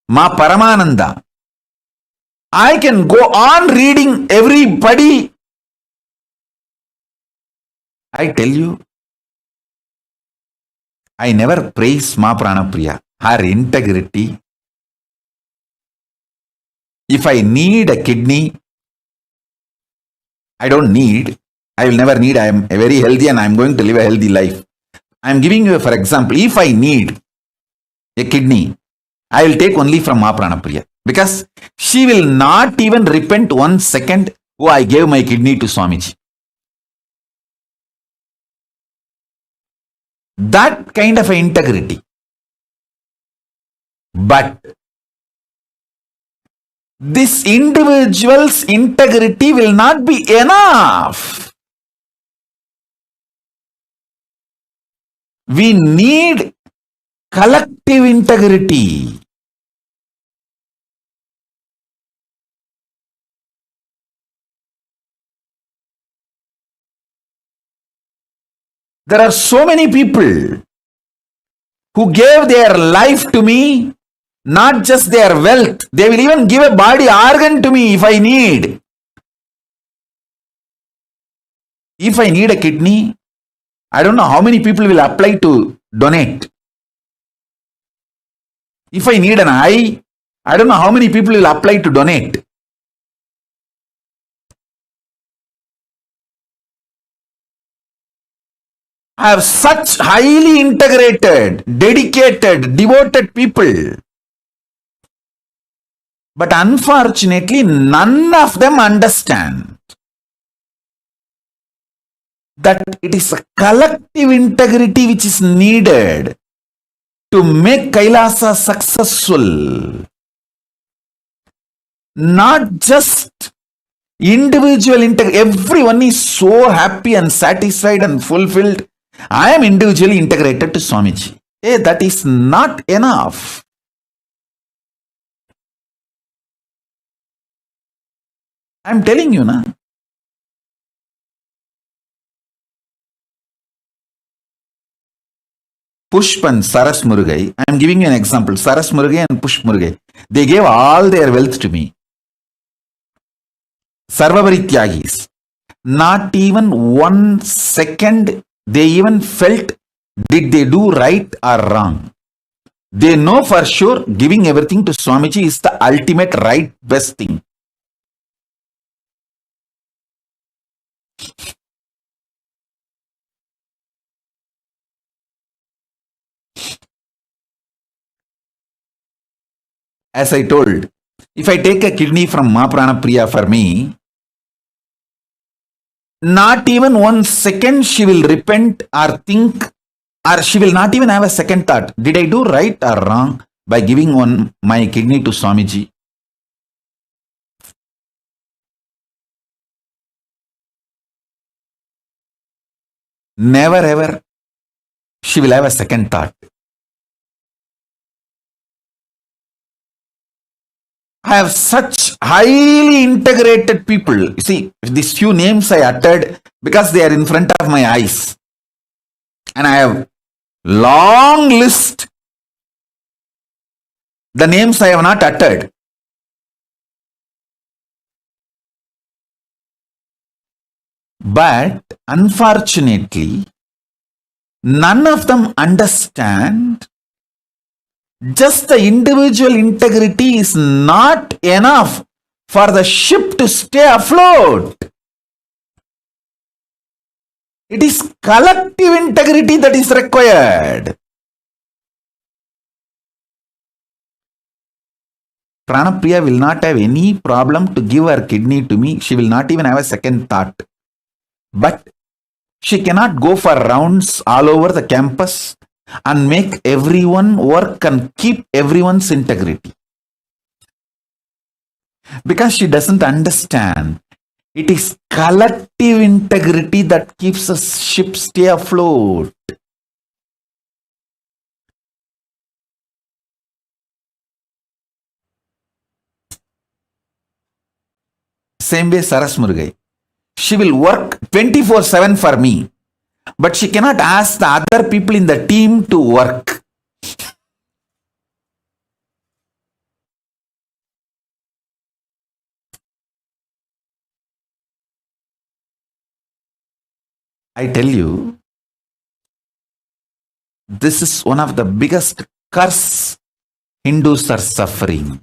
Ma Paramananda. I can go on reading everybody. I tell you, I never praise Ma Pranapriya, her integrity. If I need a kidney, I don't need, I will never need, I am very healthy and I am going to live a healthy life. I am giving you, for example, if I need a kidney, I will take only from Ma Pranapriya because she will not even repent 1 second, oh, I gave my kidney to Swamiji. That kind of integrity. But this individual's integrity will not be enough. We need collective integrity. There are so many people who gave their life to me, not just their wealth. They will even give a body organ to me if I need. If I need a kidney, I don't know how many people will apply to donate. If I need an eye, I don't know how many people will apply to donate. I have such highly integrated, dedicated, devoted people. But unfortunately, none of them understand that it is a collective integrity which is needed to make Kailasa successful. Not just individual integrity. Everyone is so happy and satisfied and fulfilled. I am individually integrated to Swamiji. Hey, that is not enough. I am telling you now. Pushp and Saras Murugai. I am giving you an example. Saras Murugai and Pushp Murugai. They gave all their wealth to me. Sarvavari Tyagis. Not even 1 second they even felt did they do right or wrong. They know for sure giving everything to Swamiji is the ultimate right best thing. As I told, if I take a kidney from Ma Prana Priya for me, not even 1 second she will repent or think, or she will not even have a second thought. Did I do right or wrong by giving my kidney to Swamiji? Never ever she will have a second thought. I have such highly integrated people. You see, these few names I uttered because they are in front of my eyes. And I have long list. The names I have not uttered. But unfortunately, none of them understand just the individual integrity is not enough for the ship to stay afloat. It is collective integrity that is required. Pranapriya will not have any problem to give her kidney to me. She will not even have a second thought. But she cannot go for rounds all over the campus and make everyone work and keep everyone's integrity. Because she doesn't understand. It is collective integrity that keeps a ship stay afloat. Same way Saras Murugai. She will work 24/7 for me. But she cannot ask the other people in the team to work. I tell you, this is one of the biggest curse Hindus are suffering.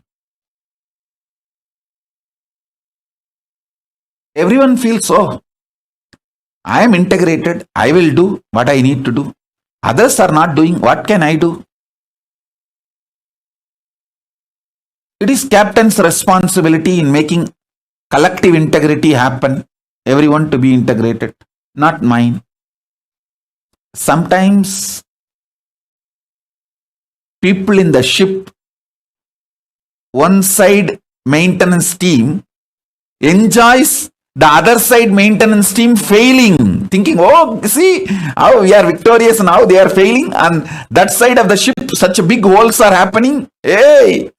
Everyone feels, oh, I am integrated. I will do what I need to do. Others are not doing. What can I do? It is captain's responsibility in making collective integrity happen. Everyone to be integrated, not mine. Sometimes people in the ship, one side maintenance team enjoys the other side maintenance team failing, thinking, oh, see how we are victorious now, they are failing, and that side of the ship, such big holes are happening. Hey,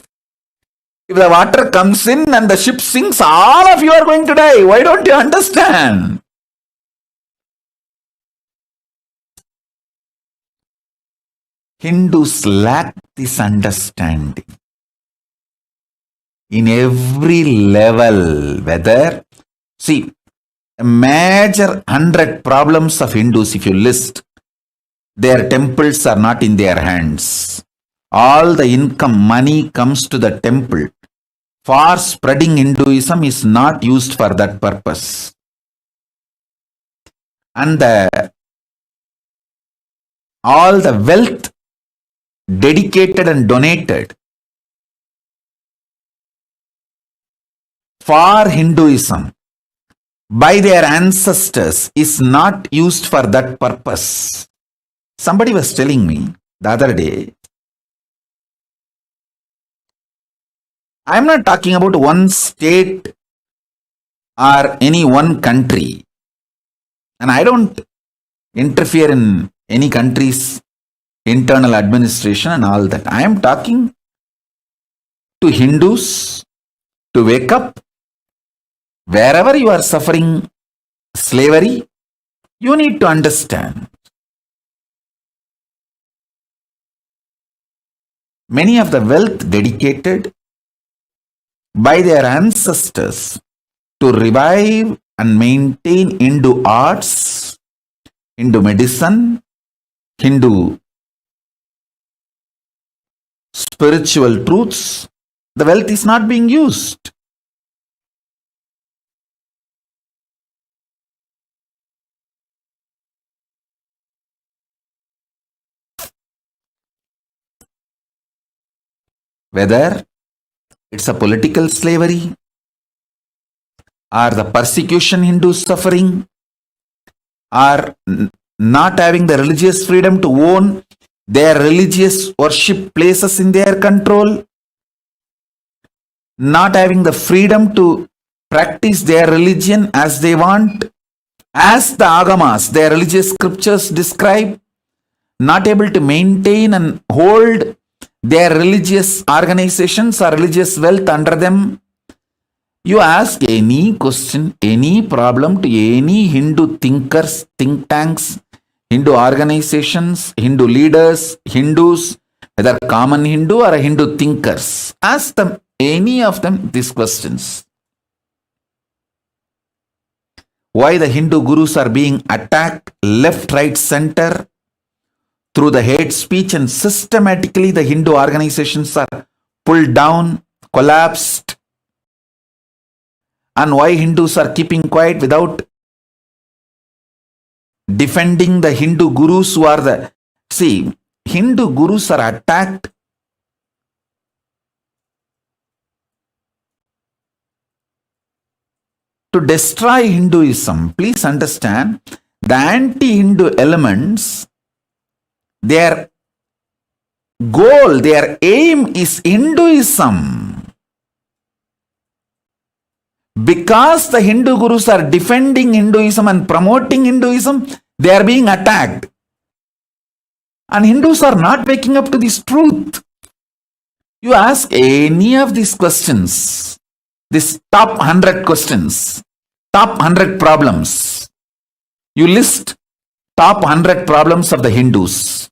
if the water comes in and the ship sinks, all of you are going to die. Why don't you understand? Hindus lack this understanding. In every level, whether, see, a major 100 problems of Hindus, if you list, their temples are not in their hands. All the income, money comes to the temple. For spreading Hinduism is not used for that purpose. And all the wealth dedicated and donated for Hinduism by their ancestors is not used for that purpose. Somebody was telling me the other day, I'm not talking about one state or any one country, and I don't interfere in any country's internal administration and all that. I am talking to Hindus to wake up. Wherever you are suffering slavery, you need to understand. Many of the wealth dedicated by their ancestors to revive and maintain Hindu arts, Hindu medicine, Hindu spiritual truths, the wealth is not being used. Whether it's a political slavery or the persecution Hindus suffering or not having the religious freedom to own their religious worship places in their control, not having the freedom to practice their religion as they want, as the agamas, their religious scriptures describe, not able to maintain and hold their religious organizations or religious wealth under them. You ask any question, any problem to any Hindu thinkers, think tanks, Hindu organizations, Hindu leaders, Hindus, whether common Hindu or Hindu thinkers, ask them, any of them, these questions. Why the Hindu gurus are being attacked left, right, center through the hate speech, and systematically the Hindu organizations are pulled down, collapsed, and why Hindus are keeping quiet without defending the Hindu gurus who are the... See, Hindu gurus are attacked to destroy Hinduism. Please understand, the anti-Hindu elements, their goal, their aim is Hinduism. Because the Hindu gurus are defending Hinduism and promoting Hinduism, they are being attacked. And Hindus are not waking up to this truth. You ask any of these questions, this top 100 questions, top 100 problems. You list top 100 problems of the Hindus.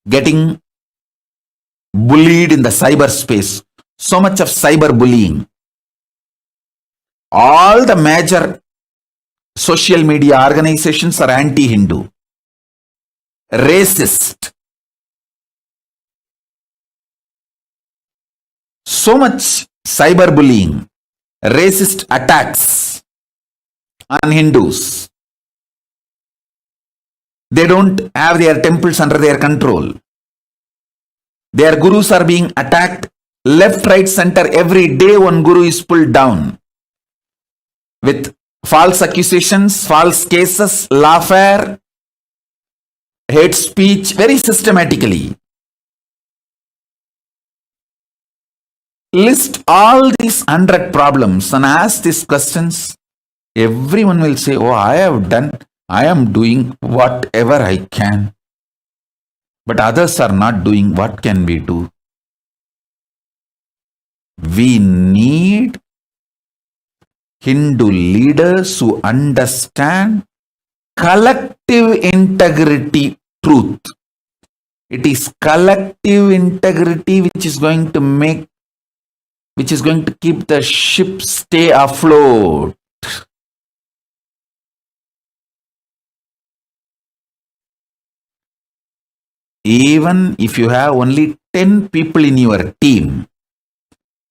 Getting bullied in the cyberspace. So much of cyber bullying. All the major social media organizations are anti-Hindu. Racist. So much cyberbullying, racist attacks on Hindus. They don't have their temples under their control. Their gurus are being attacked left, right, center. Every day one guru is pulled down with false accusations, false cases, lawfare, hate speech, very systematically. List all these 100 problems and ask these questions. Everyone will say, oh, I am doing whatever I can. But others are not doing. What can we do? We need Hindu leaders who understand collective integrity truth. It is collective integrity which is going to keep the ship stay afloat. even if you have only 10 people in your team,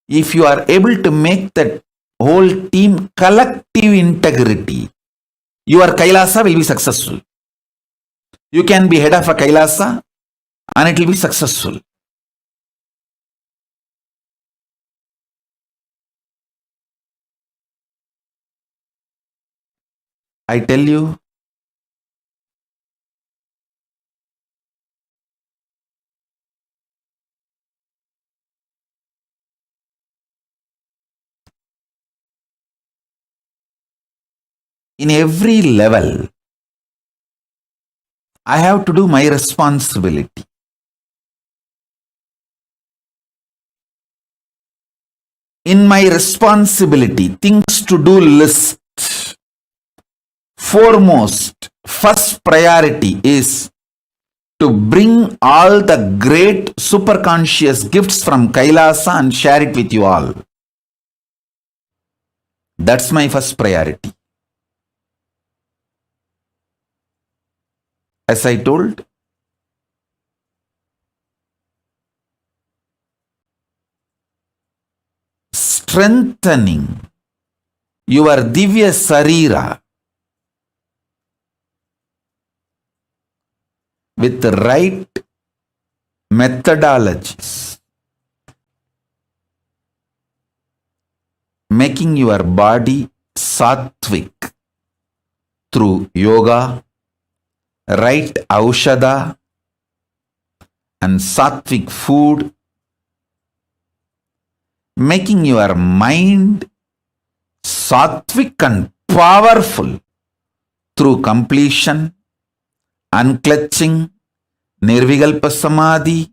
if you are able to make that whole team collective integrity, your Kailasa will be successful. You can be head of a Kailasa and it will be successful. I tell you, in every level, I have to do my responsibility. In my responsibility, things to do list, foremost, first priority is to bring all the great superconscious gifts from Kailasa and share it with you all. That's my first priority. As I told, strengthening your Divya Sarira with the right methodologies, making your body sattvic through yoga, right aushadha and sattvic food, making your mind sattvic and powerful through completion, unclutching, nirvikalpa samadhi,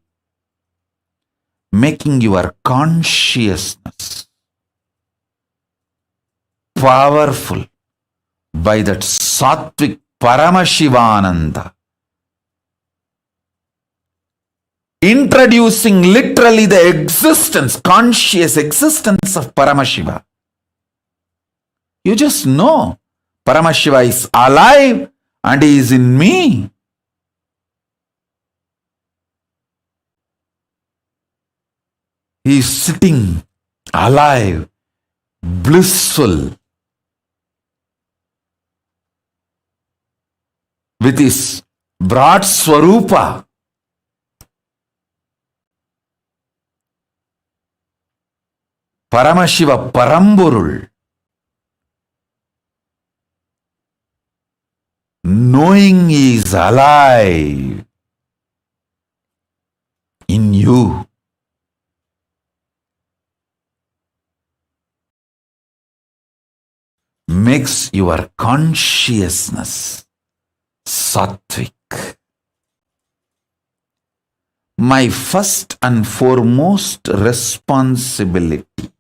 making your consciousness powerful by that sattvic Paramashivananda, introducing literally the existence, conscious existence of Paramashiva. You just know Paramashiva is alive and he is in me. He is sitting alive, blissful, with his broad Swarupa. Paramashiva Paramburul, knowing he is alive in you. Makes your consciousness sattvic. My first and foremost responsibility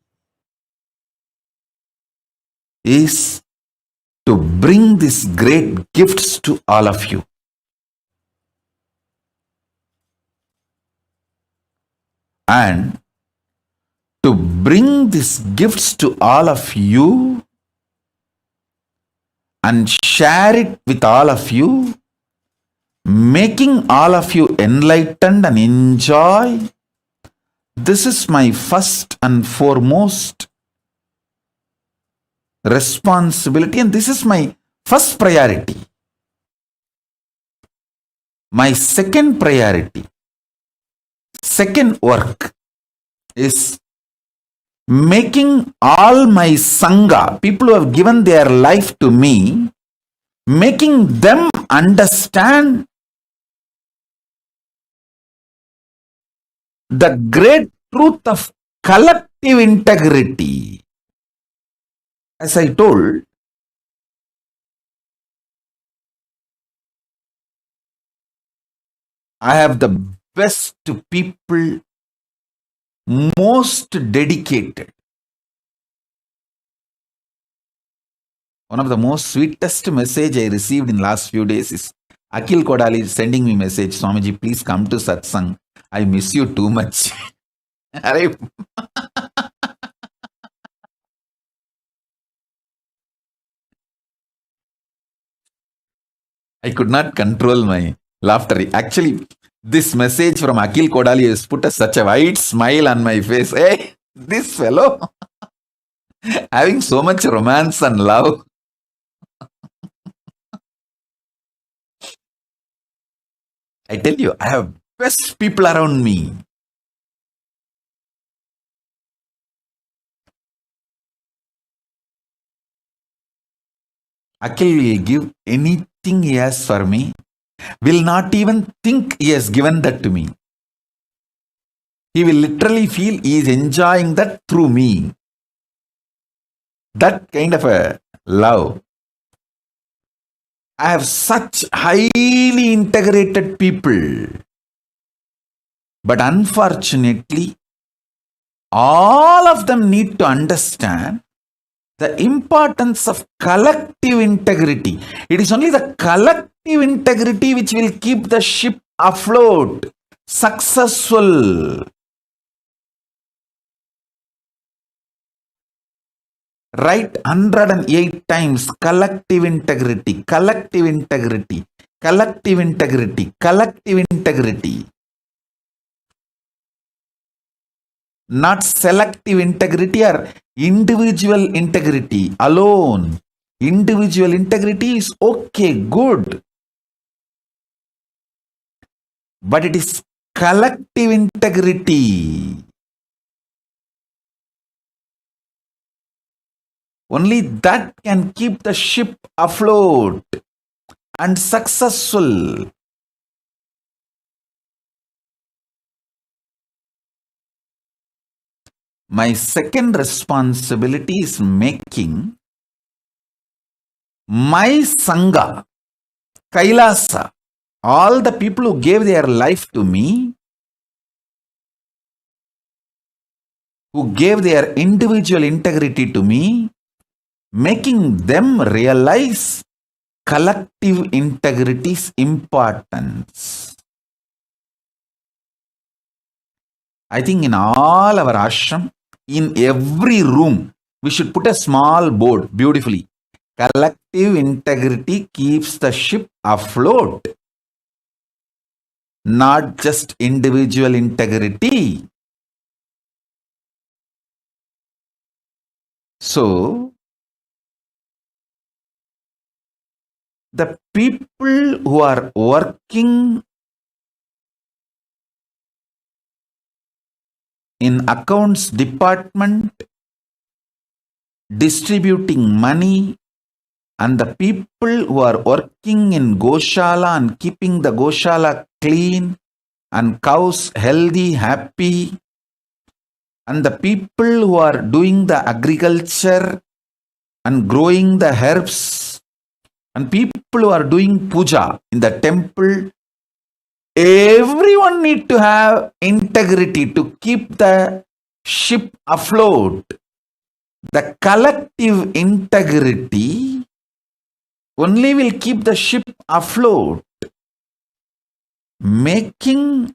is to bring these great gifts to all of you. And to bring these gifts to all of you and share it with all of you, making all of you enlightened and enjoy. This is my first and foremost responsibility, and this is my first priority. My second priority, second work is making all my Sangha, people who have given their life to me, making them understand the great truth of collective integrity. As I told, I have the best people, most dedicated. One of the most sweetest message I received in last few days is Akhil Kodali sending me message, Swamiji, please come to Satsang. I miss you too much. I could not control my laughter. Actually, This message from Akhil Kodali has put such a wide smile on my face. Hey, this fellow having so much romance and love. I tell you, I have best people around me. Akhil will give anything he has for me. Will not even think he has given that to me. He will literally feel he is enjoying that through me. That kind of a love. I have such highly integrated people. But unfortunately, all of them need to understand the importance of collective integrity. It is only the collective integrity which will keep the ship afloat, successful. Write 108 times collective integrity, collective integrity, collective integrity, collective integrity. Not selective integrity or individual integrity alone. Individual integrity is okay, good. But it is collective integrity. Only that can keep the ship afloat and successful. My second responsibility is making my Sangha, Kailasa, all the people who gave their life to me, who gave their individual integrity to me, making them realize collective integrity's importance. I think in all our ashram, in every room, we should put a small board beautifully. Collective integrity keeps the ship afloat. Not just individual integrity. So, the people who are working in accounts department, distributing money, and the people who are working in Goshala and keeping the Goshala clean and cows healthy, happy, and the people who are doing the agriculture and growing the herbs, and people who are doing puja in the temple, everyone need to have integrity to keep the ship afloat. The collective integrity only will keep the ship afloat. Making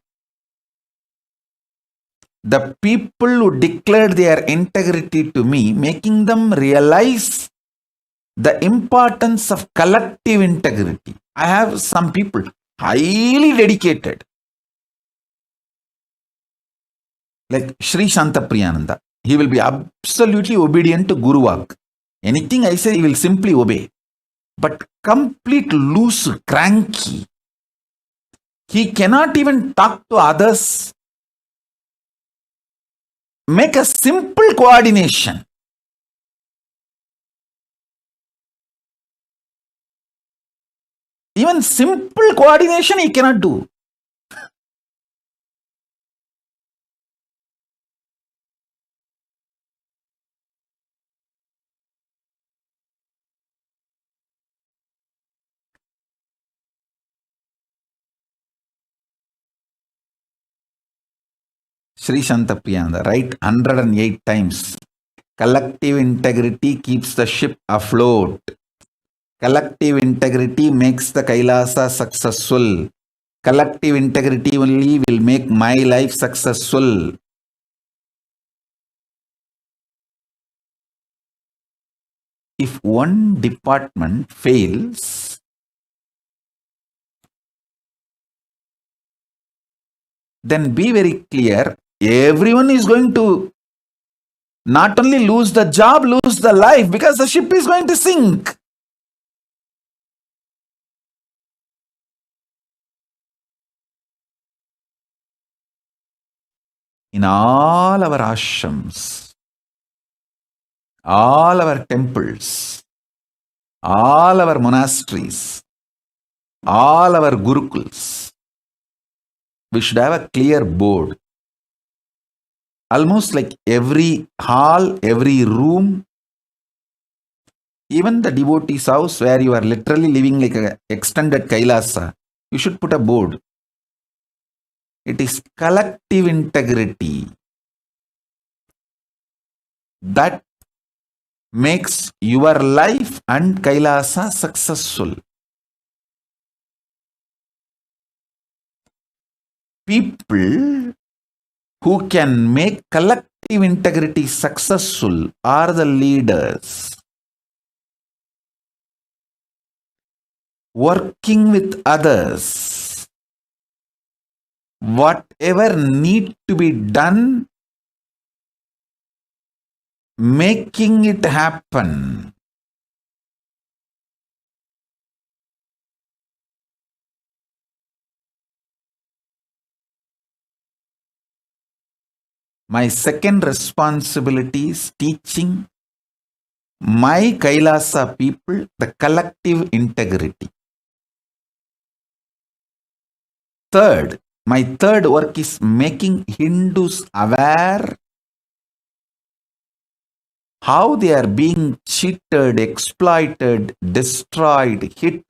the people who declared their integrity to me, making them realize the importance of collective integrity. I have some people highly dedicated, like Sri Shanta Priyananda. He will be absolutely obedient to Guru Vak. Anything I say, he will simply obey. But complete loose, cranky. He cannot even talk to others. Make a simple coordination. Even simple coordination he cannot do. Sri Shanta Priyananda, write 108 times. Collective integrity keeps the ship afloat. Collective integrity makes the Kailasa successful. Collective integrity only will make my life successful. If one department fails, then be very clear. Everyone is going to not only lose the job, lose the life, because the ship is going to sink. In all our ashrams, all our temples, all our monasteries, all our gurukuls, we should have a clear board. Almost like every hall, every room, even the devotee's house where you are literally living like an extended Kailasa, you should put a board. It is collective integrity that makes your life and Kailasa successful. People who can make collective integrity successful are the leaders. Working with others, whatever need to be done, making it happen. My second responsibility is teaching my Kailasa people the collective integrity. Third, my third work is making Hindus aware how they are being cheated, exploited, destroyed, hit,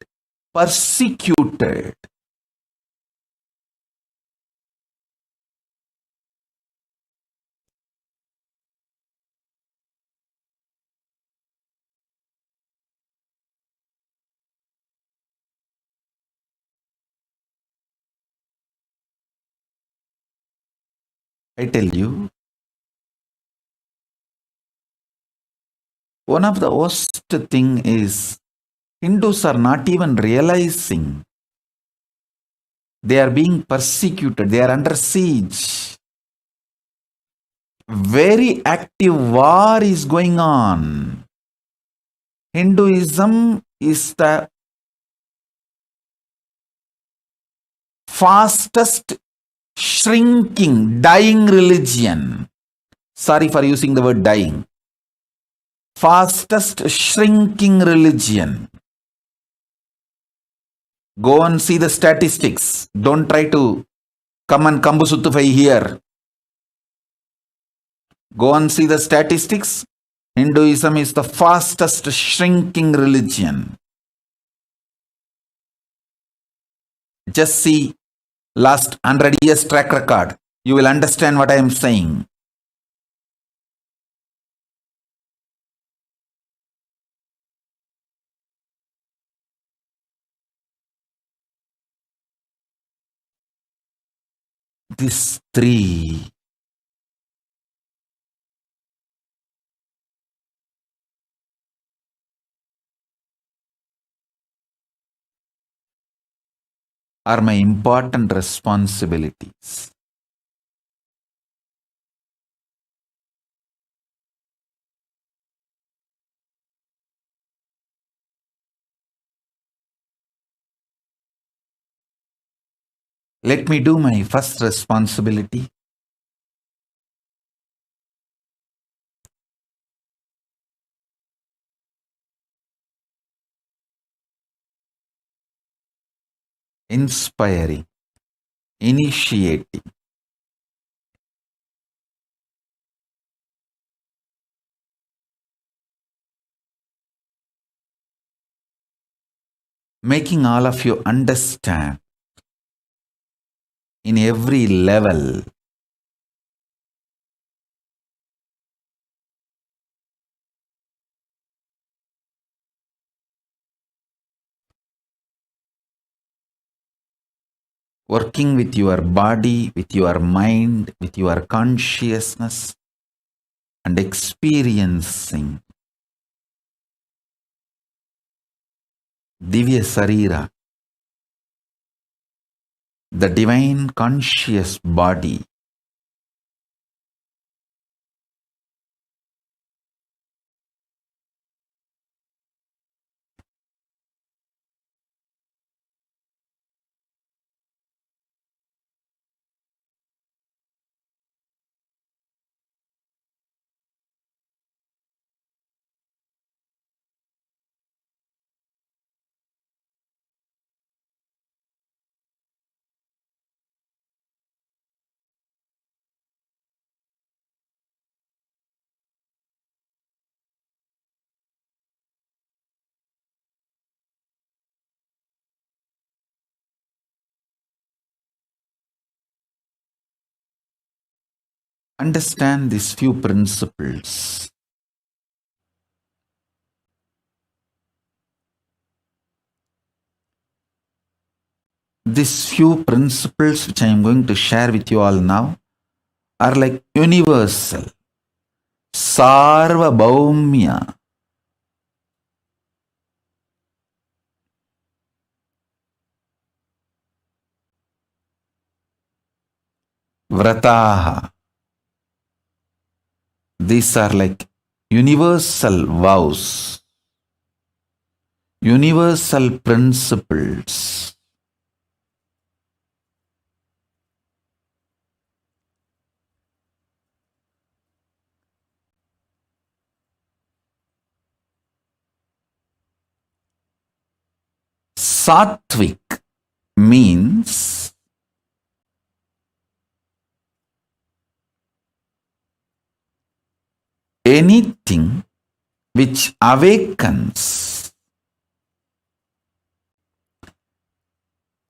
persecuted. I tell you, one of the worst thing is Hindus are not even realizing they are being persecuted, they are under siege. Very active war is going on. Hinduism is the fastest shrinking, dying religion. Sorry for using the word dying. Fastest shrinking religion. Go and see the statistics. Don't try to come and kambusutufai here. Go and see the statistics. Hinduism is the fastest shrinking religion. Just see last 100 years track record. You will understand what I am saying. These three are my important responsibilities. Let me do my first responsibility. Inspiring, initiating, making all of you understand in every level working with your body, with your mind, with your consciousness, and experiencing Divya Sarira, the divine conscious body. Understand these few principles. These few principles which I am going to share with you all now are like universal. Sarvabhaumya. Vrataha. These are like universal vows, universal principles. Satvik means anything which awakens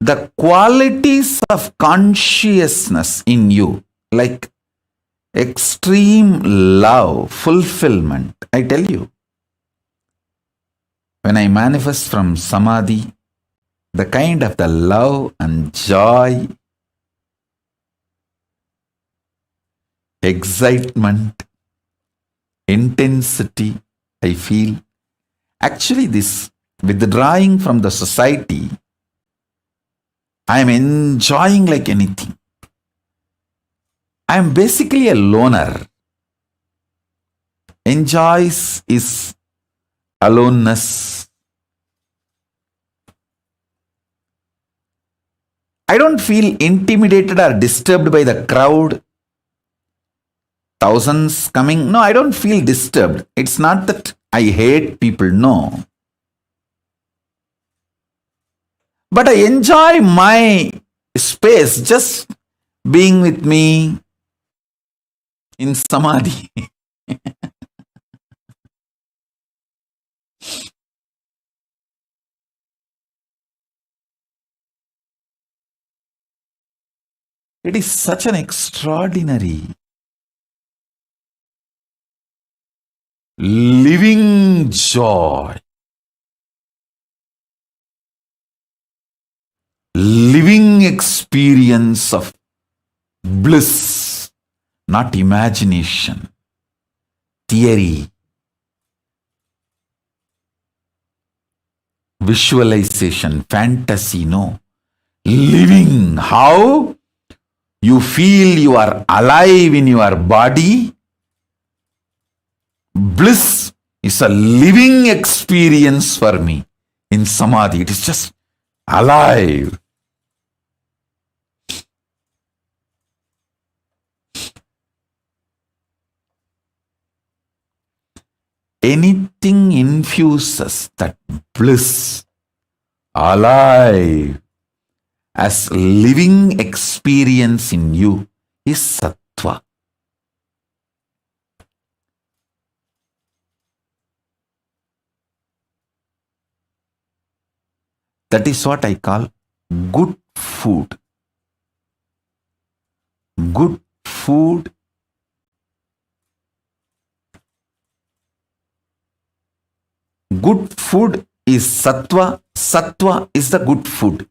the qualities of consciousness in you, like extreme love, fulfillment. I tell you, when I manifest from samadhi, the kind of the love and joy, excitement, intensity I feel, actually this withdrawing from the society, I am enjoying like anything. I am basically a loner. Enjoys is aloneness. I don't feel intimidated or disturbed by the crowd. Thousands coming. No, I don't feel disturbed. It's not that I hate people. No. But I enjoy my space just being with me in samadhi. It is such an extraordinary living joy, living experience of bliss, not imagination, theory, visualization, fantasy. No. Living. How? You feel you are alive in your body. Bliss is a living experience for me in samadhi. It is just alive. Anything infuses that bliss, alive, as living experience in you is sattva. That is what I call good food. Good food is sattva. Sattva is the good food.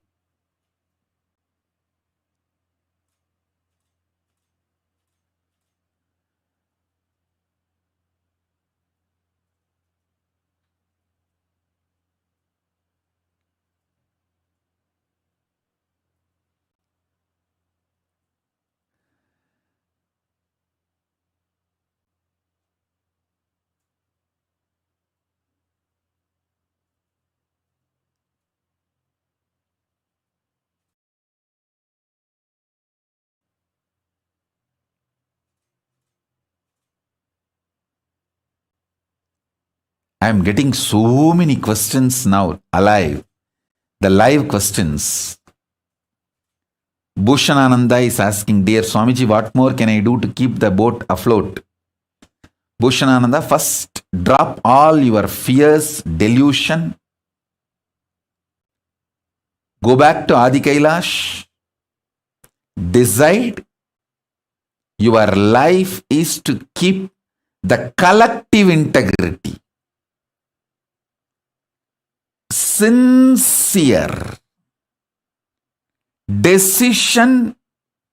I am getting so many questions now alive. The live questions. Bhushanananda is asking, Dear Swamiji, what more can I do to keep the boat afloat? Bhushanananda, first drop all your fears, delusion. Go back to Adi Kailash. Decide your life is to keep the collective integrity. Sincere decision,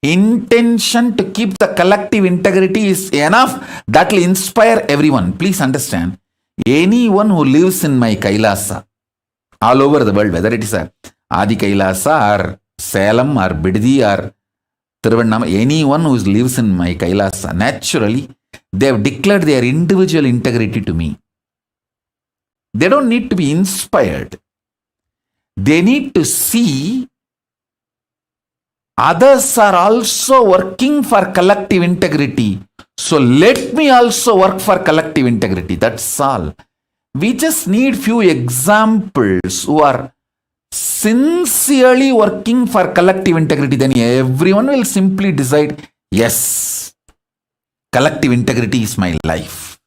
intention to keep the collective integrity is enough. That will inspire everyone. Please understand, anyone who lives in my Kailasa, all over the world, whether it is a Adi Kailasa or Salem or Biddi or Tiruvannama, anyone who lives in my Kailasa, naturally, they have declared their individual integrity to me. They don't need to be inspired. They need to see others are also working for collective integrity. So let me also work for collective integrity. That's all. We just need few examples who are sincerely working for collective integrity. Then everyone will simply decide, yes, collective integrity is my life.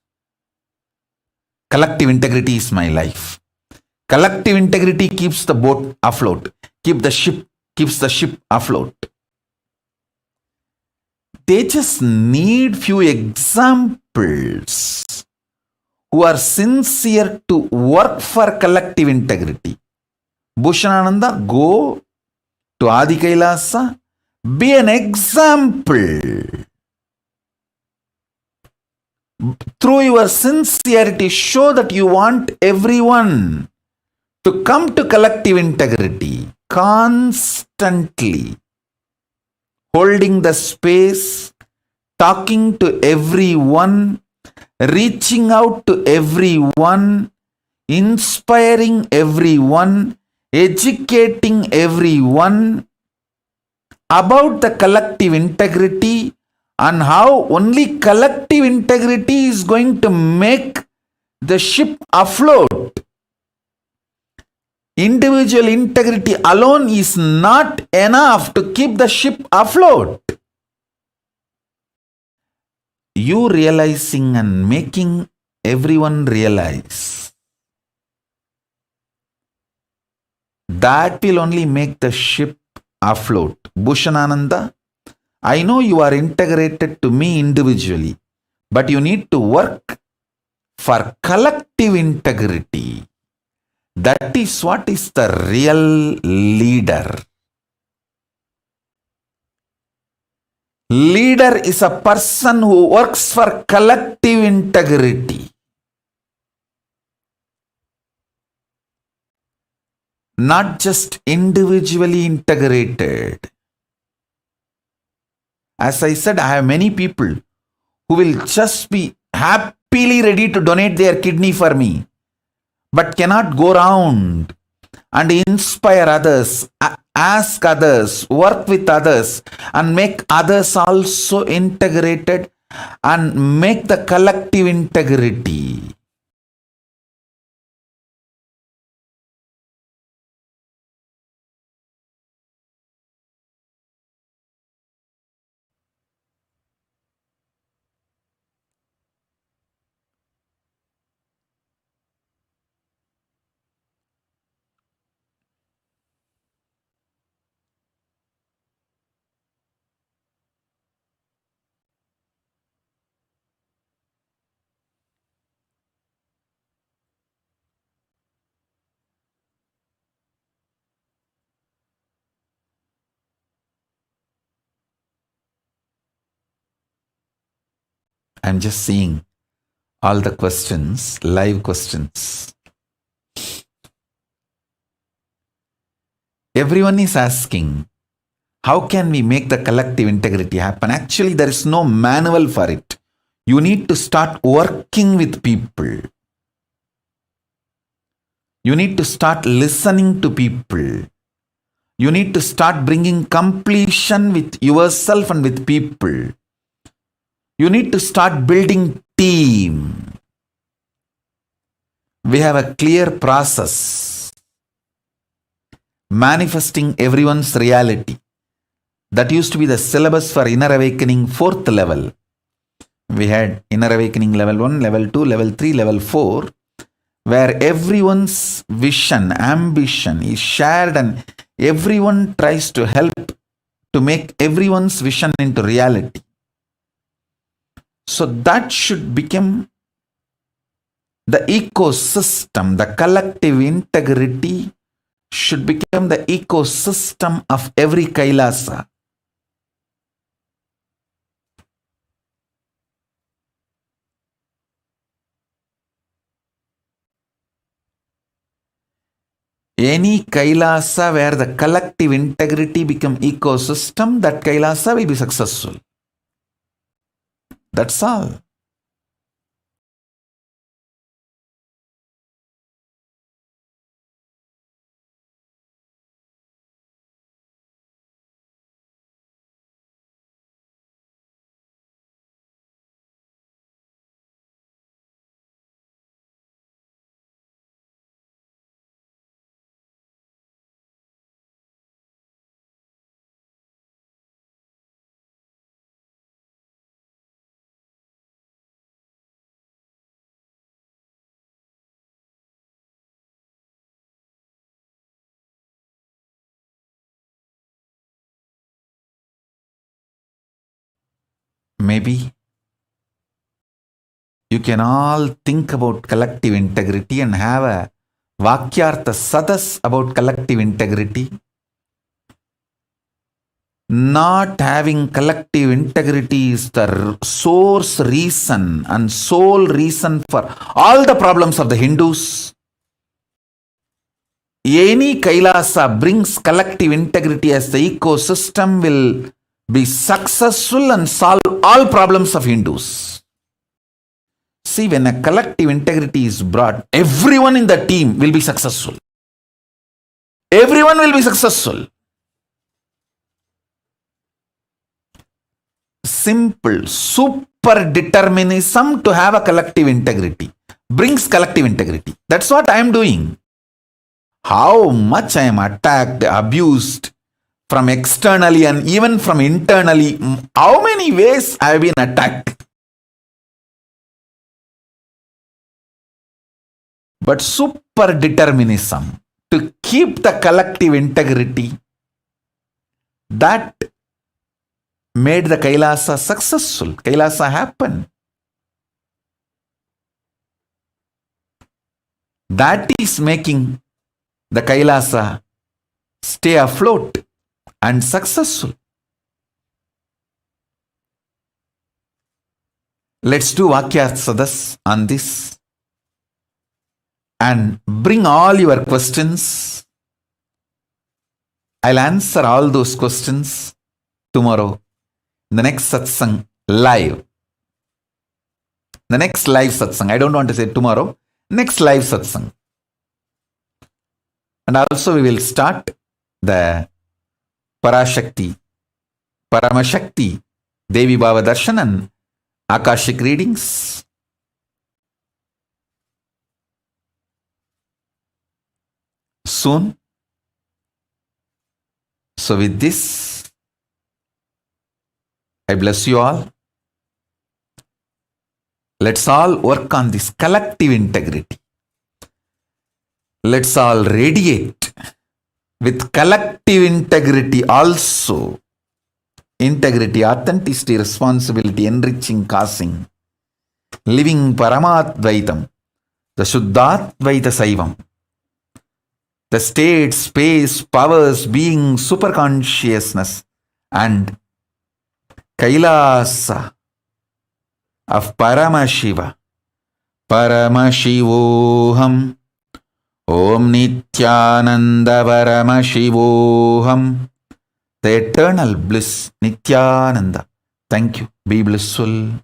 Collective integrity is my life. Collective integrity keeps the boat afloat. Keeps the ship afloat. They just need few examples who are sincere to work for collective integrity. Bhushanananda, go to Adi Kailasa, be an example. Through your sincerity, show that you want everyone to come to collective integrity. Constantly holding the space, talking to everyone, reaching out to everyone, inspiring everyone, educating everyone about the collective integrity and how only collective integrity is going to make the ship afloat. Individual integrity alone is not enough to keep the ship afloat. You realizing and making everyone realize, that will only make the ship afloat. Bhushanananda, I know you are integrated to me individually, but you need to work for collective integrity. That is what is the real leader. Leader is a person who works for collective integrity. Not just individually integrated. As I said, I have many people who will just be happily ready to donate their kidney for me, but cannot go around and inspire others, ask others, work with others, and make others also integrated and make the collective integrity. I'm just seeing all the questions, live questions. Everyone is asking, how can we make the collective integrity happen? Actually, there is no manual for it. You need to start working with people. You need to start listening to people. You need to start bringing completion with yourself and with people. You need to start building team. We have a clear process manifesting everyone's reality. That used to be the syllabus for inner awakening 4th level. We had inner awakening level 1, level 2, level 3, level 4, where everyone's vision, ambition is shared and everyone tries to help to make everyone's vision into reality. So that should become the ecosystem, the collective integrity should become the ecosystem of every Kailasa. Any Kailasa where the collective integrity become ecosystem, that Kailasa will be successful. That's all. Maybe you can all think about collective integrity and have a Vakyartha Sadas about collective integrity. Not having collective integrity is the source reason and sole reason for all the problems of the Hindus. Any Kailasa brings collective integrity as the ecosystem will be successful and solve all problems of Hindus. See, when a collective integrity is brought, everyone in the team will be successful. Everyone will be successful. Simple, super determinism to have a collective integrity brings collective integrity. That's what I am doing. How much I am attacked, abused from externally and even from internally, how many ways I have been attacked. But super determinism to keep the collective integrity, that made the Kailasa successful. Kailasa happened. That is making the Kailasa stay afloat and successful. Let's do Vakyartha Sadas on this and bring all your questions. I'll answer all those questions tomorrow in the next satsang live. The next live satsang. I don't want to say tomorrow. Next live satsang. And also we will start the Parashakti, Paramashakti, Devi Bhava Darshan and Akashic readings. Soon. So with this, I bless you all. Let's all work on this collective integrity. Let's all radiate with collective integrity also. Integrity, authenticity, responsibility, enriching, causing, living Paramadvaitam, the Shuddhadvaita Saivam, the state, space, powers, being, superconsciousness, and Kailasa of Paramashiva, Paramashivoham, Om Nithyananda Paramashivoham, the eternal bliss, Nithyananda. Thank you. Be blissful.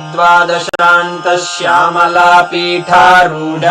श्रीकैलासोन्नतद्वादशान्तः Shyamala पीठारूढ